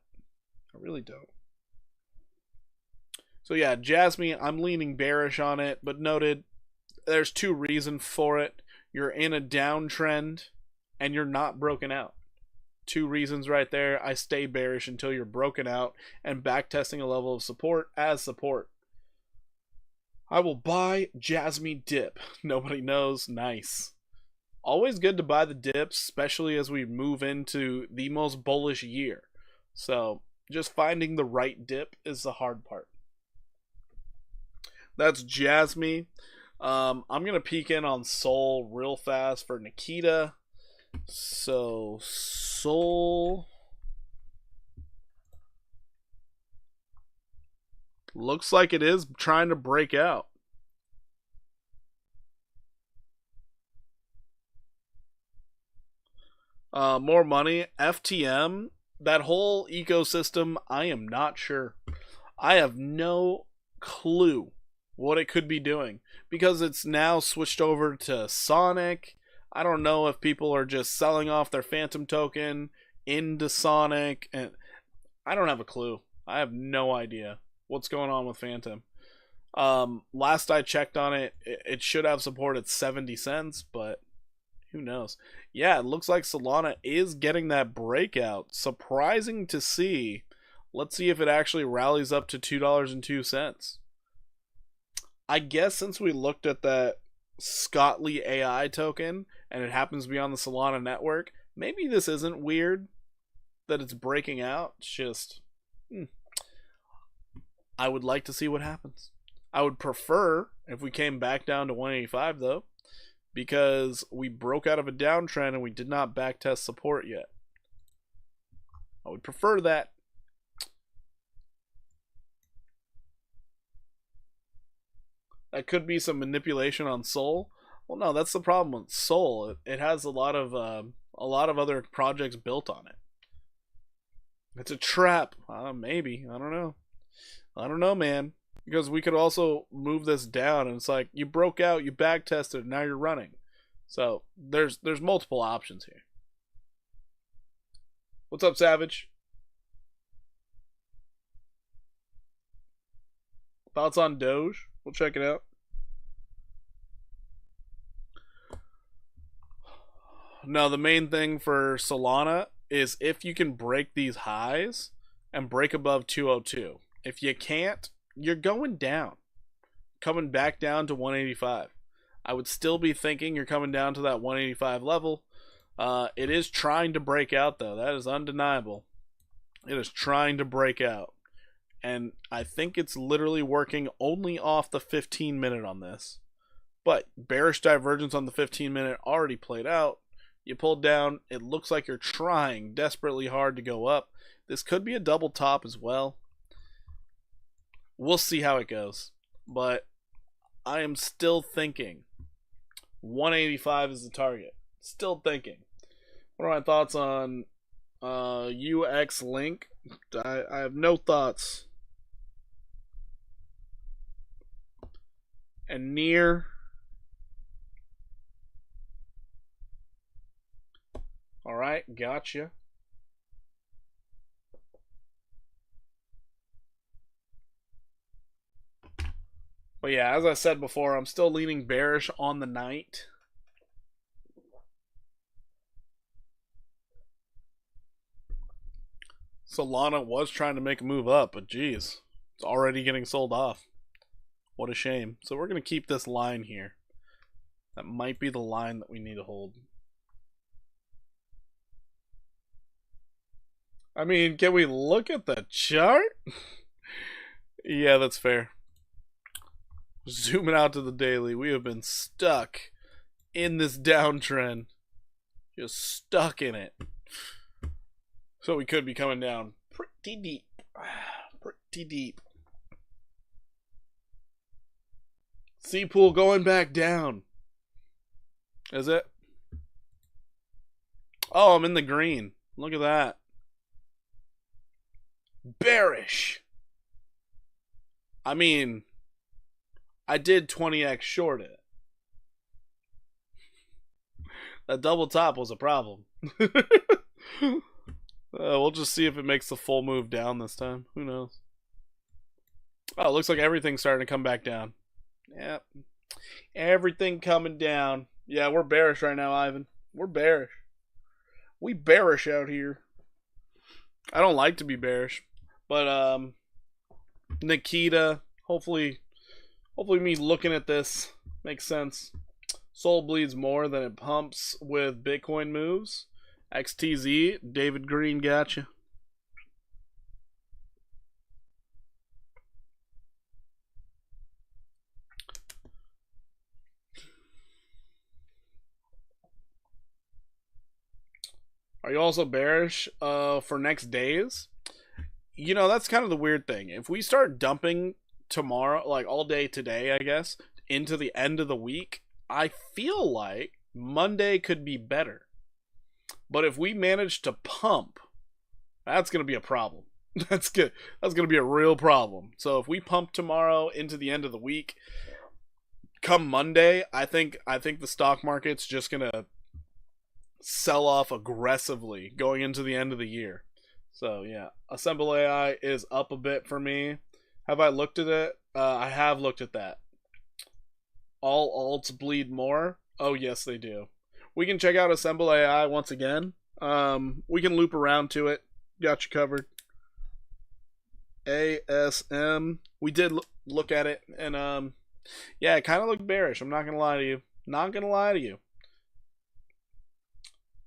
I really don't. So yeah, Jasmine, I'm leaning bearish on it, but noted, there's 2 reasons for it. You're in a downtrend, and you're not broken out. 2 reasons right there. I stay bearish until you're broken out and backtesting a level of support as support. I will buy Jasmine dip. Nobody knows. Nice. Always good to buy the dips, especially as we move into the most bullish year. So just finding the right dip is the hard part. That's Jasmine. I'm going to peek in on Soul real fast for Nikita. So Soul looks like it is trying to break out. More money. FTM, that whole ecosystem, I am not sure. I have no clue what it could be doing because it's now switched over to Sonic. I don't know if people are just selling off their Phantom token into Sonic, and I don't have a clue. I have no idea what's going on with Phantom. Last I checked on it, it should have support at 70 cents, but who knows? Yeah, it looks like Solana is getting that breakout. Surprising to see. Let's see if it actually rallies up to $2.02. I guess since we looked at that Scotly AI token and it happens to be on the Solana network, maybe this isn't weird that it's breaking out. It's just, I would like to see what happens. I would prefer if we came back down to 185 though, because we broke out of a downtrend and we did not backtest support yet. I would prefer that. That could be some manipulation on Sol. Well, no, that's the problem with Sol. It has a lot of other projects built on it. It's a trap. Maybe. I don't know. I don't know, man. Because we could also move this down, and it's like you broke out, you back tested, and now you're running. So there's multiple options here. What's up, Savage? Thoughts on Doge? We'll check it out. No, the main thing for Solana is if you can break these highs and break above 202. If you can't, you're going down. Coming back down to 185. I would still be thinking you're coming down to that 185 level. It is trying to break out, though. That is undeniable. It is trying to break out. And I think it's literally working only off the 15-minute on this. But bearish divergence on the 15-minute already played out. You pulled down. It looks like you're trying desperately hard to go up. This could be a double top as well. We'll see how it goes. But I am still thinking 185 is the target. Still thinking. What are my thoughts on UX Link? I have no thoughts. And near. Alright, gotcha. But yeah, as I said before, I'm still leaning bearish on the night. Solana was trying to make a move up, but geez, it's already getting sold off. What a shame. So we're going to keep this line here. That might be the line that we need to hold. I mean, can we look at the chart? Yeah, that's fair. Zooming out to the daily, we have been stuck in this downtrend. Just stuck in it. So we could be coming down pretty deep. Pretty deep. C-Pool going back down. Is it? Oh, I'm in the green. Look at that. Bearish. I mean, I did 20x short it. That double top was a problem. We'll just see if it makes the full move down this time. Who knows? Oh, it looks like everything's starting to come back down. Yep. Everything coming down. Yeah, we're bearish right now, Ivan. We're bearish. We bearish out here. I don't like to be bearish. But, Nikita, hopefully me looking at this makes sense. Soul bleeds more than it pumps with Bitcoin moves. XTZ, David Green, gotcha. Are you also bearish for next days? You know, that's kind of the weird thing. If we start dumping tomorrow, like all day today, I guess, into the end of the week, I feel like Monday could be better. But if we manage to pump, that's going to be a problem. That's good. That's going to be a real problem. So if we pump tomorrow into the end of the week, come Monday, I think the stock market's just going to sell off aggressively going into the end of the year. So yeah, Assemble AI is up a bit for me. Have I looked at it? I have looked at that. All alts bleed more? Oh yes, they do. We can check out Assemble AI once again. We can loop around to it. Got you covered. ASM. We did look at it, and Yeah, it kind of looked bearish. I'm not going to lie to you. Not going to lie to you.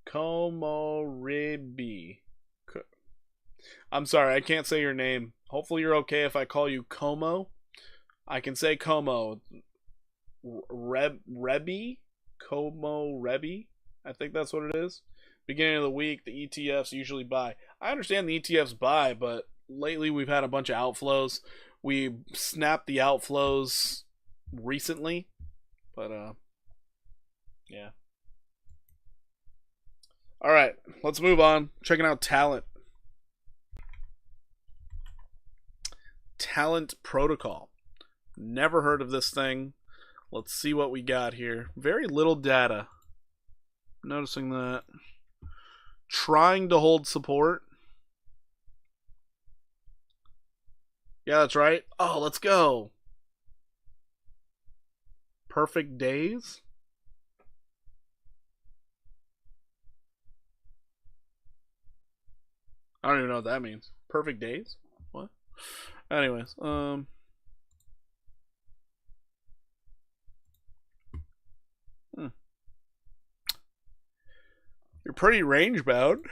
Komoribi. I'm sorry, I can't say your name. Hopefully you're okay if I call you Como. I can say Como. Rebi? Como Rebi? I think that's what it is. Beginning of the week, the ETFs usually buy. I understand the ETFs buy, but lately we've had a bunch of outflows. We snapped the outflows recently, but yeah. All right, let's move on. Checking out Talent. Talent Protocol. Never heard of this thing. Let's see what we got here. Very little data. Noticing that. Trying to hold support. Yeah, that's right. Oh, let's go. Perfect days. I don't even know what that means. Perfect days? What? Anyways, You're pretty range bound.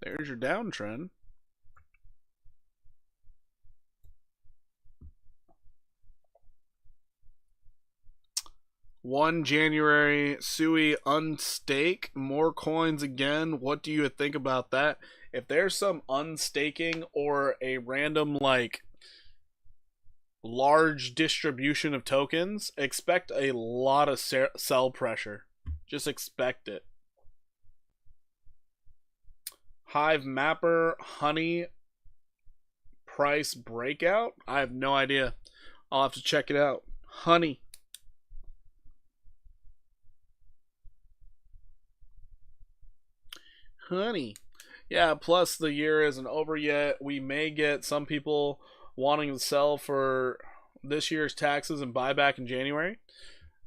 There's your downtrend. January, Sui unstake, more coins again. What do you think about that? If there's some unstaking or a random like large distribution of tokens, expect a lot of sell pressure. Just expect it. Hive Mapper, Honey, price breakout? I have no idea. I'll have to check it out. Honey. Honey. Yeah, plus the year isn't over yet. We may get some people wanting to sell for this year's taxes and buyback in January.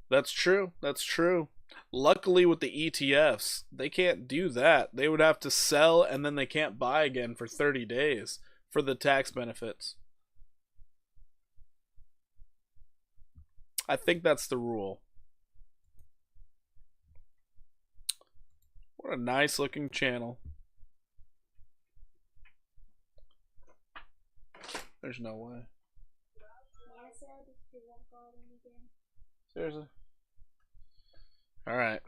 That's true. That's true. Luckily with the ETFs, they can't do that. They would have to sell and then they can't buy again for 30 days for the tax benefits. I think that's the rule. What a nice looking channel. There's no way. Seriously? Alright.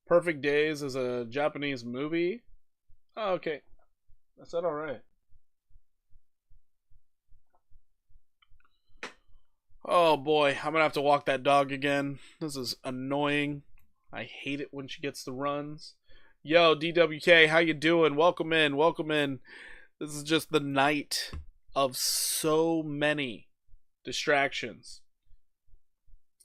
Perfect Days is a Japanese movie. Oh, okay. I said alright. Oh boy, I'm gonna have to walk that dog again. This is annoying. I hate it when she gets the runs. Yo, DWK, how you doing? Welcome in, welcome in. This is just the night of so many distractions.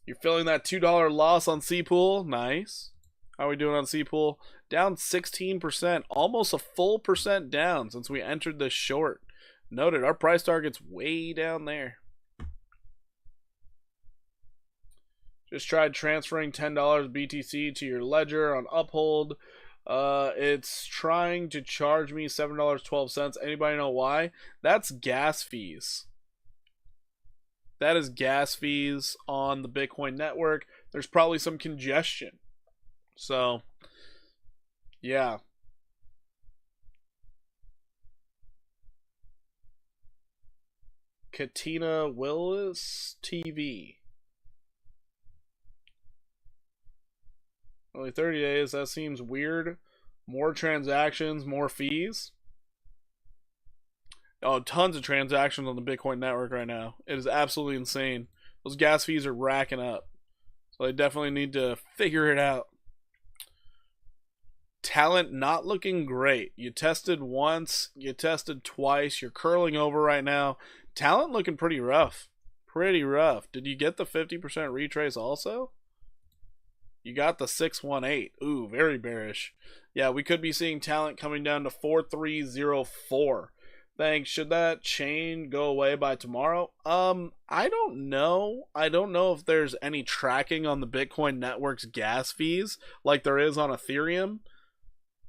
You're feeling that $2 loss on C-Pool? Nice. How are we doing on C-Pool? Down 16%, almost a full percent down since we entered this short. Noted, our price target's way down there. Just tried transferring $10 BTC to your ledger on Uphold. It's trying to charge me $7.12. Anybody know why? That's gas fees. That is gas fees on the Bitcoin network. There's probably some congestion. So, yeah. Katina Willis TV. Only 30 days, that seems weird. More transactions, more fees. Oh, tons of transactions on the Bitcoin network right now. It is absolutely insane. Those gas fees are racking up. So they definitely need to figure it out. Talent not looking great. You tested once, you tested twice, you're curling over right now. Talent looking pretty rough. Pretty rough. Did you get the 50% retrace also? You got the 618. Ooh, very bearish. Yeah, we could be seeing Talent coming down to 4304. Thanks. Should that chain go away by tomorrow? I don't know. I don't know if there's any tracking on the Bitcoin network's gas fees like there is on Ethereum.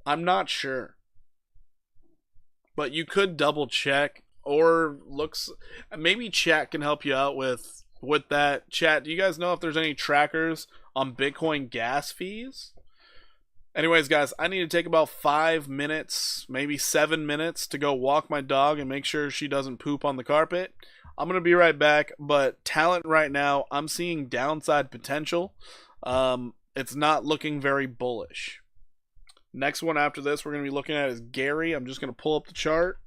I'm not sure. But you could double check or looks. Maybe chat can help you out with that. Chat, do you guys know if there's any trackers on Bitcoin gas fees? Anyways, guys, I need to take about 5 minutes, maybe 7 minutes to go walk my dog and make sure she doesn't poop on the carpet. I'm going to be right back, but talent right now, I'm seeing downside potential. It's not looking very bullish. Next one after this we're going to be looking at is Gary. I'm just going to pull up the chart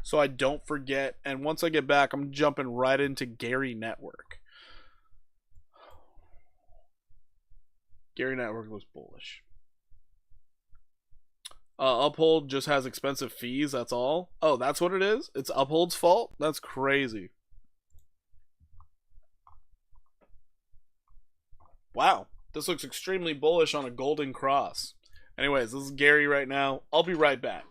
so I don't forget. And once I get back, I'm jumping right into Gary Network. Gary Network was bullish. Uphold just has expensive fees, that's all. Oh, that's what it is? It's Uphold's fault? That's crazy. Wow, this looks extremely bullish on a golden cross. Anyways, this is Gary right now. I'll be right back.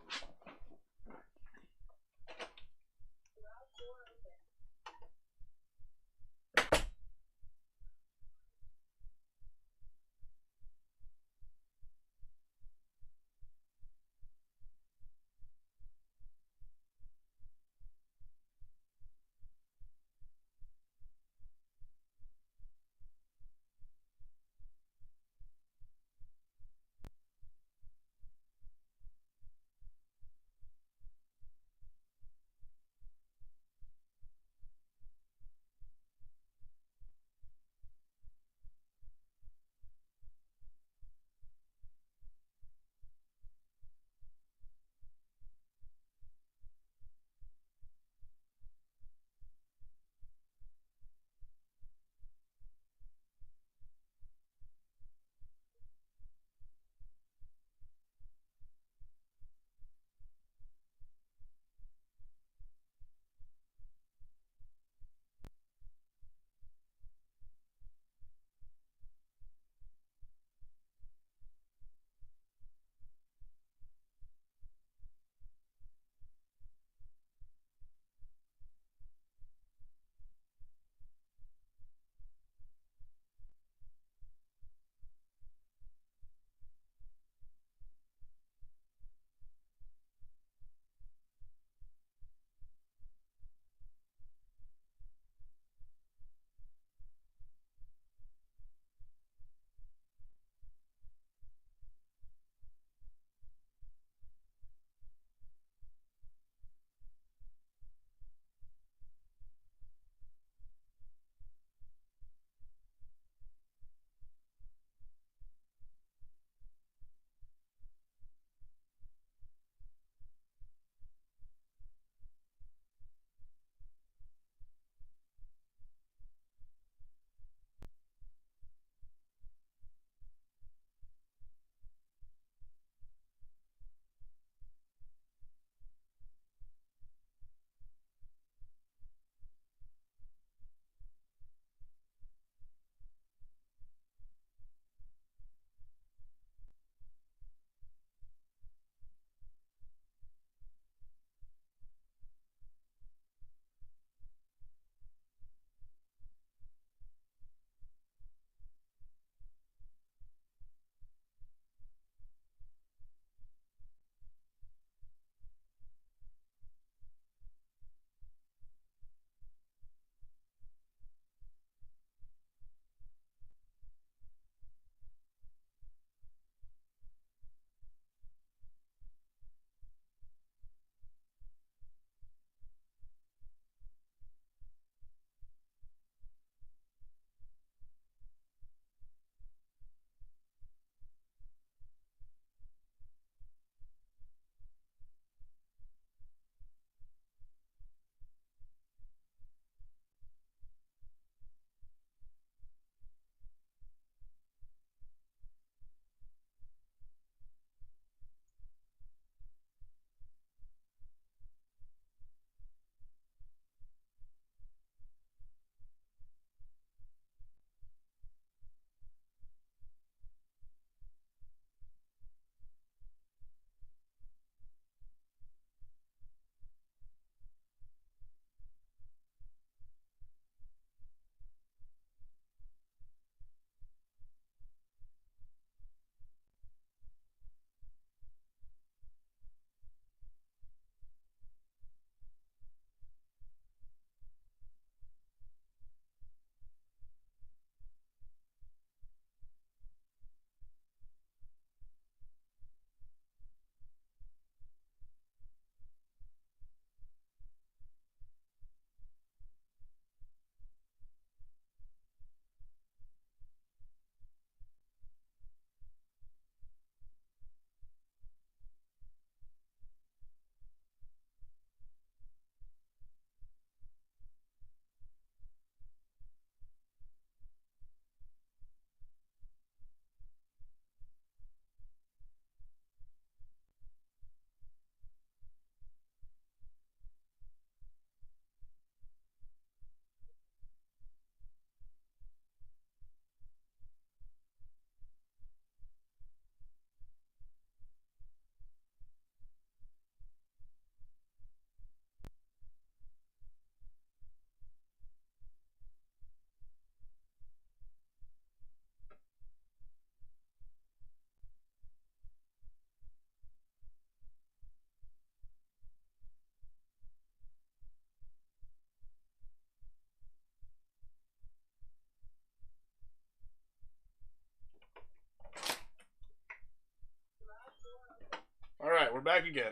back again.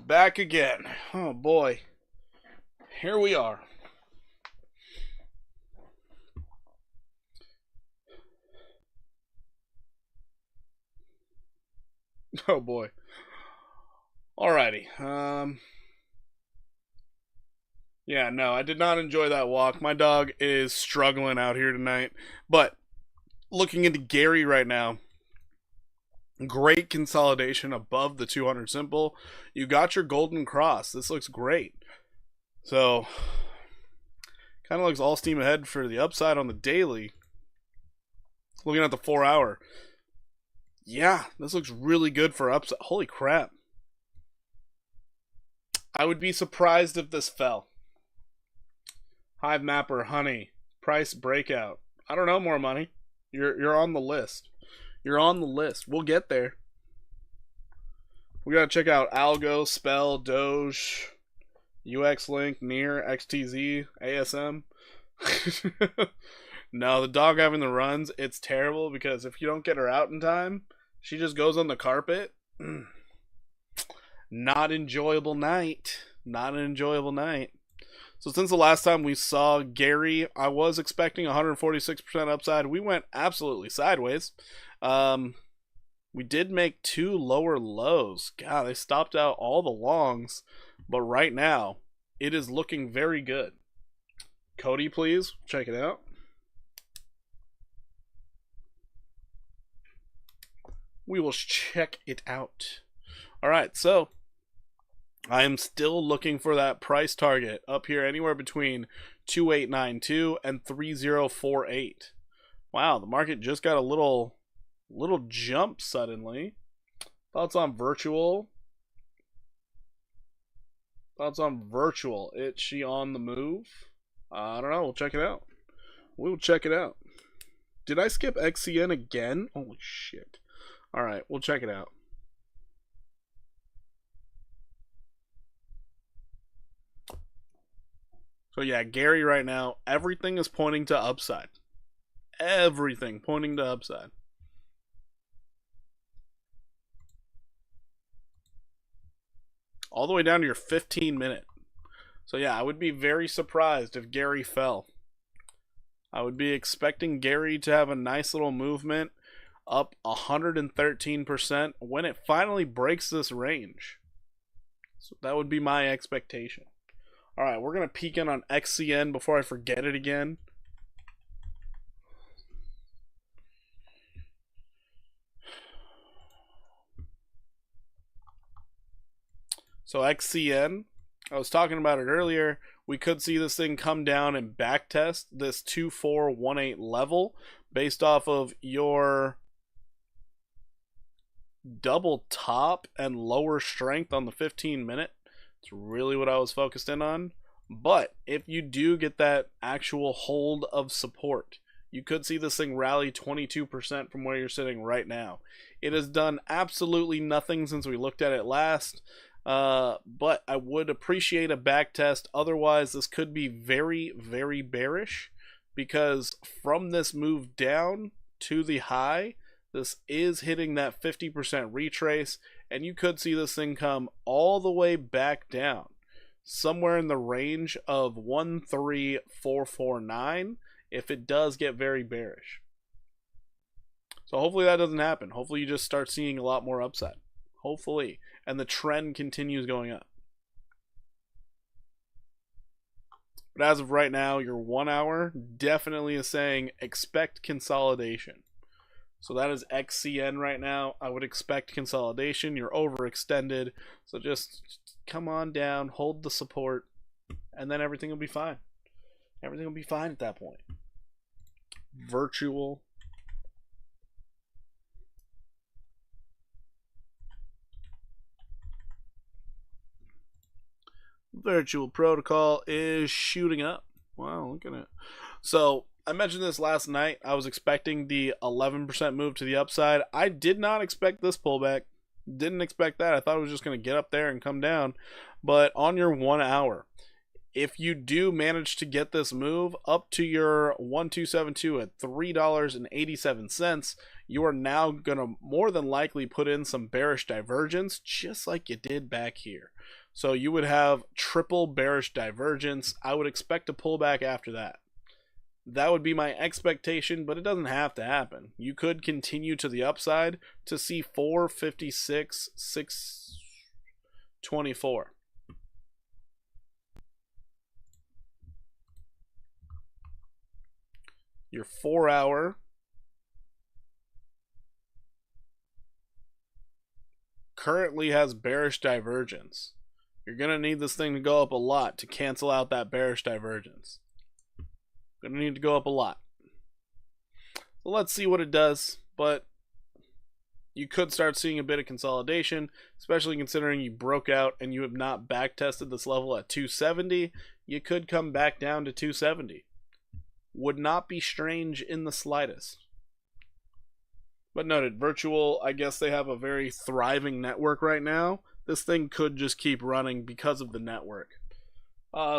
Back again. Oh boy. Here we are. Oh boy. Alrighty. Yeah, no, I did not enjoy that walk. My dog is struggling out here tonight. But looking into Gary right now, great consolidation above the 200 simple. You got your golden cross. This looks great. So, kind of looks all steam ahead for the upside on the daily. Looking at the 4 hour. Yeah, this looks really good for upside. Holy crap. I would be surprised if this fell. Hive Mapper, Honey, Price Breakout. I don't know, more money. You're on the list. You're on the list. We'll get there. We gotta check out Algo, Spell, Doge, UX Link, Near, XTZ, ASM. No, the dog having the runs, it's terrible because if you don't get her out in time, she just goes on the carpet. Not enjoyable night. Not an enjoyable night. So since the last time we saw Gary, I was expecting 146% upside. We went absolutely sideways. We did make 2 lower lows. God, they stopped out all the longs. But right now, it is looking very good. Cody, please. Check it out. We will check it out. Alright, so I am still looking for that price target up here anywhere between 2892 and 3048. Wow, the market just got a little jump suddenly. Thoughts on virtual? Thoughts on virtual? Is she on the move? I don't know. We'll check it out. We'll check it out. Did I skip XCN again? Holy shit. Alright, we'll check it out. So yeah, Gary right now, everything is pointing to upside. Everything pointing to upside. All the way down to your 15-minute. So yeah, I would be very surprised if Gary fell. I would be expecting Gary to have a nice little movement up 113% when it finally breaks this range. So that would be my expectation. Alright, we're going to peek in on XCN before I forget it again. So XCN, I was talking about it earlier. We could see this thing come down and backtest this 2418 level based off of your double top and lower strength on the 15-minute. It's really what I was focused in on. But if you do get that actual hold of support, you could see this thing rally 22% from where you're sitting right now. It has done absolutely nothing since we looked at it last. But I would appreciate a back test. Otherwise, this could be very, very bearish, because from this move down to the high, this is hitting that 50% retrace, and you could see this thing come all the way back down, somewhere in the range of 13449 if it does get very bearish. So hopefully that doesn't happen. Hopefully you just start seeing a lot more upside. Hopefully. And the trend continues going up. But as of right now, your 1 hour definitely is saying expect consolidation. So that is XCN right now. I would expect consolidation. You're overextended. So just come on down, hold the support, and then everything will be fine. Everything will be fine at that point. Virtual. Virtual protocol is shooting up. Wow, look at it. So I mentioned this last night. I was expecting the 11% move to the upside. I did not expect this pullback. Didn't expect that. I thought it was just going to get up there and come down. But on your 1 hour, if you do manage to get this move up to your 1272 at $3.87, you are now going to more than likely put in some bearish divergence, just like you did back here. So you would have triple bearish divergence. I would expect a pullback after that. That would be my expectation, but it doesn't have to happen. You could continue to the upside to see 456, 624. Your 4 hour currently has bearish divergence. You're going to need this thing to go up a lot to cancel out that bearish divergence. Going to need to go up a lot. So let's see what it does, but you could start seeing a bit of consolidation, especially considering you broke out and you have not back tested this level at 270. You could come back down to 270. Would not be strange in the slightest. But noted, Virtual, I guess they have a very thriving network right now. This thing could just keep running because of the network.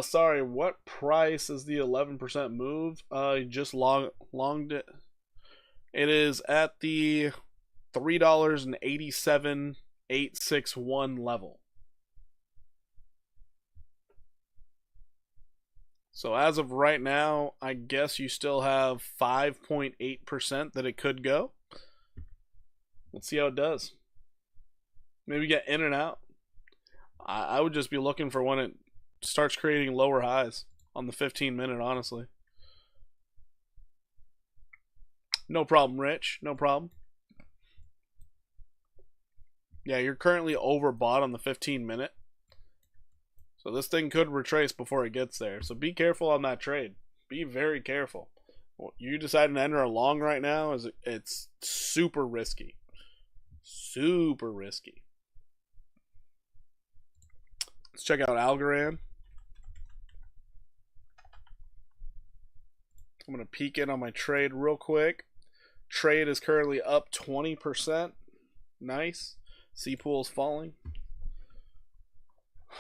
Sorry, what price is the 11% move? Just longed it. It is at the $3.87,861 level. So as of right now, I guess you still have 5.8% that it could go. Let's see how it does. Maybe get in and out. I would just be looking for when it starts creating lower highs on the 15-minute, honestly. No problem, Rich. No problem. Yeah, you're currently overbought on the 15-minute. So this thing could retrace before it gets there. So be careful on that trade. Be very careful. You deciding to enter a long right now, it's super risky. Super risky. Let's check out Algorand. I'm going to peek in on my trade real quick. Trade is currently up 20%. Nice. C pool's falling.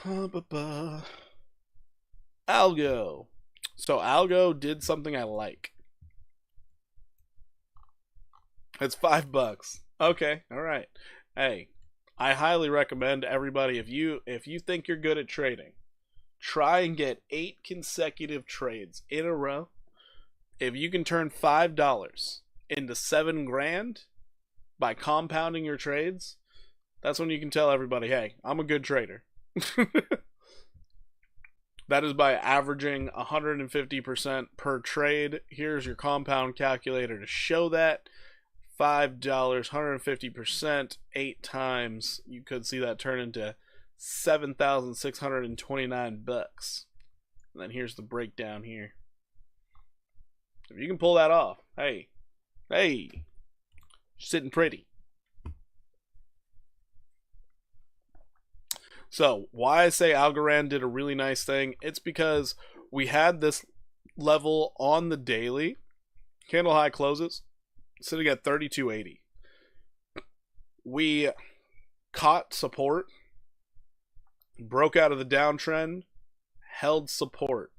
Algo. So Algo did something I like. It's $5. Okay, all right. Hey, I highly recommend everybody, if you think you're good at trading, try and get 8 consecutive trades in a row. If you can turn $5 into $7 grand by compounding your trades, that's when you can tell everybody, hey, I'm a good trader. That is by averaging 150% per trade. Here's your compound calculator to show that. $5, 150%, 8 times. You could see that turn into $7,629. And then here's the breakdown here. If you can pull that off, hey, sitting pretty. So why I say Algorand did a really nice thing, it's because we had this level on the daily. Candle high closes sitting at 32.80. We caught support, broke out of the downtrend, held support.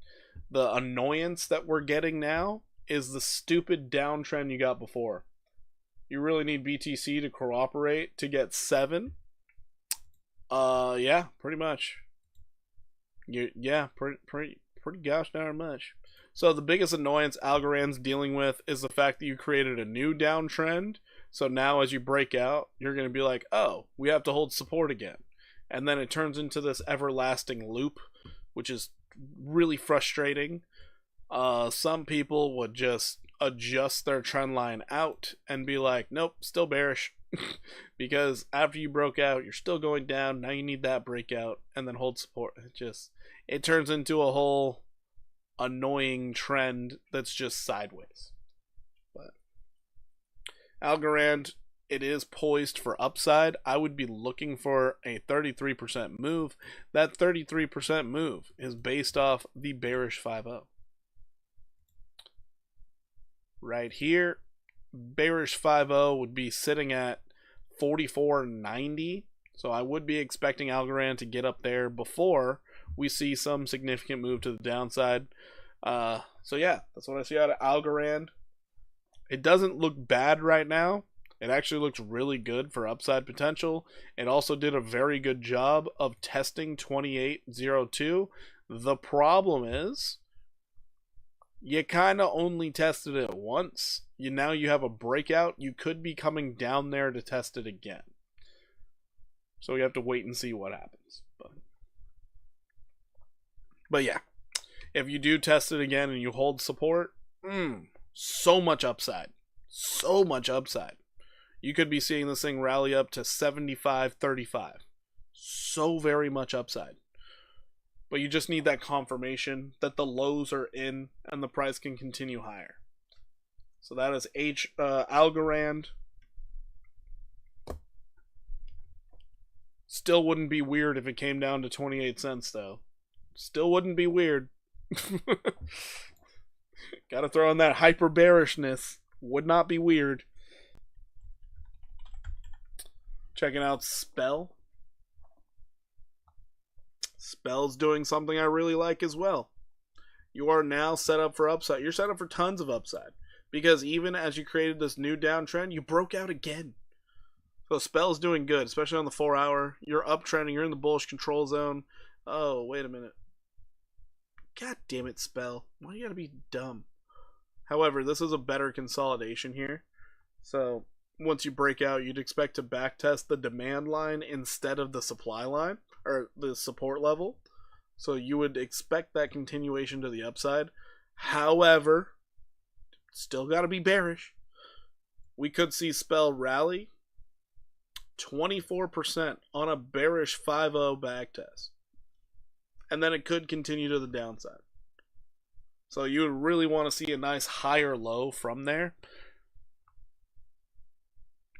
The annoyance that we're getting now is the stupid downtrend you got before. You really need BTC to cooperate to get 7. Yeah, pretty much. Pretty gosh darn much. So the biggest annoyance Algorand's dealing with is the fact that you created a new downtrend. So now as you break out, you're going to be like, oh, we have to hold support again. And then it turns into this everlasting loop, which is really frustrating. Some people would just adjust their trend line out and be like, nope, still bearish. Because after you broke out, you're still going down. Now you need that breakout and then hold support. It turns into a whole annoying trend that's just sideways. But Algorand, it is poised for upside. I would be looking for a 33% move. That 33% move is based off the bearish 5-0. Right here, bearish 5-0 would be sitting at 44.90. So I would be expecting Algorand to get up there before we see some significant move to the downside. So yeah, that's what I see out of Algorand. It doesn't look bad right now. It actually looks really good for upside potential. It also did a very good job of testing 2802. The problem is, you kind of only tested it once. Now you have a breakout. You could be coming down there to test it again. So we have to wait and see what happens. But yeah, if you do test it again and you hold support, so much upside. So much upside. You could be seeing this thing rally up to 75.35. So very much upside. But you just need that confirmation that the lows are in and the price can continue higher. So that is Algorand. Still wouldn't be weird if it came down to 28 cents, though. Still wouldn't be weird. Gotta throw in that hyper bearishness. Would not be weird. Checking out Spell. Spell's doing something I really like as well. You are now set up for upside. You're set up for tons of upside. Because even as you created this new downtrend, you broke out again. So Spell's doing good, especially on the 4 hour. You're uptrending, you're in the bullish control zone. Oh, wait a minute. God damn it, Spell. Why do you gotta be dumb? However, this is a better consolidation here. So once you break out, you'd expect to backtest the demand line instead of the supply line, or the support level. So you would expect that continuation to the upside. However, still gotta be bearish. We could see Spell rally 24% on a bearish 5-0 backtest. And then it could continue to the downside. So you would really want to see a nice higher low from there.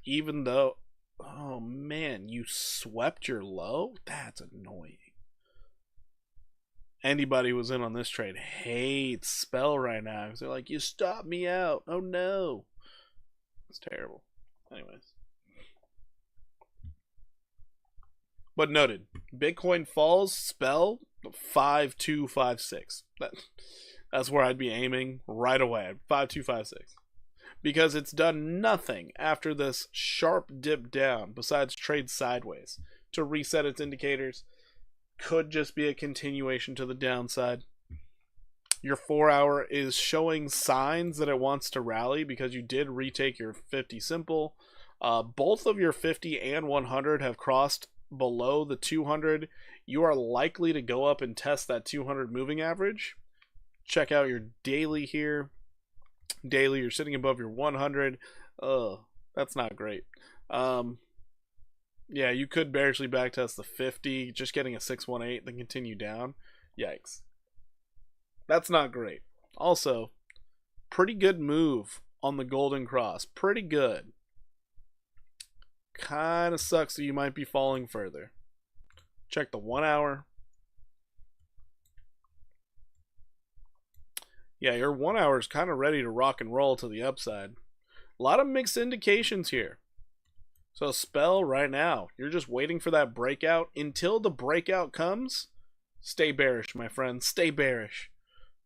Even though, oh man, you swept your low? That's annoying. Anybody who was in on this trade hates Spell right now because they're like, you stopped me out. Oh no. It's terrible. Anyways. But noted, Bitcoin falls, Spell 5256. That's where I'd be aiming right away. 5256. Because it's done nothing after this sharp dip down besides trade sideways to reset its indicators. Could just be a continuation to the downside. Your 4 hour is showing signs that it wants to rally because you did retake your 50 simple. Both of your 50 and 100 have crossed below the 200. You are likely to go up and test that 200 moving average. Check out your daily here. Daily, you're sitting above your 100. That's not great. Yeah, you could bearishly backtest the 50, just getting a 618, then continue down. Yikes. That's not great. Also, pretty good move on the Golden Cross. Pretty good. Kind of sucks that you might be falling further. Check the 1 hour. Yeah, your 1 hour is kind of ready to rock and roll to the upside. A lot of mixed indications here. So Spell right now, you're just waiting for that breakout. Until the breakout comes, stay bearish, my friend. Stay bearish.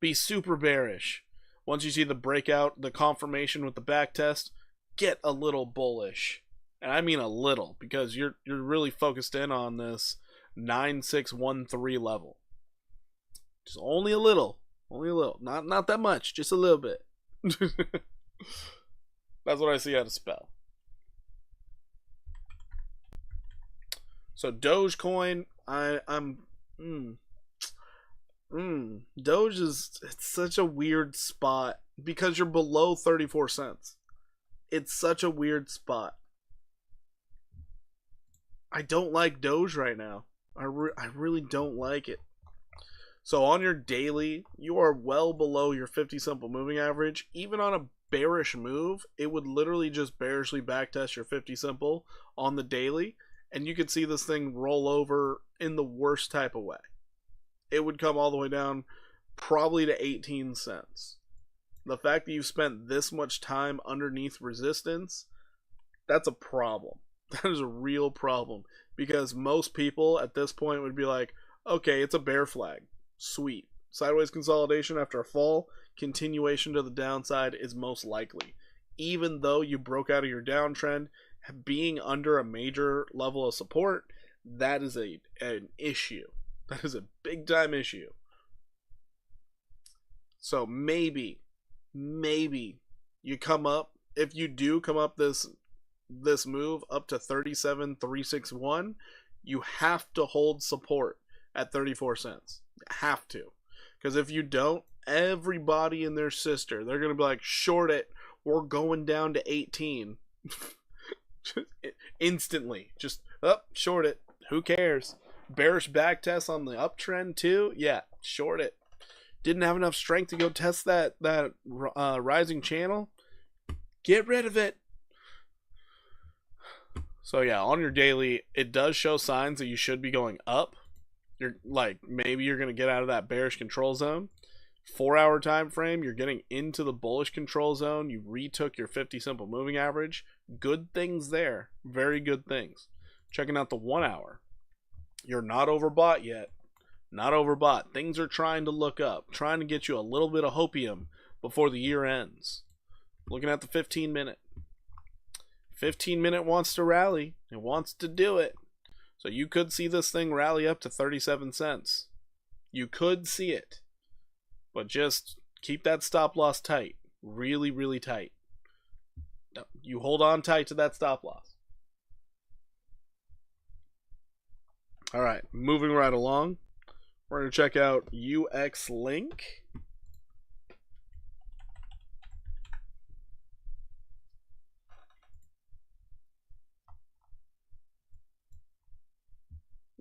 Be super bearish. Once you see the breakout, the confirmation with the back test, get a little bullish. And I mean a little, because you're really focused in on this 9613 level. Just only a little. Only a little. Not that much, just a little bit. That's what I see out of Spell. So Dogecoin, Doge it's such a weird spot because you're below 34 cents. It's such a weird spot. I don't like Doge right now. I really don't like it. So on your daily, you are well below your 50 simple moving average. Even on a bearish move, it would literally just bearishly backtest your 50 simple on the daily, and you could see this thing roll over in the worst type of way. It would come all the way down probably to 18 cents. The fact that you've spent this much time underneath resistance, that's a problem. That is a real problem, because most people at this point would be like, okay, it's a bear flag. Sweet. Sideways consolidation after a fall, continuation to the downside is most likely. even though you broke out of your downtrend, being under a major level of support, that is an issue. That is a big time issue. So maybe you come up, if you do come up this move up to 37,361, you have to hold support at 34 cents. Have to. Because if you don't, everybody and their sister, they're going to be like, short it, we're going down to 18. Instantly. Just, short it. Who cares? Bearish back test on the uptrend too? Yeah, short it. Didn't have enough strength to go test that rising channel? Get rid of it. So yeah, on your daily, it does show signs that you should be going up. You're like, maybe you're going to get out of that bearish control zone. 4-hour time frame, you're getting into the bullish control zone. You retook your 50 simple moving average. Good things there. Very good things. Checking out the 1 hour. You're not overbought yet. Not overbought. Things are trying to look up. Trying to get you a little bit of hopium before the year ends. Looking at the 15-minute. 15-minute wants to rally. It wants to do it. So you could see this thing rally up to 37 cents. You could see it. But just keep that stop loss tight. Really, really tight. You hold on tight to that stop loss. Alright, moving right along. We're going to check out UX Link.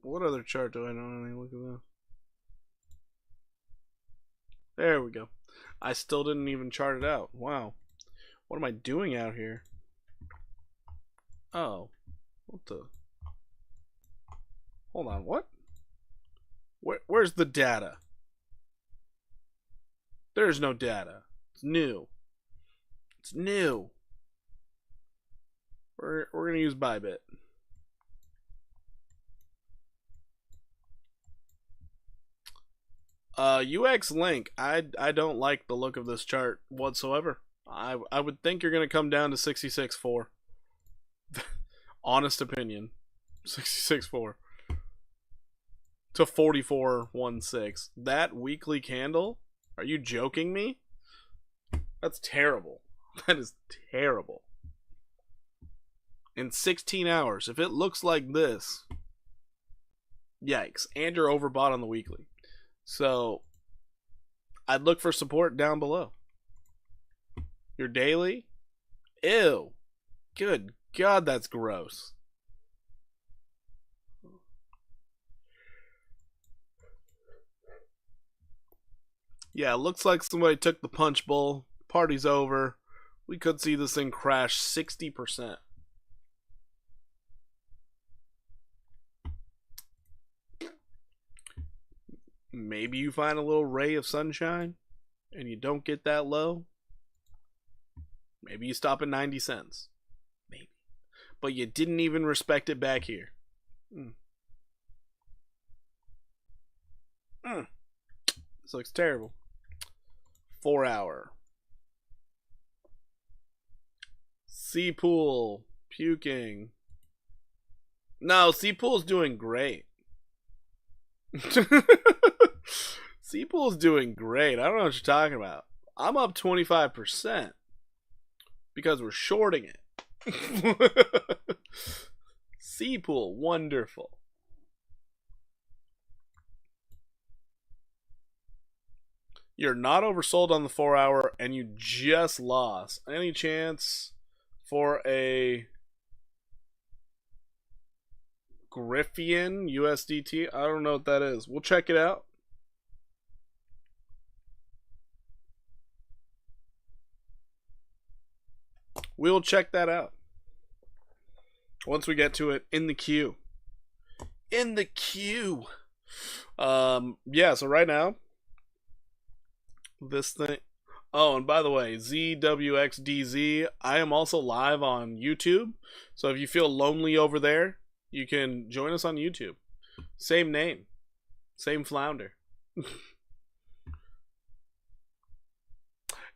What other chart do I know? Look at that. There we go. I still didn't even chart it out. Wow. What am I doing out here? Oh. What the? Hold on, what? Where's the data? There's no data. It's new. It's new. We're going to use Bybit. UX Link, I don't like the look of this chart whatsoever. I would think you're going to come down to 66.4. Honest opinion. 66.4. To 44.16. That weekly candle? Are you joking me? That's terrible. That is terrible. In 16 hours, if it looks like this, yikes. And you're overbought on the weekly. So, I'd look for support down below. Your daily? Ew. Good God, that's gross. Yeah, it looks like somebody took the punch bowl. Party's over. We could see this thing crash 60%. Maybe you find a little ray of sunshine and you don't get that low. Maybe you stop at 90 cents. Maybe. But you didn't even respect it back here. This looks terrible. 4 hour. Sea Pool. Puking. No, Sea Pool's doing great. Sea Pool's doing great. I don't know what you're talking about. I'm up 25% because we're shorting it. Sea Pool, wonderful. You're not oversold on the 4 hour and you just lost. Any chance for a Griffian USDT? I don't know what that is. We'll check it out. We'll check that out once we get to it in the queue. In the queue. Yeah, so right now, this thing. Oh, and by the way, ZWXDZ, I am also live on YouTube. So if you feel lonely over there, you can join us on YouTube. Same name. Same flounder.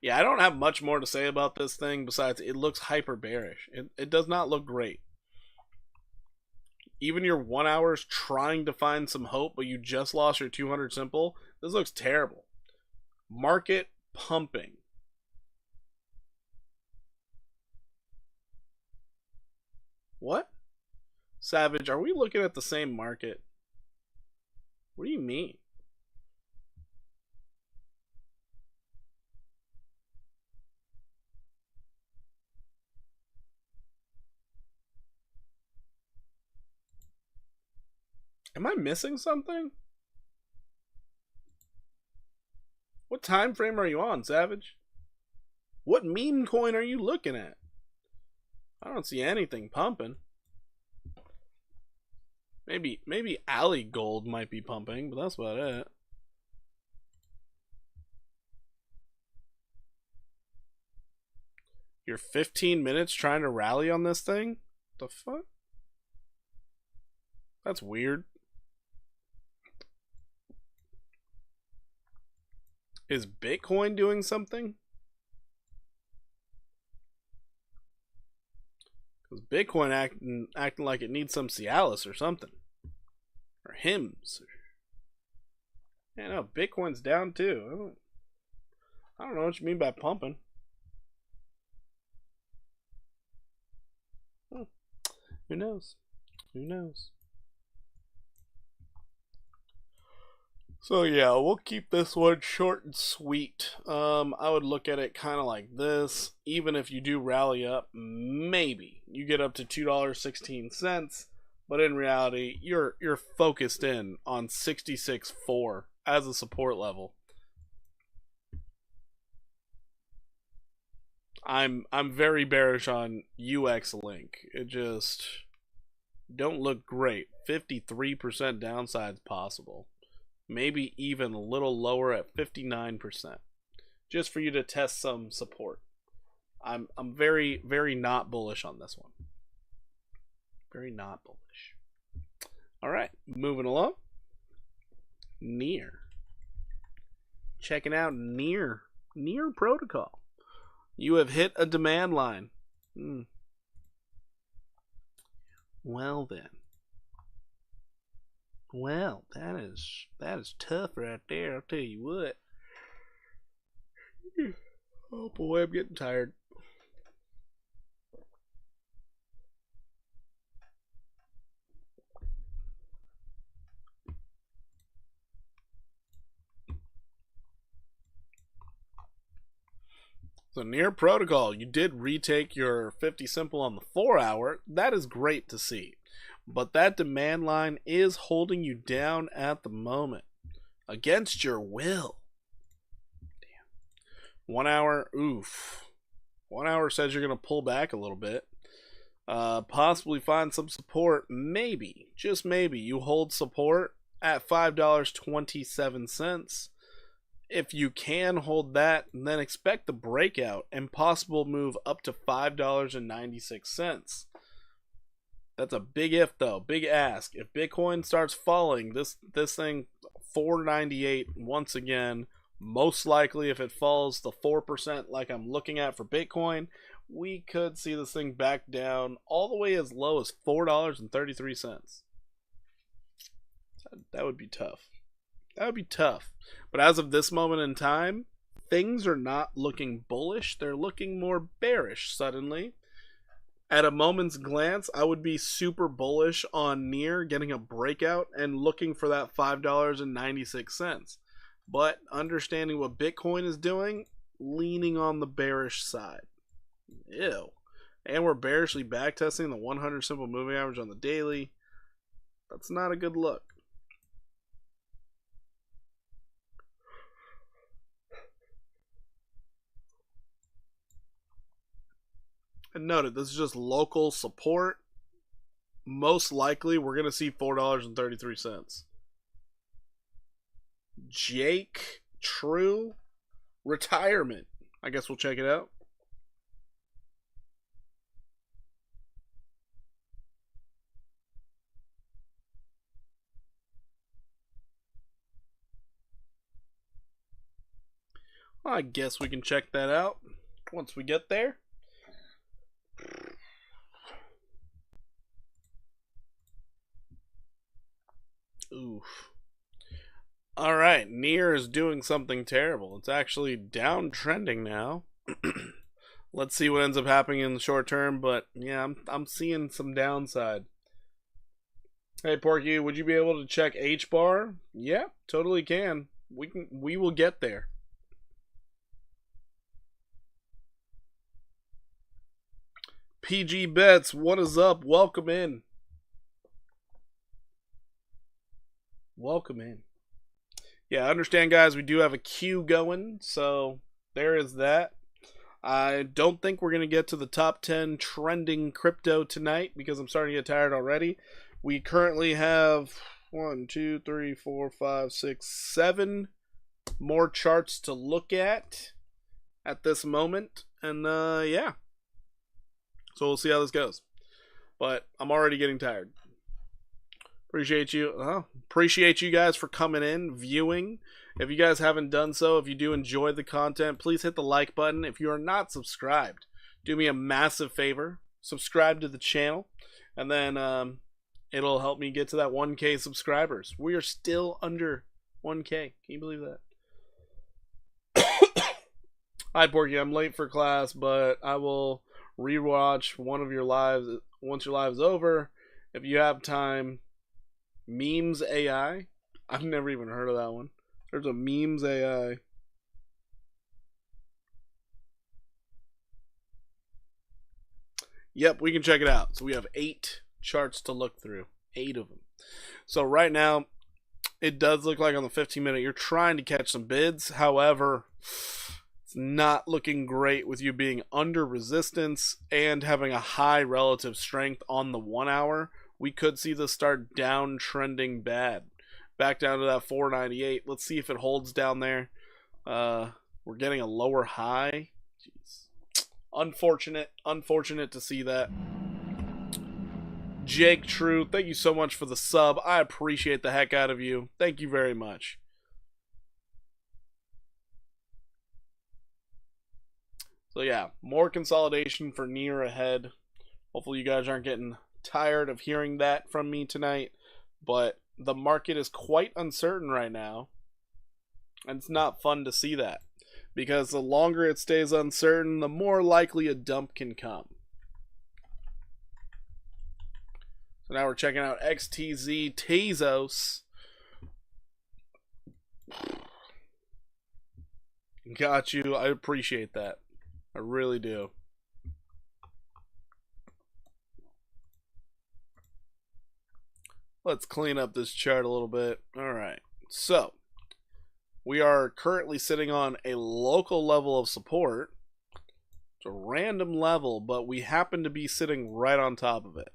Yeah, I don't have much more to say about this thing besides it looks hyper bearish. It does not look great. Even your 1 hour's trying to find some hope, but you just lost your 200 simple. This looks terrible. Market pumping. What? Savage, are we looking at the same market? What do you mean? Am I missing something? What time frame are you on, Savage? What meme coin are you looking at? I don't see anything pumping. Maybe Alley Gold might be pumping, but that's about it. You're 15 minutes trying to rally on this thing? The fuck? That's weird. Is Bitcoin doing something? Because Bitcoin acting like it needs some Cialis or something. Or hymns. Yeah, no, Bitcoin's down too. I don't know what you mean by pumping. Who knows? Who knows? So yeah, we'll keep this one short and sweet. I would look at it kind of like this. Even if you do rally up, maybe you get up to $2.16, but in reality, you're focused in on 66.4 as a support level. I'm very bearish on UX Link. It just don't look great. 53% downside's possible. Maybe even a little lower at 59%. Just for you to test some support. I'm very not bullish on this one. Very not bullish. All right, moving along. Near. Checking out Near Protocol. You have hit a demand line. Well then. Well, that is tough right there. I'll tell you what. Oh boy, I'm getting tired. So Near Protocol, you did retake your 50 simple on the 4 hour. That is great to see. But that demand line is holding you down at the moment. Against your will. Damn. 1 hour, oof. 1 hour says you're going to pull back a little bit. Possibly find some support. Maybe, just maybe, you hold support at $5.27. If you can hold that, then expect the breakout and possible move up to $5.96. That's a big if though, big ask. If Bitcoin starts falling, this thing $4.98 once again, most likely if it falls the 4% like I'm looking at for Bitcoin, we could see this thing back down all the way as low as $4.33. That would be tough. That would be tough. But as of this moment in time, things are not looking bullish. They're looking more bearish suddenly. At a moment's glance, I would be super bullish on Near getting a breakout and looking for that $5.96. But understanding what Bitcoin is doing, leaning on the bearish side. Ew. And we're bearishly backtesting the 100 simple moving average on the daily. That's not a good look. And noted, this is just local support. Most likely, we're going to see $4.33. Jake True retirement. I guess we'll check it out. I guess we can check that out once we get there. Oof. Alright, Near is doing something terrible. It's actually downtrending now. Let's see what ends up happening in the short term, but yeah, I'm seeing some downside. Hey Porky, would you be able to check H bar? Yeah, totally can. We will get there. PG Bets, what is up? Welcome in. Welcome in. Yeah, I understand, guys. We do have a queue going, so there is that. I don't think we're going to get to the top 10 trending crypto tonight because I'm starting to get tired already. We currently have 1, 2, 3, 4, 5, 6, 7 more charts to look at this moment. And yeah. So we'll see how this goes. But I'm already getting tired. Appreciate you guys for coming in, viewing. If you guys haven't done so, if you do enjoy the content, please hit the like button. If you are not subscribed, do me a massive favor. Subscribe to the channel. And then it'll help me get to that 1K subscribers. We are still under 1K. Can you believe that? Hi, Porky. I'm late for class, but I will rewatch one of your lives once your live's over. If you have time, Memes AI. I've never even heard of that one. There's a Memes AI. Yep, we can check it out. So we have 8 charts to look through. 8 of them. So right now, it does look like on the 15-minute, you're trying to catch some bids. However, it's not looking great with you being under resistance and having a high relative strength on the 1 hour. We could see this start downtrending bad. Back down to that 498. Let's see if it holds down there. We're getting a lower high. Jeez. Unfortunate to see that. Jake True, thank you so much for the sub. I appreciate the heck out of you. Thank you very much. So yeah, more consolidation for Near ahead. Hopefully you guys aren't getting tired of hearing that from me tonight, but the market is quite uncertain right now, and it's not fun to see that, because the longer it stays uncertain, the more likely a dump can come. So now we're checking out XTZ Tezos. Got you. I appreciate that. I really do. Let's clean up this chart a little bit. Alright, so we are currently sitting on a local level of support. It's a random level, but we happen to be sitting right on top of it.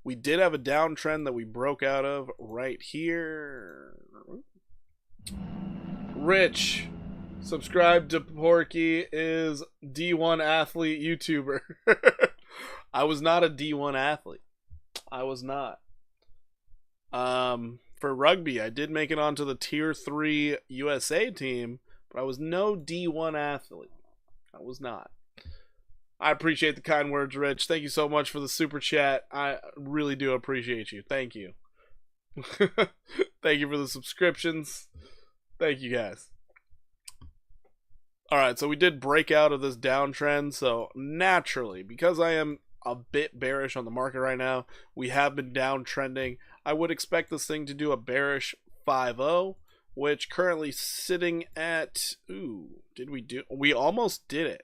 We did have a downtrend that we broke out of right here. Rich, subscribe to Porky, is D1 athlete YouTuber. I was not a D1 athlete. I was not. For rugby, I did make it onto the Tier 3 USA team, but I was no D1 athlete. I was not. I appreciate the kind words, Rich. Thank you so much for the super chat. I really do appreciate you. Thank you. Thank you for the subscriptions. Thank you, guys. Alright, so we did break out of this downtrend, so naturally, because I am a bit bearish on the market right now, we have been downtrending. I would expect this thing to do a bearish 5-0, which currently sitting at, we almost did it.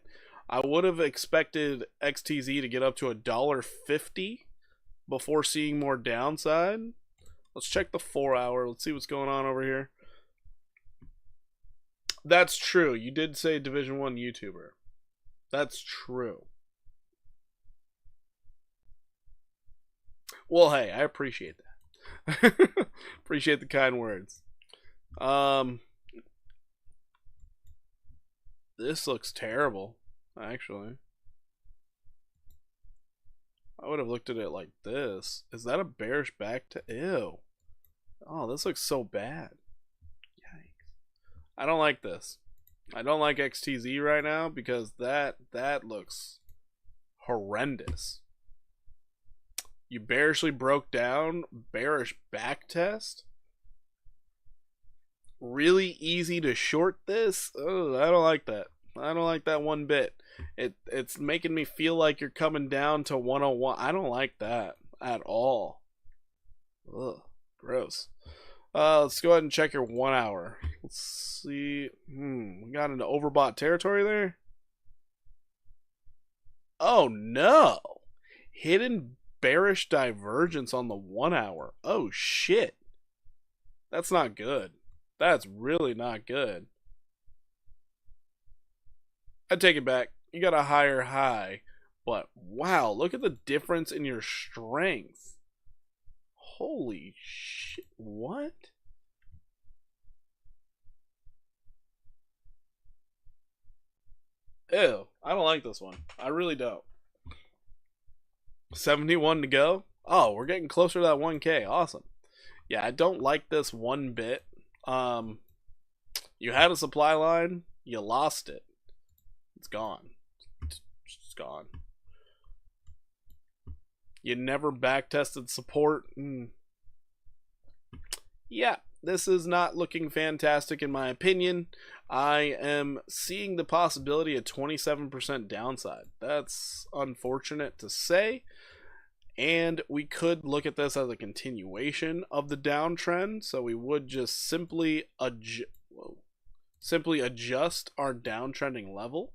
I would have expected XTZ to get up to $1.50 before seeing more downside. Let's check the 4 hour. Let's see what's going on over here. That's true. You did say Division 1 YouTuber. That's true. Well, hey, I appreciate that. Appreciate the kind words. This looks terrible, actually. I would have looked at it like this. Is that a bearish back to? Ew. Oh, this looks so bad. Yikes. I don't like this. I don't like XTZ right now because that looks horrendous. You bearishly broke down. Bearish backtest. Really easy to short this. Oh, I don't like that. I don't like that one bit. It's making me feel like you're coming down to 101. I don't like that at all. Ugh, gross. Let's go ahead and check your 1 hour. Let's see. We got into overbought territory there. Oh no! Hidden bearish divergence on the 1 hour. Oh shit. That's not good. That's really not good. I take it back. You got a higher high. But wow, look at the difference in your strength. Holy shit. What? Ew. I don't like this one. I really don't. 71 to go. Oh, we're getting closer to that 1K. Awesome. Yeah, I don't like this one bit. You had a supply line. You lost it. It's gone. It's gone. You never backtested support. Yeah, this is not looking fantastic in my opinion. I am seeing the possibility of 27% downside. That's unfortunate to say. And we could look at this as a continuation of the downtrend. So we would just simply adjust our downtrending level.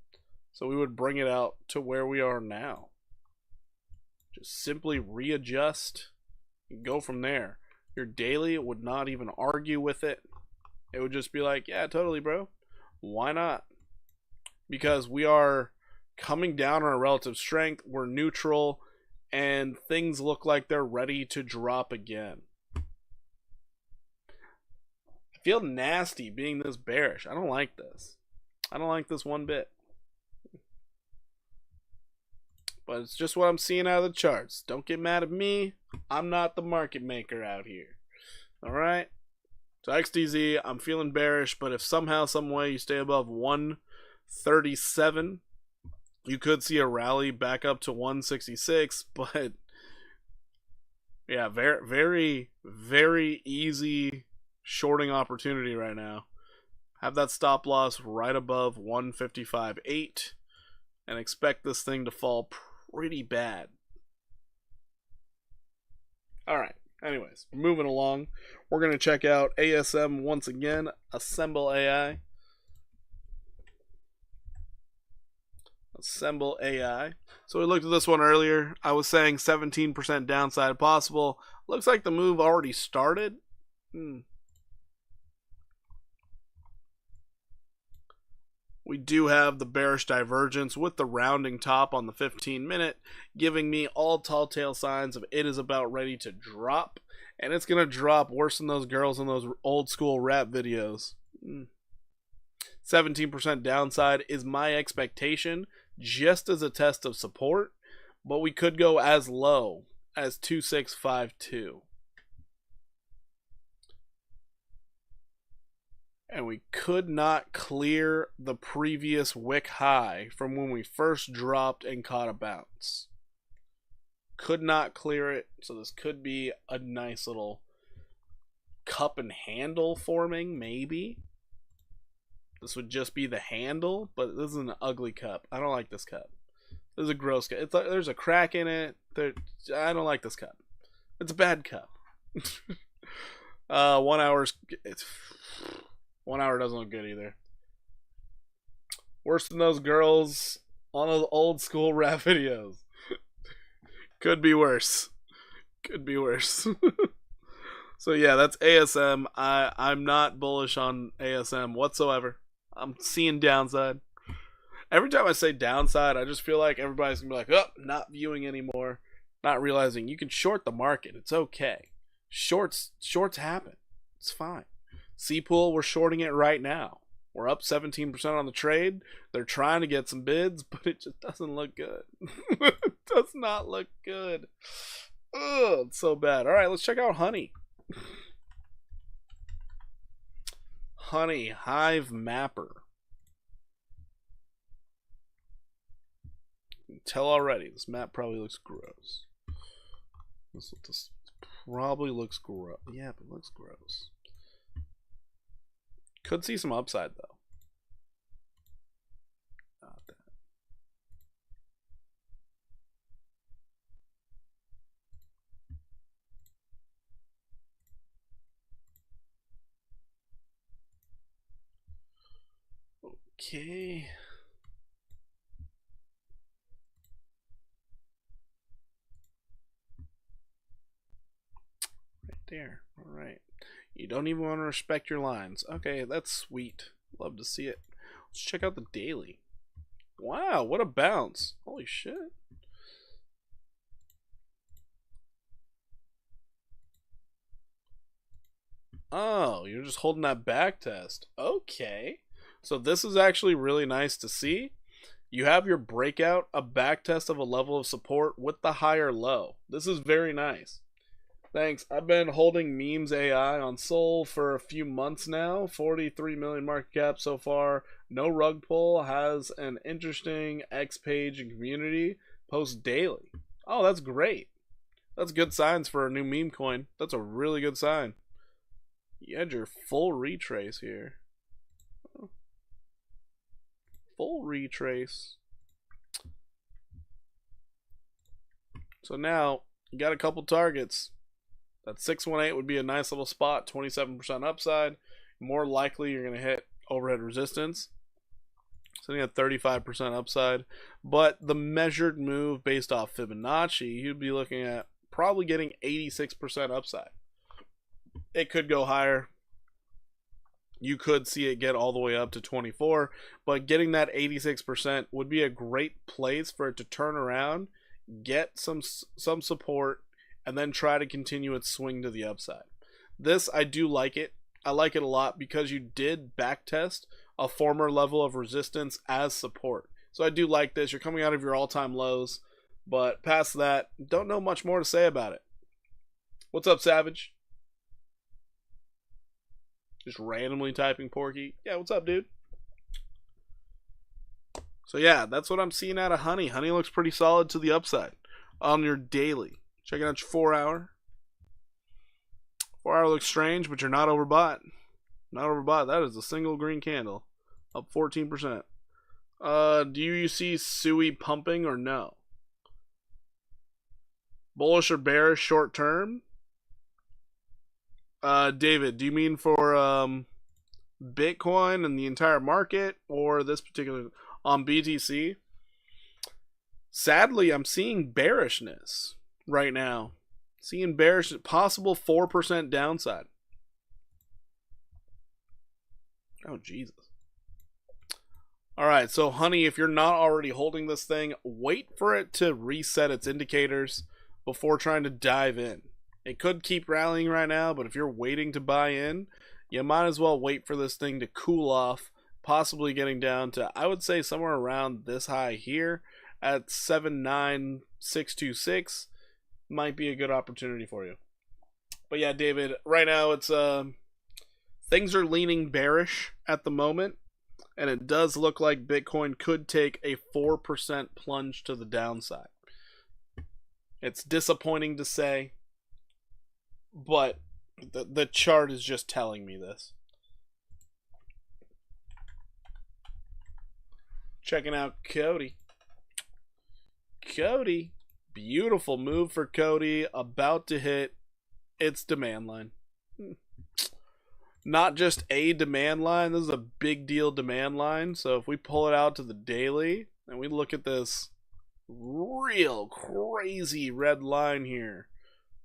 So we would bring it out to where we are now. Just simply readjust and go from there. Your daily would not even argue with it. It would just be like, yeah, totally, bro. Why not? Because we are coming down on our relative strength. We're neutral. And things look like they're ready to drop again. I feel nasty being this bearish. I don't like this. I don't like this one bit. But it's just what I'm seeing out of the charts. Don't get mad at me. I'm not the market maker out here. Alright? So XDZ, I'm feeling bearish, but if somehow, some way you stay above 137, you could see a rally back up to 166, but yeah, very, very, very easy shorting opportunity right now. Have that stop loss right above 155.8 and expect this thing to fall pretty bad. Alright, anyways, moving along. We're going to check out ASM once again, Assemble AI. Assemble AI. So we looked at this one earlier. I was saying 17% downside possible. Looks like the move already started. We do have the bearish divergence with the rounding top on the 15-minute, giving me all tall tale signs of it is about ready to drop. And it's going to drop worse than those girls in those old school rap videos. 17% downside is my expectation, just as a test of support, but we could go as low as 2652. And we could not clear the previous wick high from when we first dropped and caught a bounce. Could not clear it, so this could be a nice little cup and handle forming, maybe. This would just be the handle, but this is an ugly cup. I don't like this cup. This is a gross cup. It's like, there's a crack in it. I don't like this cup. It's a bad cup. 1 hour's... 1 hour doesn't look good either. Worse than those girls on those old school rap videos. Could be worse. Could be worse. So yeah, that's ASM. I'm not bullish on ASM whatsoever. I'm seeing downside. Every time I say downside, I just feel like everybody's gonna be like, oh, not viewing anymore. Not realizing you can short the market. It's okay. Shorts happen. It's fine. C-Pool, we're shorting it right now. We're up 17% on the trade. They're trying to get some bids, but it just doesn't look good. It does not look good. Ugh, it's so bad. All right, let's check out Honey. Honey, Hive Mapper. Tell already, this map probably looks gross. This probably looks gross. Yeah, but it looks gross. Could see some upside though. Not that. Okay. Right there. All right. You don't even want to respect your lines. Okay, that's sweet. Love to see it. Let's check out the daily. Wow, what a bounce. Holy shit. Oh, you're just holding that back test. Okay. So this is actually really nice to see. You have your breakout, a back test of a level of support with the higher low. This is very nice. Thanks. I've been holding Memes AI on Sol for a few months now. 43 million market cap so far. No rug pull. Has an interesting X page and community. Posts daily. Oh, that's great. That's good signs for a new meme coin. That's a really good sign. You had your full retrace here. Full retrace. So now you got a couple targets. That 618 would be a nice little spot. 27% upside. More likely you're going to hit overhead resistance. Sitting at 35% upside. But the measured move based off Fibonacci, you'd be looking at probably getting 86% upside. It could go higher. You could see it get all the way up to 24, but getting that 86% would be a great place for it to turn around, get some support, and then try to continue its swing to the upside. This, I do like it. I like it a lot because you did backtest a former level of resistance as support. So I do like this. You're coming out of your all-time lows, but past that, don't know much more to say about it. What's up, Savage? Just randomly typing Porky. Yeah, what's up, dude? So yeah, that's what I'm seeing out of Honey. Honey looks pretty solid to the upside on your daily. Checking out your 4 hour. 4 hour looks strange, but you're not overbought. Not overbought. That is a single green candle. Up 14%. Do you see Sui pumping or no? Bullish or bearish short term? David, do you mean for Bitcoin and the entire market, or this particular on BTC? Sadly, I'm seeing bearishness right now. Seeing bearish, possible 4% downside. Oh, Jesus. All right, so Honey, if you're not already holding this thing, wait for it to reset its indicators before trying to dive in. It could keep rallying right now, but if you're waiting to buy in, you might as well wait for this thing to cool off, possibly getting down to, I would say, somewhere around this high here at 79626 might be a good opportunity for you. But yeah, David, right now it's things are leaning bearish at the moment, and it does look like Bitcoin could take a 4% plunge to the downside. It's disappointing to say, but the chart is just telling me this. Checking out Cody. Cody. Beautiful move for Cody. About to hit its demand line. Not just a demand line. This is a big deal demand line. So if we pull it out to the daily and we look at this real crazy red line here,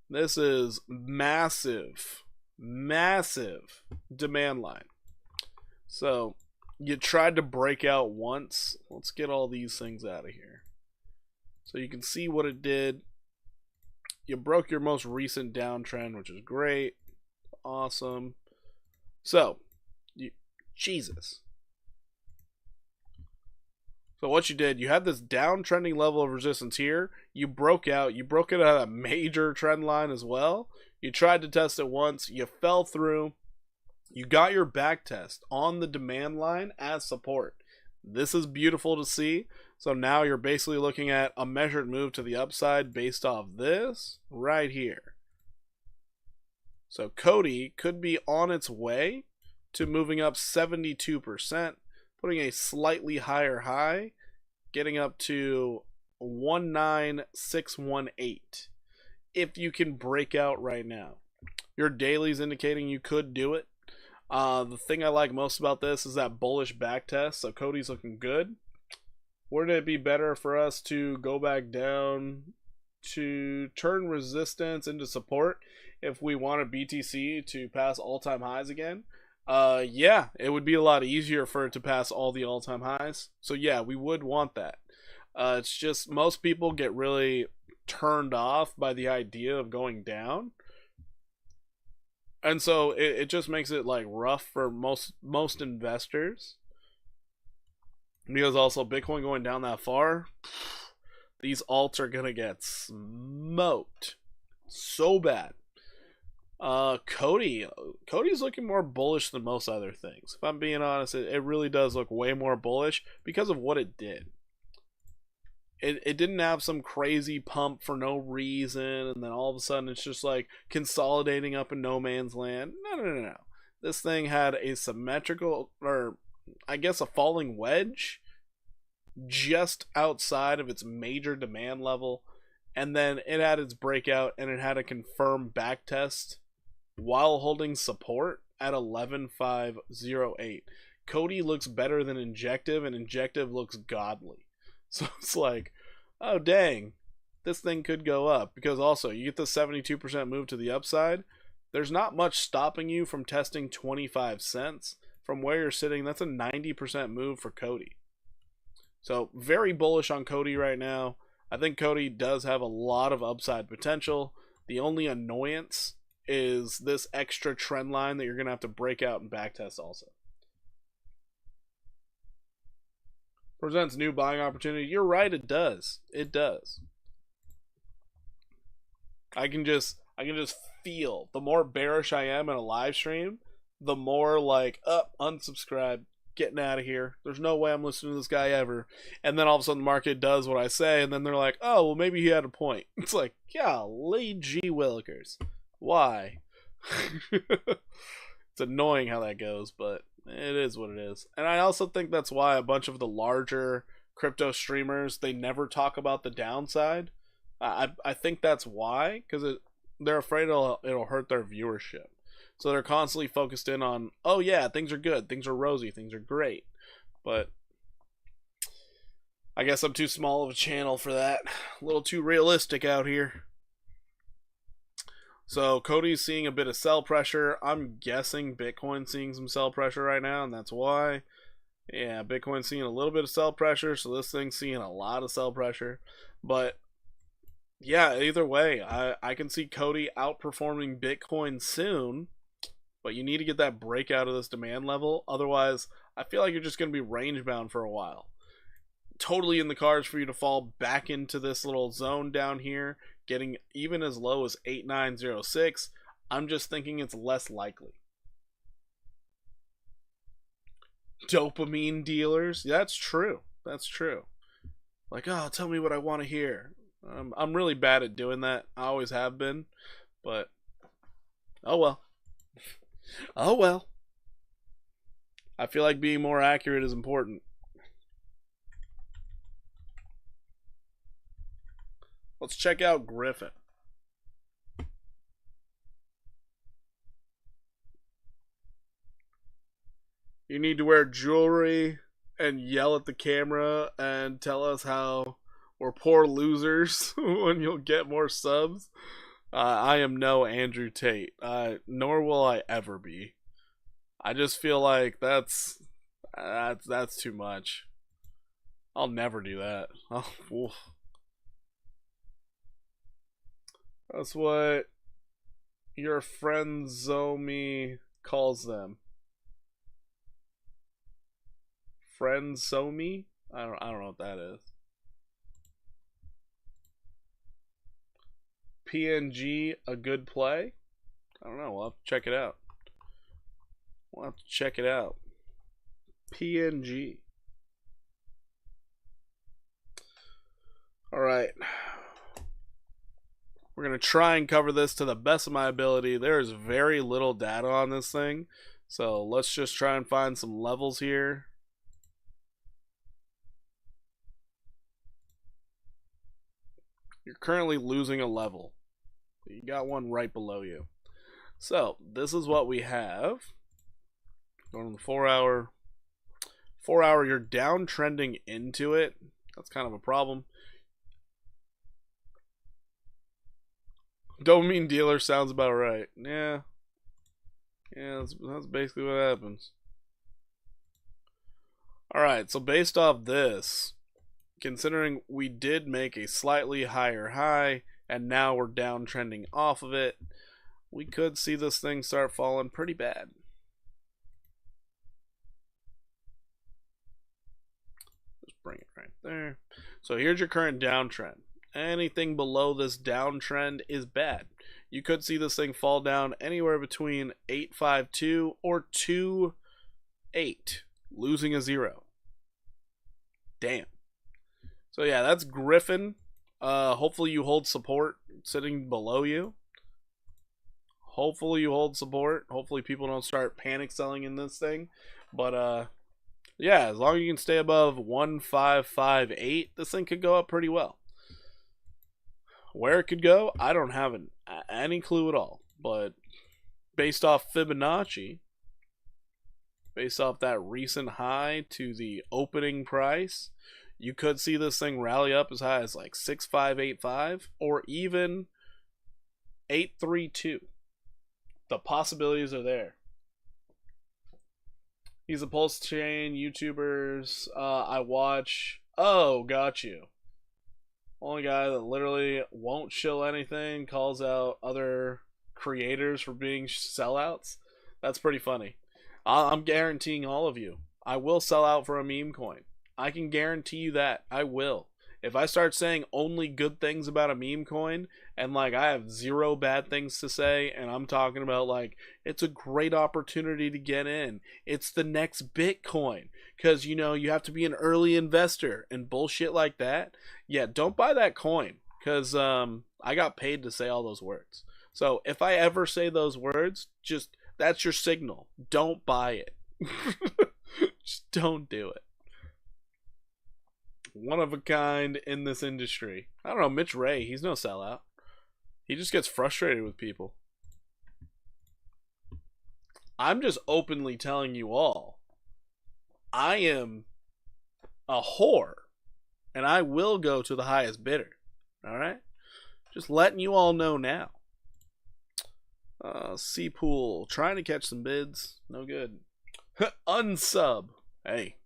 this is massive, massive demand line. So you tried to break out once. Let's get all these things out of here. So you can see what it did. You broke your most recent downtrend, which is great. Awesome. So, Jesus. So what you did, you had this downtrending level of resistance here. You broke out. You broke it at a major trend line as well. You tried to test it once. You fell through. You got your back test on the demand line as support. This is beautiful to see. So now you're basically looking at a measured move to the upside based off this right here. So Cody could be on its way to moving up 72%, putting a slightly higher high, getting up to 19618 if you can break out right now. Your daily's indicating you could do it. The thing I like most about this is that bullish back test, so Cody's looking good. Wouldn't it be better for us to go back down to turn resistance into support if we wanted BTC to pass all-time highs again? Yeah, it would be a lot easier for it to pass all the all-time highs. So yeah, we would want that. It's just most people get really turned off by the idea of going down. And so it just makes it like rough for most investors. Because also Bitcoin going down that far, these alts are gonna get smoked so bad. Cody's looking more bullish than most other things. If I'm being honest, it really does look way more bullish because of what it did. It didn't have some crazy pump for no reason, and then all of a sudden it's just like consolidating up in no man's land. No. This thing had a symmetrical, or I guess a falling wedge just outside of its major demand level, and then it had its breakout and it had a confirmed back test while holding support at 11,508. Cody looks better than Injective, and Injective looks godly. So it's like, oh dang, this thing could go up. Because also, you get the 72% move to the upside. There's not much stopping you from testing 25 cents. From where you're sitting, that's a 90% move for Cody. So very bullish on Cody right now. I think Cody does have a lot of upside potential. The only annoyance is this extra trend line that you're going to have to break out and backtest also. Presents new buying opportunity. You're right, it does. It does. I can just feel the more bearish I am in a live stream, the more like, unsubscribe, getting out of here. There's no way I'm listening to this guy ever. And then all of a sudden the market does what I say, and then they're like, oh, well, maybe he had a point. It's like, golly gee willikers. Why? It's annoying how that goes, but it is what it is. And I also think that's why a bunch of the larger crypto streamers, they never talk about the downside. I think that's why, because they're afraid it'll hurt their viewership. So they're constantly focused in on, oh yeah, things are good, things are rosy, things are great. But I guess I'm too small of a channel for that. A little too realistic out here. So Cody's seeing a bit of sell pressure. I'm guessing Bitcoin's seeing some sell pressure right now, and that's why. Yeah, Bitcoin's seeing a little bit of sell pressure, so this thing's seeing a lot of sell pressure. But yeah, either way, I can see Cody outperforming Bitcoin soon, but you need to get that breakout of this demand level. Otherwise, I feel like you're just going to be range bound for a while. Totally in the cards for you to fall back into this little zone down here, getting even as low as 8906. I'm just thinking it's less likely. Dopamine dealers, that's true. That's true. Like, oh, tell me what I want to hear. I'm really bad at doing that. I always have been, but oh well. Oh well. I feel like being more accurate is important. Let's check out Griffin. You need to wear jewelry and yell at the camera and tell us how we're poor losers when you'll get more subs. I am no Andrew Tate, nor will I ever be. I just feel like that's too much. I'll never do that. Oh, that's what your friend Zomi calls them. Friend Zomi? I don't know what that is. PNG a good play? I don't know. We'll have to check it out. We'll have to check it out. PNG. Alright. We're going to try and cover this to the best of my ability. There is very little data on this thing. So let's just try and find some levels here. You're currently losing a level. You got one right below you. So this is what we have. Going to the 4 hour. 4 hour, you're downtrending into it. That's kind of a problem. Dopamine dealer sounds about right. Yeah. Yeah, that's basically what happens. Alright, so based off this, considering we did make a slightly higher high, and now we're downtrending off of it, we could see this thing start falling pretty bad. Just bring it right there. So here's your current downtrend. Anything below this downtrend is bad. You could see this thing fall down anywhere between 852 or 28, losing a 0. Damn. So yeah, that's Griffin. Hopefully you hold support sitting below you. Hopefully you hold support. Hopefully people don't start panic selling in this thing. But yeah, as long as you can stay above 1558, this thing could go up pretty well. Where it could go, I don't have any clue at all. But based off Fibonacci, based off that recent high to the opening price, you could see this thing rally up as high as like 6585 or even 832. The possibilities are there. He's a pulse chain YouTubers I watch. Oh, got you. Only guy that literally won't shill anything, calls out other creators for being sellouts. That's pretty funny. I'm guaranteeing all of you, I will sell out for a meme coin. I can guarantee you that. I will. If I start saying only good things about a meme coin, and like I have 0 bad things to say, and I'm talking about like it's a great opportunity to get in, it's the next Bitcoin, because you know you have to be an early investor and bullshit like that, yeah, don't buy that coin, because I got paid to say all those words. So if I ever say those words, just that's your signal. Don't buy it. Just don't do it. One of a kind in this industry. I don't know, Mitch Ray, he's no sellout. He just gets frustrated with people. I'm just openly telling you all, I am a whore, and I will go to the highest bidder. Alright? Just letting you all know now. C-Pool, trying to catch some bids. No good. Unsub. Hey.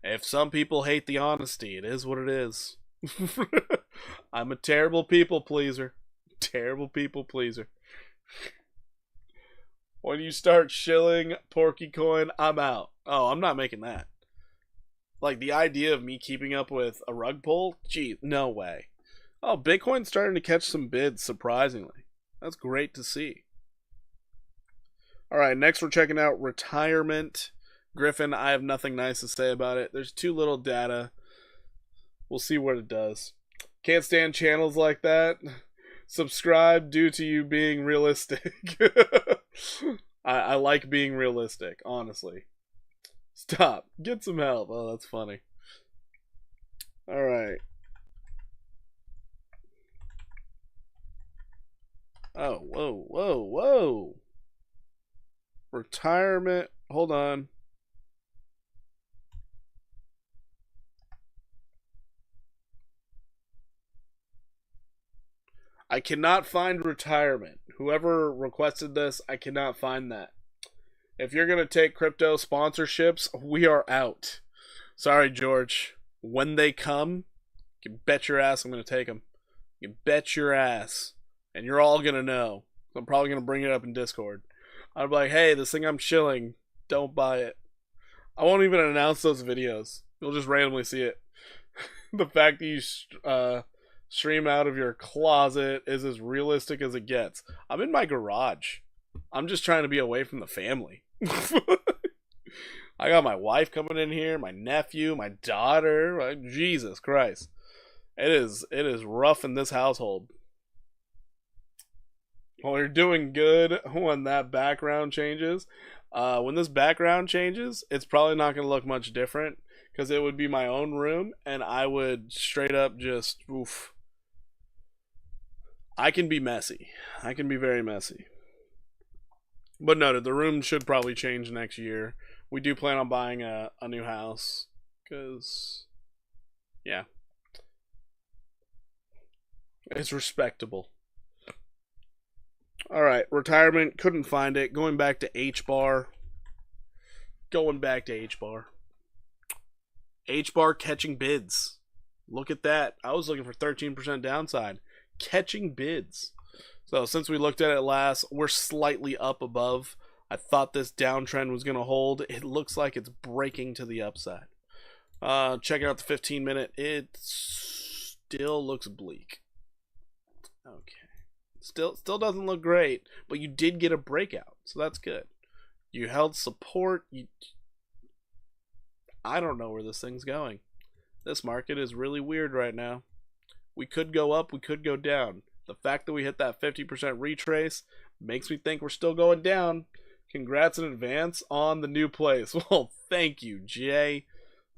If some people hate the honesty, it is what it is. I'm a terrible people pleaser. Terrible people pleaser. When you start shilling Porky Coin, I'm out. Oh, I'm not making that. Like the idea of me keeping up with a rug pull? Gee, no way. Oh, Bitcoin's starting to catch some bids, surprisingly. That's great to see. Alright, next we're checking out retirement. Griffin, I have nothing nice to say about it. There's too little data. We'll see what it does. Can't stand channels like that. Subscribe due to you being realistic. I like being realistic, honestly. Stop. Get some help. Oh, that's funny. Alright. Oh, whoa, whoa, whoa. Retirement. Hold on. I cannot find retirement. Whoever requested this, I cannot find that. If you're going to take crypto sponsorships, we are out. Sorry, George. When they come, you can bet your ass I'm going to take them. You can bet your ass. And you're all going to know. I'm probably going to bring it up in Discord. I'll be like, hey, this thing I'm shilling, don't buy it. I won't even announce those videos. You'll just randomly see it. The fact that you stream out of your closet is as realistic as it gets. I'm in my garage. I'm just trying to be away from the family. I got my wife coming in here, my nephew, my daughter. Jesus Christ. It is rough in this household. Well, you're doing good when that background changes. When this background changes, it's probably not going to look much different because it would be my own room, and I would straight up just oof. I can be messy. I can be very messy. But no, the room should probably change next year. We do plan on buying a new house because, yeah, it's respectable. All right, retirement, couldn't find it. Going back to H bar. Going back to H bar. H bar catching bids. Look at that. I was looking for 13% downside. Catching bids. So since we looked at it last, we're slightly up above. I thought this downtrend was going to hold. It looks like it's breaking to the upside. Checking out the 15-minute. It still looks bleak. Okay. Still doesn't look great, but you did get a breakout, so that's good. You held support. I don't know where this thing's going. This market is really weird right now. We could go up, we could go down. The fact that we hit that 50% retrace makes me think we're still going down. Congrats in advance on the new place. Well, thank you, Jay.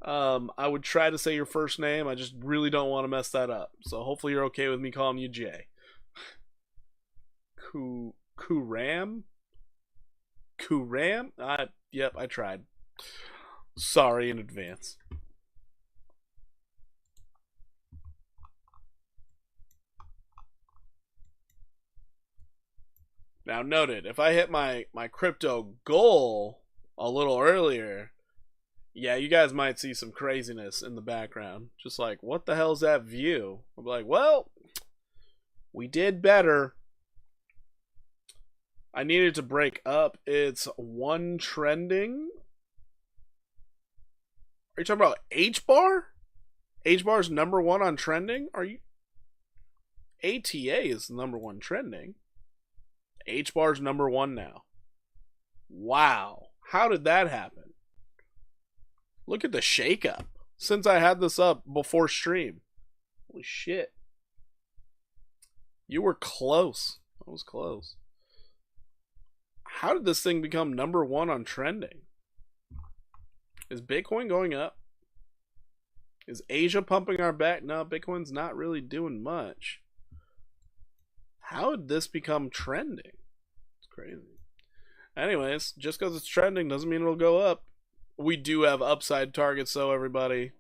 I would try to say your first name. I just really don't want to mess that up. So hopefully you're okay with me calling you Jay. Kuram? Kuram? Yep, I tried. Sorry in advance. Now noted, if I hit my crypto goal a little earlier, yeah, you guys might see some craziness in the background. Just like, what the hell's that view? I'm like, well, we did better. I needed to break up. It's one trending. Are you talking about H bar? H bar's number one on trending? Are you? ATA is number one trending. H bar's number one now. Wow. How did that happen? Look at the shakeup since I had this up before stream. Holy shit. You were close. That was close. How did this thing become number one on trending? Is Bitcoin going up? Is Asia pumping our back? No, Bitcoin's not really doing much. How did this become trending? It's crazy. Anyways, just because it's trending doesn't mean it'll go up. We do have upside targets, though, everybody.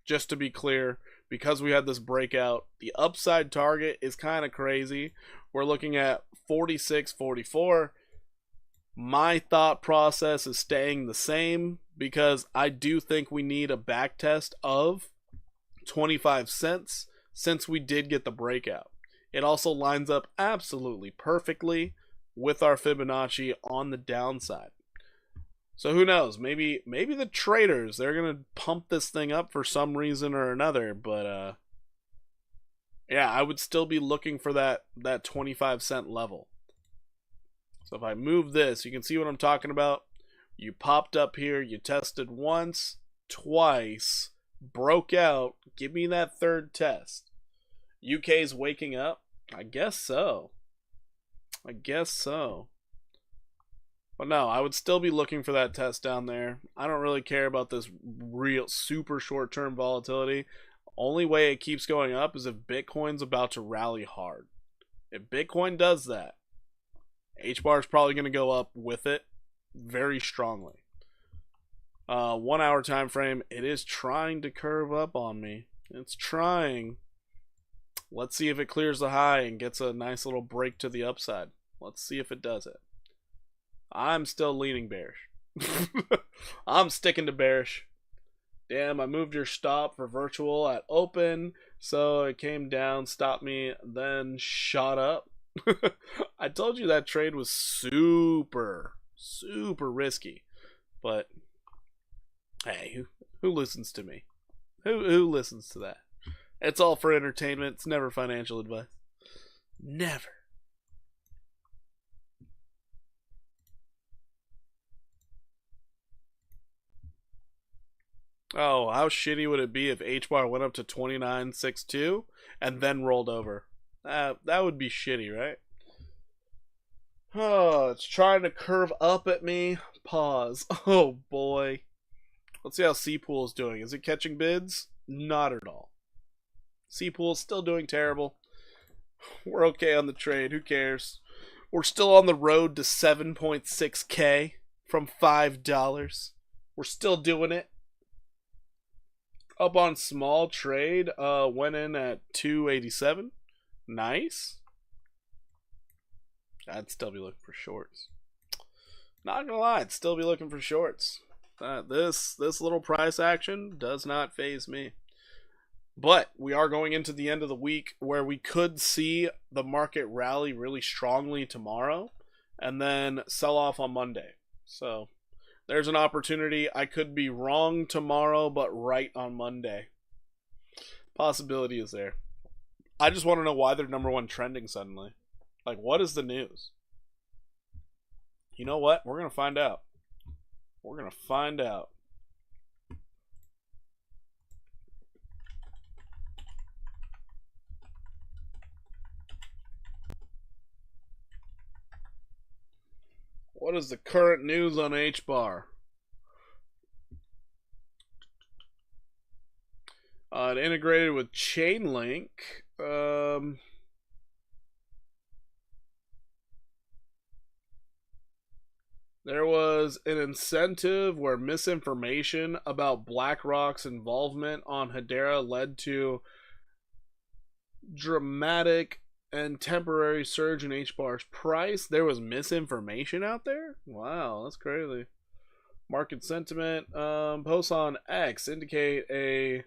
Just to be clear, because we had this breakout, the upside target is kind of crazy. We're looking at 46.44. My thought process is staying the same because I do think we need a back test of 25 cents since we did get the breakout. It also lines up absolutely perfectly with our Fibonacci on the downside. So who knows? Maybe the traders, they're going to pump this thing up for some reason or another, but yeah, I would still be looking for that 25-cent level. So if I move this, you can see what I'm talking about. You popped up here, you tested once, twice, broke out. Give me that third test. UK's waking up? I guess so. But no, I would still be looking for that test down there. I don't really care about this real super short-term volatility. Only way it keeps going up is if Bitcoin's about to rally hard. If Bitcoin does that, H-bar is probably going to go up with it very strongly. 1 hour time frame. It is trying to curve up on me. It's trying. Let's see if it clears the high and gets a nice little break to the upside. Let's see if it does it. I'm still leaning bearish. I'm sticking to bearish. Damn, I moved your stop for virtual at open, so it came down, stopped me, then shot up. I told you that trade was super risky. But hey, who listens to me? Who listens to that? It's all for entertainment. It's never financial advice. Never. Oh, how shitty would it be if H bar went up to 29.62 and then rolled over? That would be shitty, right? Oh, it's trying to curve up at me. Pause. Oh boy. Let's see how C Pool is doing. Is it catching bids? Not at all. C Pool is still doing terrible. We're okay on the trade. Who cares? We're still on the road to 7.6K from $5. We're still doing it. Up on small trade, went in at 287. Nice. I'd still be looking for shorts. Not gonna lie, I'd still be looking for shorts. This little price action does not faze me. But we are going into the end of the week where we could see the market rally really strongly tomorrow and then sell off on Monday. So there's an opportunity. I could be wrong tomorrow, but right on Monday. Possibility is there. I just want to know why they're number one trending suddenly. Like, what is the news? You know what? We're going to find out. We're going to find out. What is the current news on H-Bar? It integrated with Chainlink. There was an incentive where misinformation about BlackRock's involvement on Hedera led to dramatic and temporary surge in H-Bar's price. There was misinformation out there? Wow, that's crazy. Market sentiment. Posts on X indicate a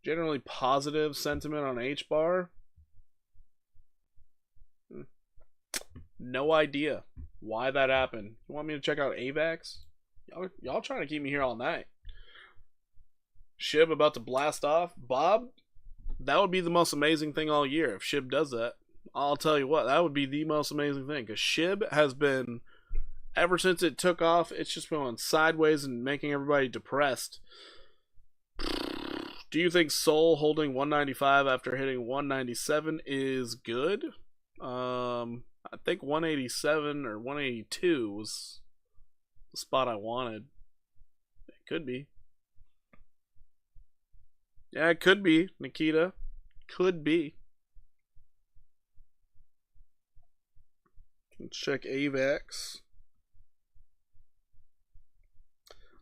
generally positive sentiment on H-Bar. No idea why that happened. You want me to check out AVAX? Y'all trying to keep me here all night. SHIB about to blast off. Bob, that would be the most amazing thing all year if SHIB does that. I'll tell you what, that would be the most amazing thing because SHIB has been, ever since it took off, it's just been going sideways and making everybody depressed. Do you think Sol holding 195 after hitting 197 is good? I think 187 or 182 was the spot I wanted. It could be. Yeah, it could be, Nikita. Could be. Let's check AVAX.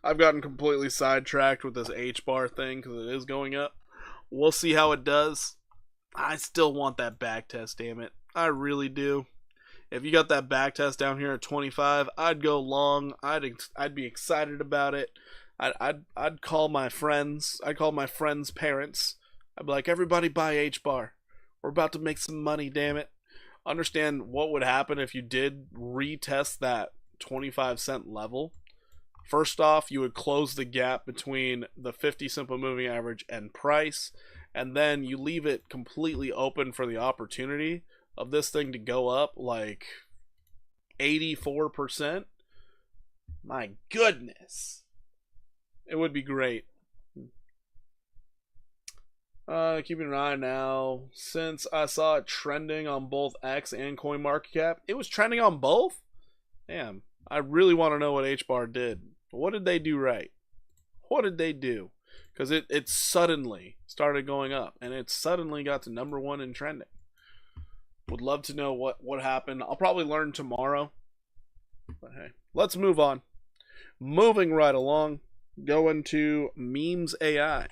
I've gotten completely sidetracked with this H-bar thing because it is going up. We'll see how it does. I still want that back test, damn it. I really do. If you got that back test down here at 25, I'd go long. I'd be excited about it. I'd call my friends. I'd call my friends' parents. I'd be like, everybody buy H-bar. We're about to make some money, damn it. Understand what would happen if you did retest that 25-cent level. First off, you would close the gap between the 50 simple moving average and price, and then you leave it completely open for the opportunity of this thing to go up like 84%. My goodness. It would be great. Keeping an eye now. Since I saw it trending on both X and CoinMarketCap, it was trending on both? Damn. I really want to know what H-Bar did. What did they do right? What did they do? Because it suddenly started going up, and it suddenly got to number one in trending. Would love to know what happened. I'll probably learn tomorrow. But hey, let's move on. Moving right along, going to Memes AI.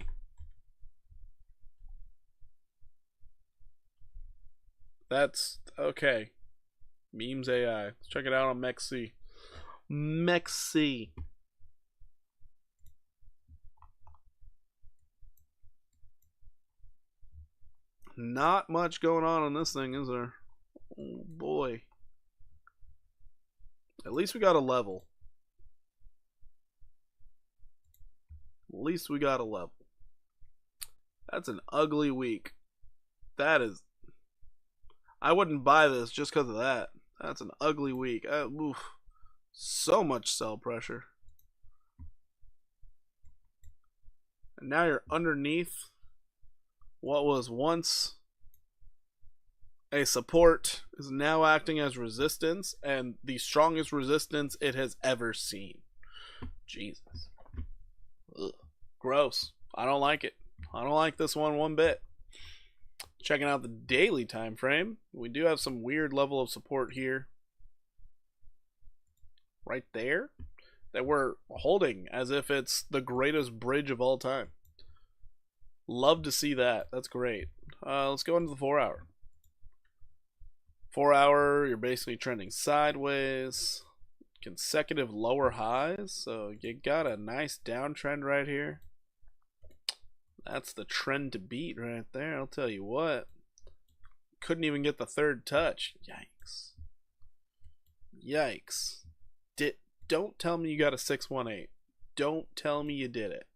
That's okay. Memes AI. Let's check it out on MEXC. MEXC. Not much going on this thing, is there? Oh boy. At least we got a level. At least we got a level. That's an ugly week. That is. I wouldn't buy this just because of that. That's an ugly week. Oof. So much sell pressure. And now you're underneath what was once a support is now acting as resistance, and the strongest resistance it has ever seen. Jesus. Ugh. Gross. I don't like it. I don't like this one bit. Checking out the daily time frame, we do have some weird level of support here. Right there. That we're holding as if it's the greatest bridge of all time. Love to see that. That's great. Let's go into the 4 hour. 4 hour, you're basically trending sideways. Consecutive lower highs. So you got a nice downtrend right here. That's the trend to beat right there. I'll tell you what. Couldn't even get the third touch. Yikes. Yikes. Don't tell me you got a 618. Don't tell me you did it.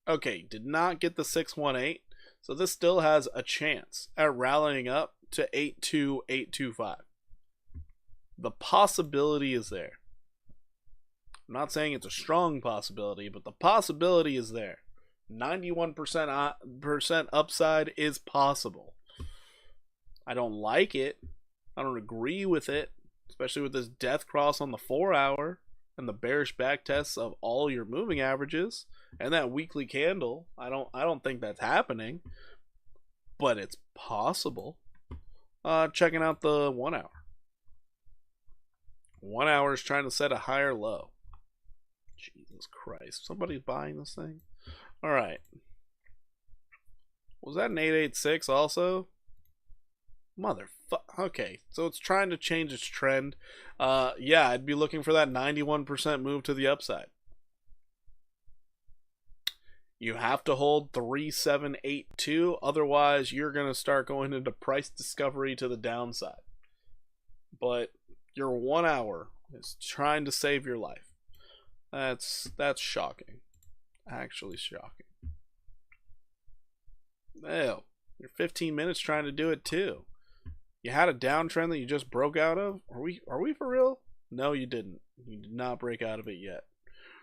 Okay, did not get the 618. So this still has a chance at rallying up to 82825. The possibility is there. I'm not saying it's a strong possibility, but the possibility is there. 91% upside is possible. I don't like it. I don't agree with it, especially with this death cross on the 4 hour and the bearish back tests of all your moving averages and that weekly candle. I don't think that's happening, but it's possible. Checking out the 1 hour. 1 hour is trying to set a higher low. Jesus Christ. Somebody's buying this thing? Alright. Was that an 886 also? Motherfucker. Okay, so it's trying to change its trend. Yeah, I'd be looking for that 91% move to the upside. You have to hold 3782, otherwise you're going to start going into price discovery to the downside. But your 1 hour is trying to save your life. That's shocking. Actually shocking. Hell, you're 15 minutes trying to do it too. You had a downtrend that you just broke out of? Are we for real? No, you didn't. You did not break out of it yet.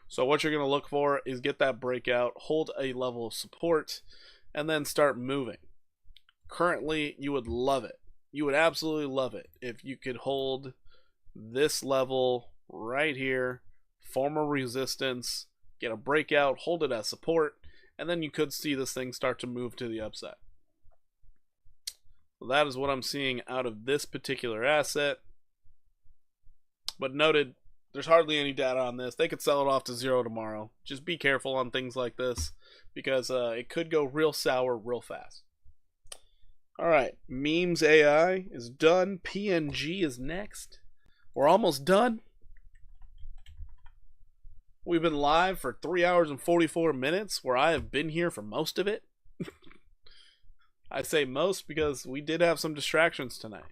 So what you're going to look for is get that breakout, hold a level of support, and then start moving. Currently, you would love it. You would absolutely love it if you could hold this level right here, form a resistance, get a breakout, hold it as support, and then you could see this thing start to move to the upside. So that is what I'm seeing out of this particular asset. But noted, there's hardly any data on this. They could sell it off to zero tomorrow. Just be careful on things like this because it could go real sour real fast. Alright, Memes AI is done. PNG is next. We're almost done. We've been live for 3 hours and 44 minutes, where I have been here for most of it. I say most because we did have some distractions tonight.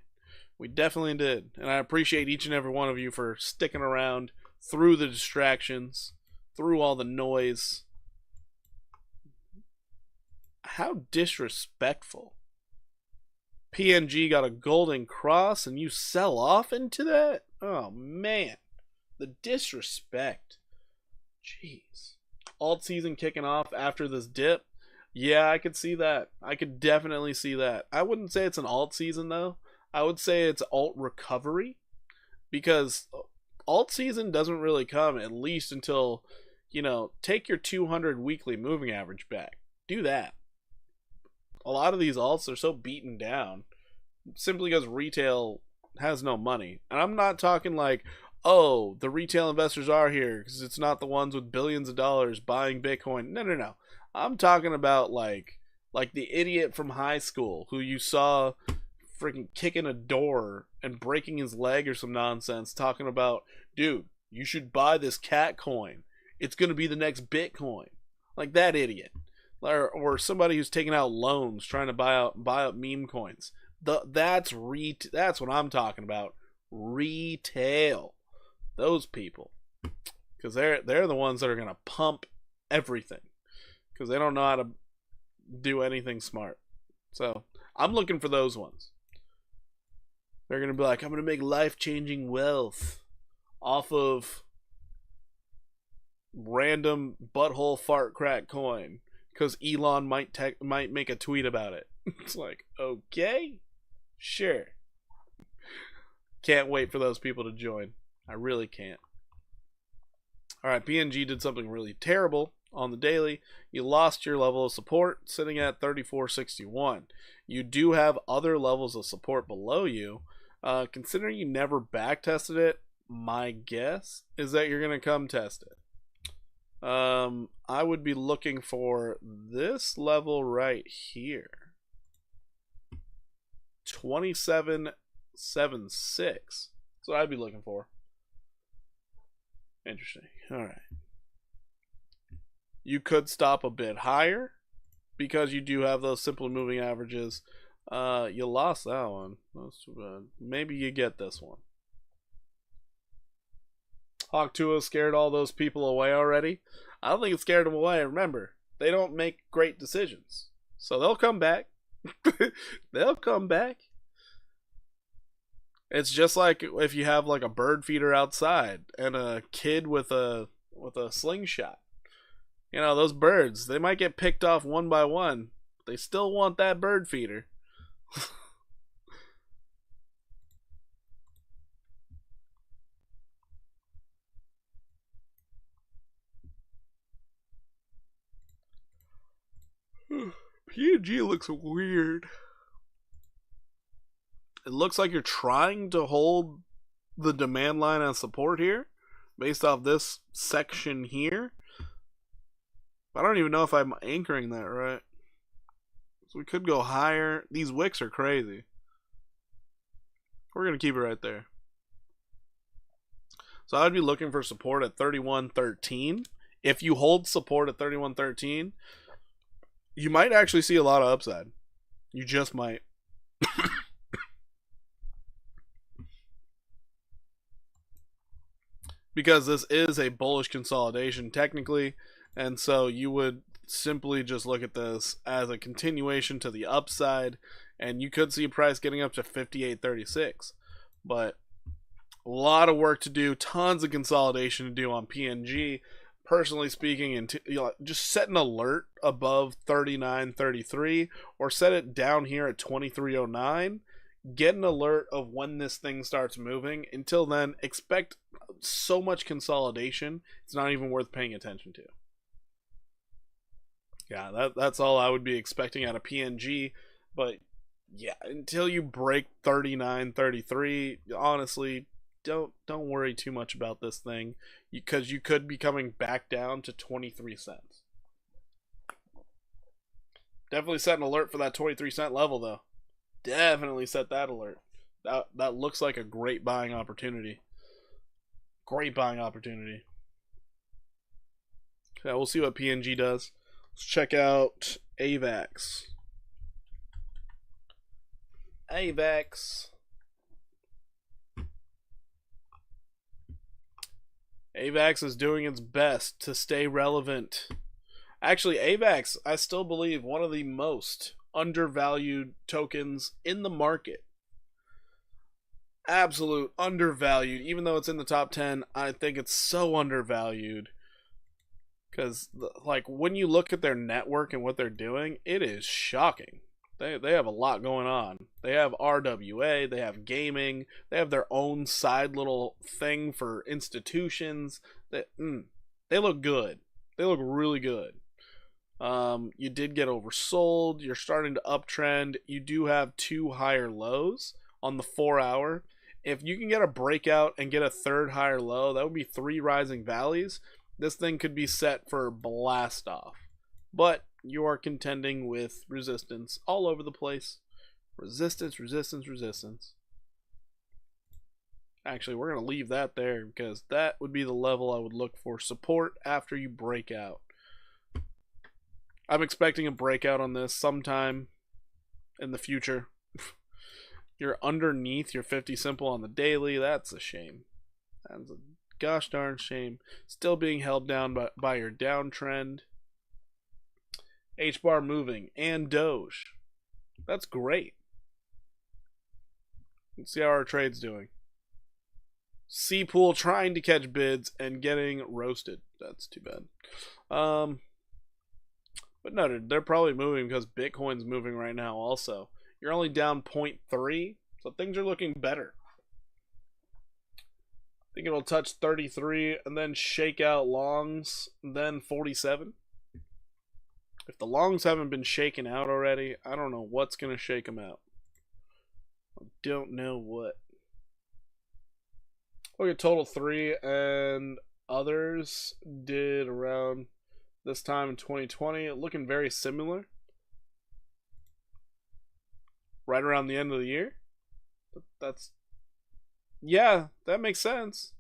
We definitely did. And I appreciate each and every one of you for sticking around through the distractions, through all the noise. How disrespectful. PNG got a golden cross and you sell off into that? Oh, man. The disrespect. Jeez. Alt season kicking off after this dip. Yeah, I could see that. I could definitely see that. I wouldn't say it's an alt season, though. I would say it's alt recovery. Because alt season doesn't really come at least until, take your 200 weekly moving average back. Do that. A lot of these alts are so beaten down simply because retail has no money. And I'm not talking like, oh, the retail investors are here because it's not the ones with billions of dollars buying Bitcoin. No. I'm talking about like the idiot from high school who you saw freaking kicking a door and breaking his leg or some nonsense, talking about, dude, you should buy this cat coin. It's going to be the next Bitcoin. Like that idiot. Or somebody who's taking out loans trying to buy up meme coins. That's what I'm talking about. Retail. Those people. Because they're the ones that are going to pump everything. Because they don't know how to do anything smart. So, I'm looking for those ones. They're going to be like, I'm going to make life-changing wealth off of random butthole fart crack coin because Elon might make a tweet about it. It's like, okay, sure. Can't wait for those people to join. I really can't. All right, PNG did something really terrible on the daily. You lost your level of support, sitting at 3461. You do have other levels of support below you. Considering you never back tested it, my guess is that you're going to come test it. I would be looking for this level right here. 2776. That's what I'd be looking for. Interesting. All right. You could stop a bit higher because you do have those simple moving averages. You lost that one. That's too bad. Maybe you get this one. Hawk Tua scared all those people away already. I don't think it scared them away. Remember, they don't make great decisions. So they'll come back. They'll come back. It's just like if you have like a bird feeder outside and a kid with a slingshot. You know, those birds, they might get picked off one by one. But they still want that bird feeder. PNG looks weird. It looks like you're trying to hold the demand line on support here based off this section here. I don't even know if I'm anchoring that right. So we could go higher. These wicks are crazy. We're going to keep it right there. So I'd be looking for support at 31.13. If you hold support at 31.13, you might actually see a lot of upside. You just might. Because this is a bullish consolidation technically, and so you would simply just look at this as a continuation to the upside, and you could see price getting up to 58.36. But a lot of work to do, tons of consolidation to do on PNG. Personally speaking, and just set an alert above 39.33 or set it down here at 23.09. Get an alert of when this thing starts moving. Until then, expect so much consolidation, it's not even worth paying attention to. Yeah, that's all I would be expecting out of PNG. But yeah, until you break 39.33, honestly, don't worry too much about this thing, because you could be coming back down to 23 cents. Definitely set an alert for that 23-cent level though. Definitely set that alert. That looks like a great buying opportunity. Great buying opportunity. Yeah, we'll see what PNG does. Let's check out AVAX. AVAX is doing its best to stay relevant. Actually, AVAX, I still believe, one of the most undervalued tokens in the market. Absolute undervalued. Even though it's in the top 10, I think it's so undervalued. Because, like, when you look at their network and what they're doing, it is shocking. They have a lot going on. They have RWA, they have gaming, they have their own side little thing for institutions. They look good. They look really good. You did get oversold. You're starting to uptrend. You do have 2 higher lows on the 4 hour. If you can get a breakout and get a third higher low, that would be 3 rising valleys. This thing could be set for blast off. But you are contending with resistance all over the place. Resistance, resistance, resistance. Actually, we're going to leave that there because that would be the level I would look for support after you break out. I'm expecting a breakout on this sometime in the future. You're underneath your 50 simple on the daily. That's a shame. That's a gosh darn shame. Still being held down by your downtrend. H-bar moving and Doge. That's great. Let's see how our trade's doing. C pool trying to catch bids and getting roasted. That's too bad. But no, they're probably moving because Bitcoin's moving right now also. You're only down 0.3, so things are looking better. I think it'll touch 33 and then shake out longs, then 47. If the longs haven't been shaken out already, I don't know what's going to shake them out. I don't know what. Look at total 3 and others did around this time in 2020, looking very similar. Right around the end of the year. That's, yeah, that makes sense.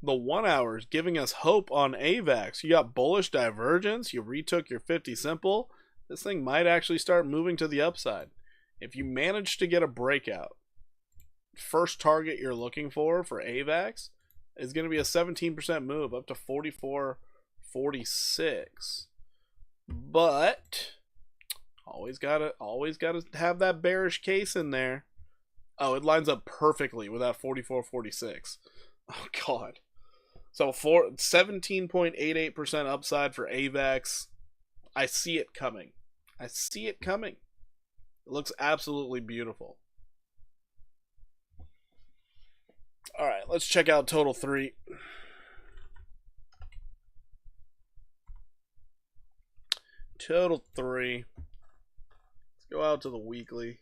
The 1 hours giving us hope on AVAX. You got bullish divergence. You retook your 50 simple. This thing might actually start moving to the upside. If you manage to get a breakout, first target you're looking for AVAX is going to be a 17% move up to 44.46. But always gotta have that bearish case in there. Oh, it lines up perfectly with that 44.46. Oh god. So for 17.88% upside for AVAX, I see it coming. I see it coming. It looks absolutely beautiful. All right, let's check out total 3. Total 3. Let's go out to the weekly.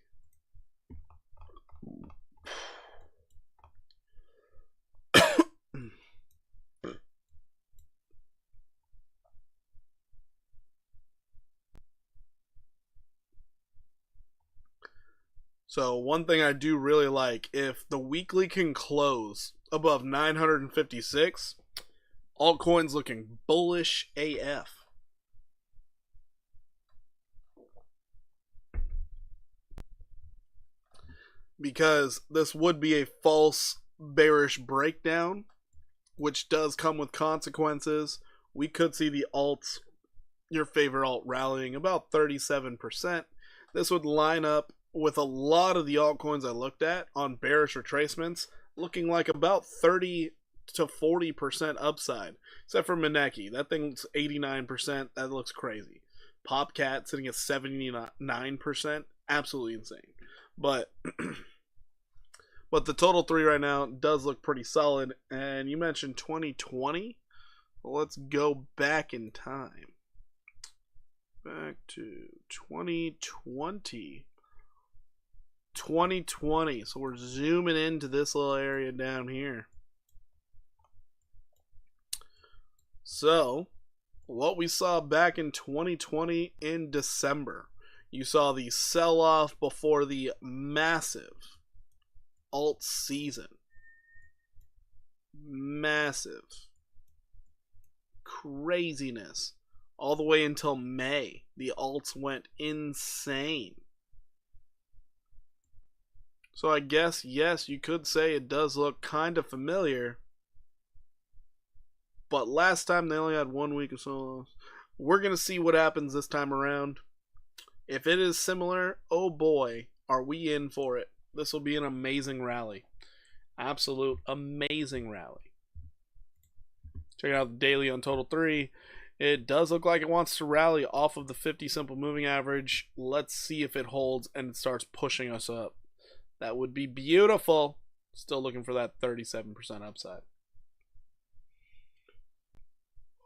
So one thing I do really like, if the weekly can close above 956, altcoins looking bullish AF. Because this would be a false bearish breakdown, which does come with consequences. We could see the alts, your favorite alt, rallying about 37%. This would line up with a lot of the altcoins I looked at on bearish retracements, looking like about 30 to 40% upside. Except for Maneki. That thing's 89%. That looks crazy. Popcat sitting at 79%. Absolutely insane. But the total 3 right now does look pretty solid. And you mentioned 2020. Well, let's go back in time. Back to 2020. 2020. So we're zooming into this little area down here. So what we saw back in 2020 in December, you saw the sell-off before the massive alt season. Massive craziness all the way until May. The alts went insane. So I guess, yes, you could say it does look kind of familiar. But last time they only had 1 week of sell-offs. We're going to see what happens this time around. If it is similar, oh boy, are we in for it. This will be an amazing rally. Absolute amazing rally. Check out the daily on total 3. It does look like it wants to rally off of the 50 simple moving average. Let's see if it holds and it starts pushing us up. That would be beautiful. Still looking for that 37% upside.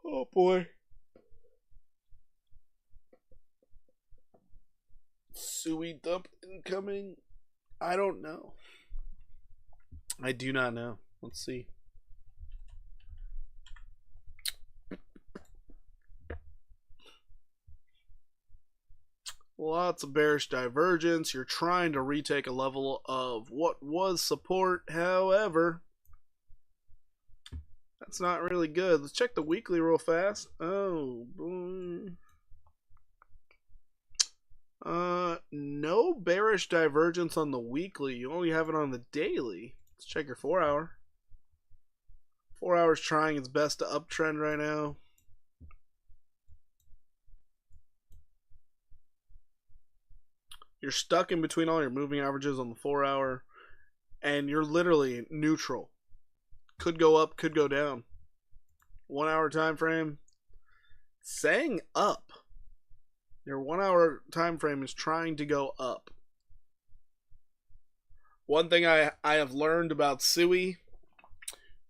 Oh boy. Sui dump incoming? I don't know. I do not know. Let's see. Lots of bearish divergence. You're trying to retake a level of what was support. However, that's not really good. Let's check the weekly real fast. Oh, boy. No bearish divergence on the weekly. You only have it on the daily. Let's check your 4 hour. 4 hours trying its best to uptrend right now. You're stuck in between all your moving averages on the 4-hour, and you're literally neutral. Could go up, could go down. 1 hour time frame, saying up. Your 1 hour time frame is trying to go up. One thing I have learned about SUI,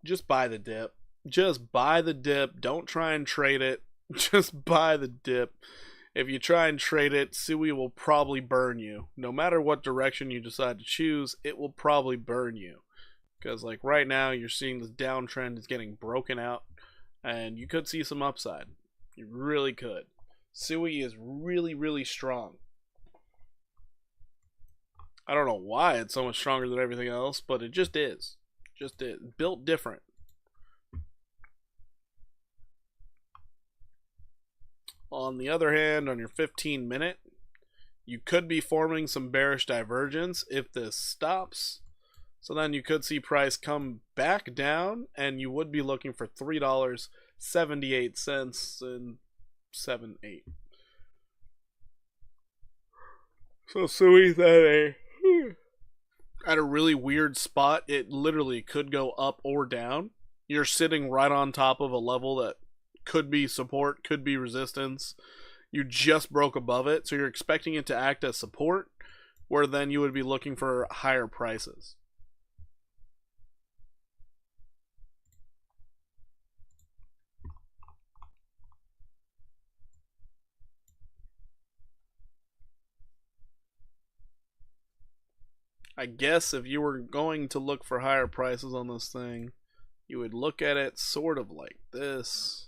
just buy the dip. Just buy the dip. Don't try and trade it. Just buy the dip. If you try and trade it, SUI will probably burn you. No matter what direction you decide to choose, it will probably burn you. Because like right now, you're seeing this downtrend is getting broken out, and you could see some upside. You really could. SUI is really, really strong. I don't know why it's so much stronger than everything else, but it just is. Just is. Built different. On the other hand, on your 15-minute, you could be forming some bearish divergence if this stops. So then you could see price come back down, and you would be looking for $3.78 and 7.8. So SUI's at a really weird spot. It literally could go up or down. You're sitting right on top of a level that could be support, could be resistance. You just broke above it, so you're expecting it to act as support, where then you would be looking for higher prices. I guess if you were going to look for higher prices on this thing, you would look at it sort of like this.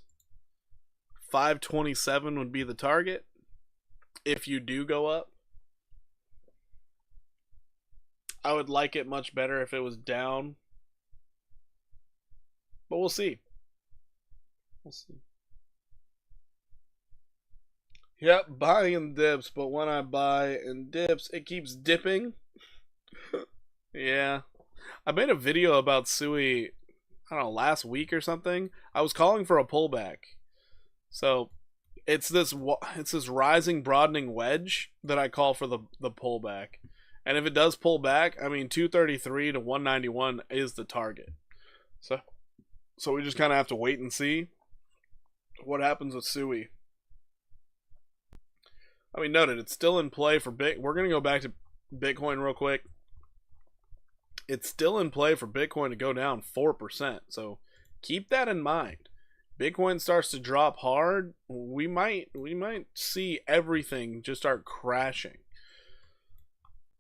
527 would be the target if you do go up. I would like it much better if it was down, but we'll see. We'll see. Yep, buying in dips, but when I buy in dips, it keeps dipping. Yeah. I made a video about SUI, I don't know, last week or something. I was calling for a pullback. So it's this rising, broadening wedge that I call for the pullback. And if it does pull back, I mean 233 to 191 is the target. So we just kind of have to wait and see what happens with SUI. I mean, noted, it's still in play for we're going to go back to Bitcoin real quick. It's still in play for Bitcoin to go down 4%. So keep that in mind. Bitcoin starts to drop hard, we might see everything just start crashing.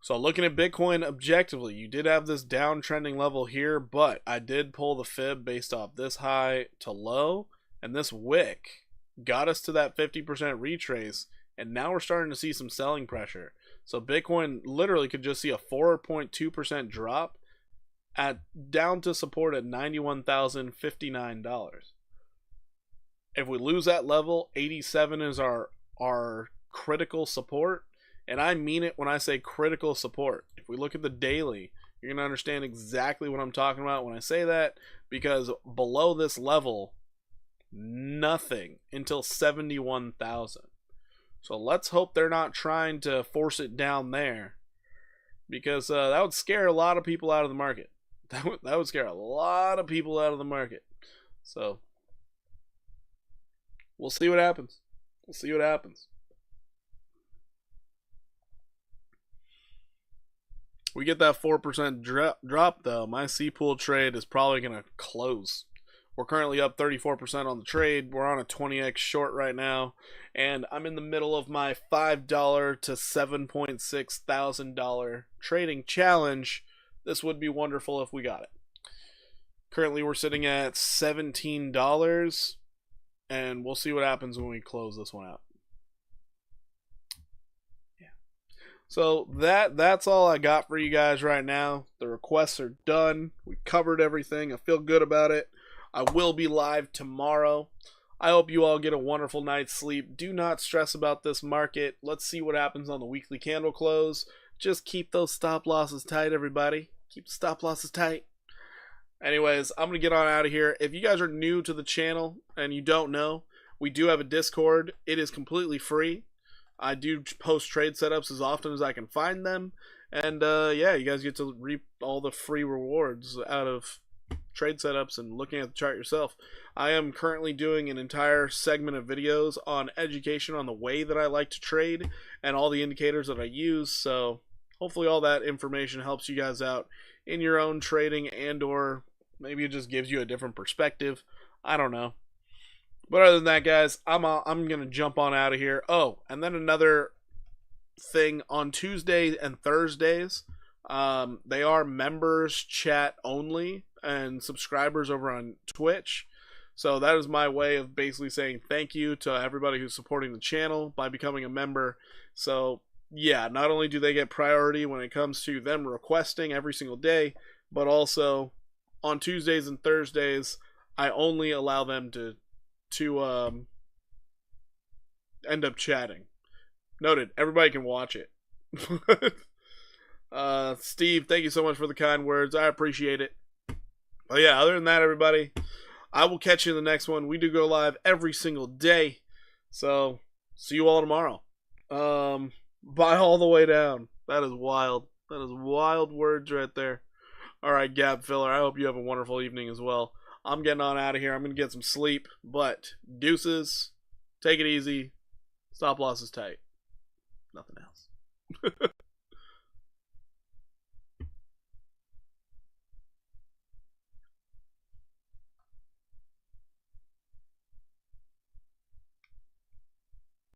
So looking at Bitcoin objectively, you did have this downtrending level here, but I did pull the fib based off this high to low, and this wick got us to that 50% retrace, and now we're starting to see some selling pressure. So Bitcoin literally could just see a 4.2% drop down to support at $91,059. If we lose that level, 87 is our critical support, and I mean it when I say critical support. If we look at the daily, you're going to understand exactly what I'm talking about when I say that, because below this level, nothing until 71,000. So let's hope they're not trying to force it down there, because that would scare a lot of people out of the market. That would scare a lot of people out of the market. So we'll see what happens. We'll see what happens. We get that 4% drop though, my C-Pool trade is probably going to close. We're currently up 34% on the trade. We're on a 20x short right now, and I'm in the middle of my $5 to $7.6 thousand trading challenge. This would be wonderful if we got it. Currently we're sitting at $17, and we'll see what happens when we close this one out. So that's all I got for you guys right now. The requests are done. We covered everything. I feel good about it. I will be live tomorrow. I hope you all get a wonderful night's sleep. Do not stress about this market. Let's see what happens on the weekly candle close. Just keep those stop losses tight, everybody. Keep the stop losses tight. Anyways, I'm going to get on out of here. If you guys are new to the channel and you don't know, we do have a Discord. It is completely free. I do post trade setups as often as I can find them. And yeah, you guys get to reap all the free rewards out of trade setups and looking at the chart yourself. I am currently doing an entire segment of videos on education on the way that I like to trade and all the indicators that I use. So hopefully all that information helps you guys out in your own trading, and or maybe it just gives you a different perspective. I don't know. But other than that, guys, I'm gonna jump on out of here. Oh, and then another thing, on Tuesdays and Thursdays, they are members chat only and subscribers over on Twitch. So that is my way of basically saying thank you to everybody who's supporting the channel by becoming a member. So yeah, not only do they get priority when it comes to them requesting every single day, but also on Tuesdays and Thursdays, I only allow them to end up chatting. Noted. Everybody can watch it. Steve, thank you so much for the kind words. I appreciate it. But yeah, other than that, everybody, I will catch you in the next one. We do go live every single day. So, see you all tomorrow. Buy all the way down. That is wild. That is wild words right there. Alright, Gab Filler, I hope you have a wonderful evening as well. I'm getting on out of here. I'm going to get some sleep. But, deuces. Take it easy. Stop loss is tight. Nothing else.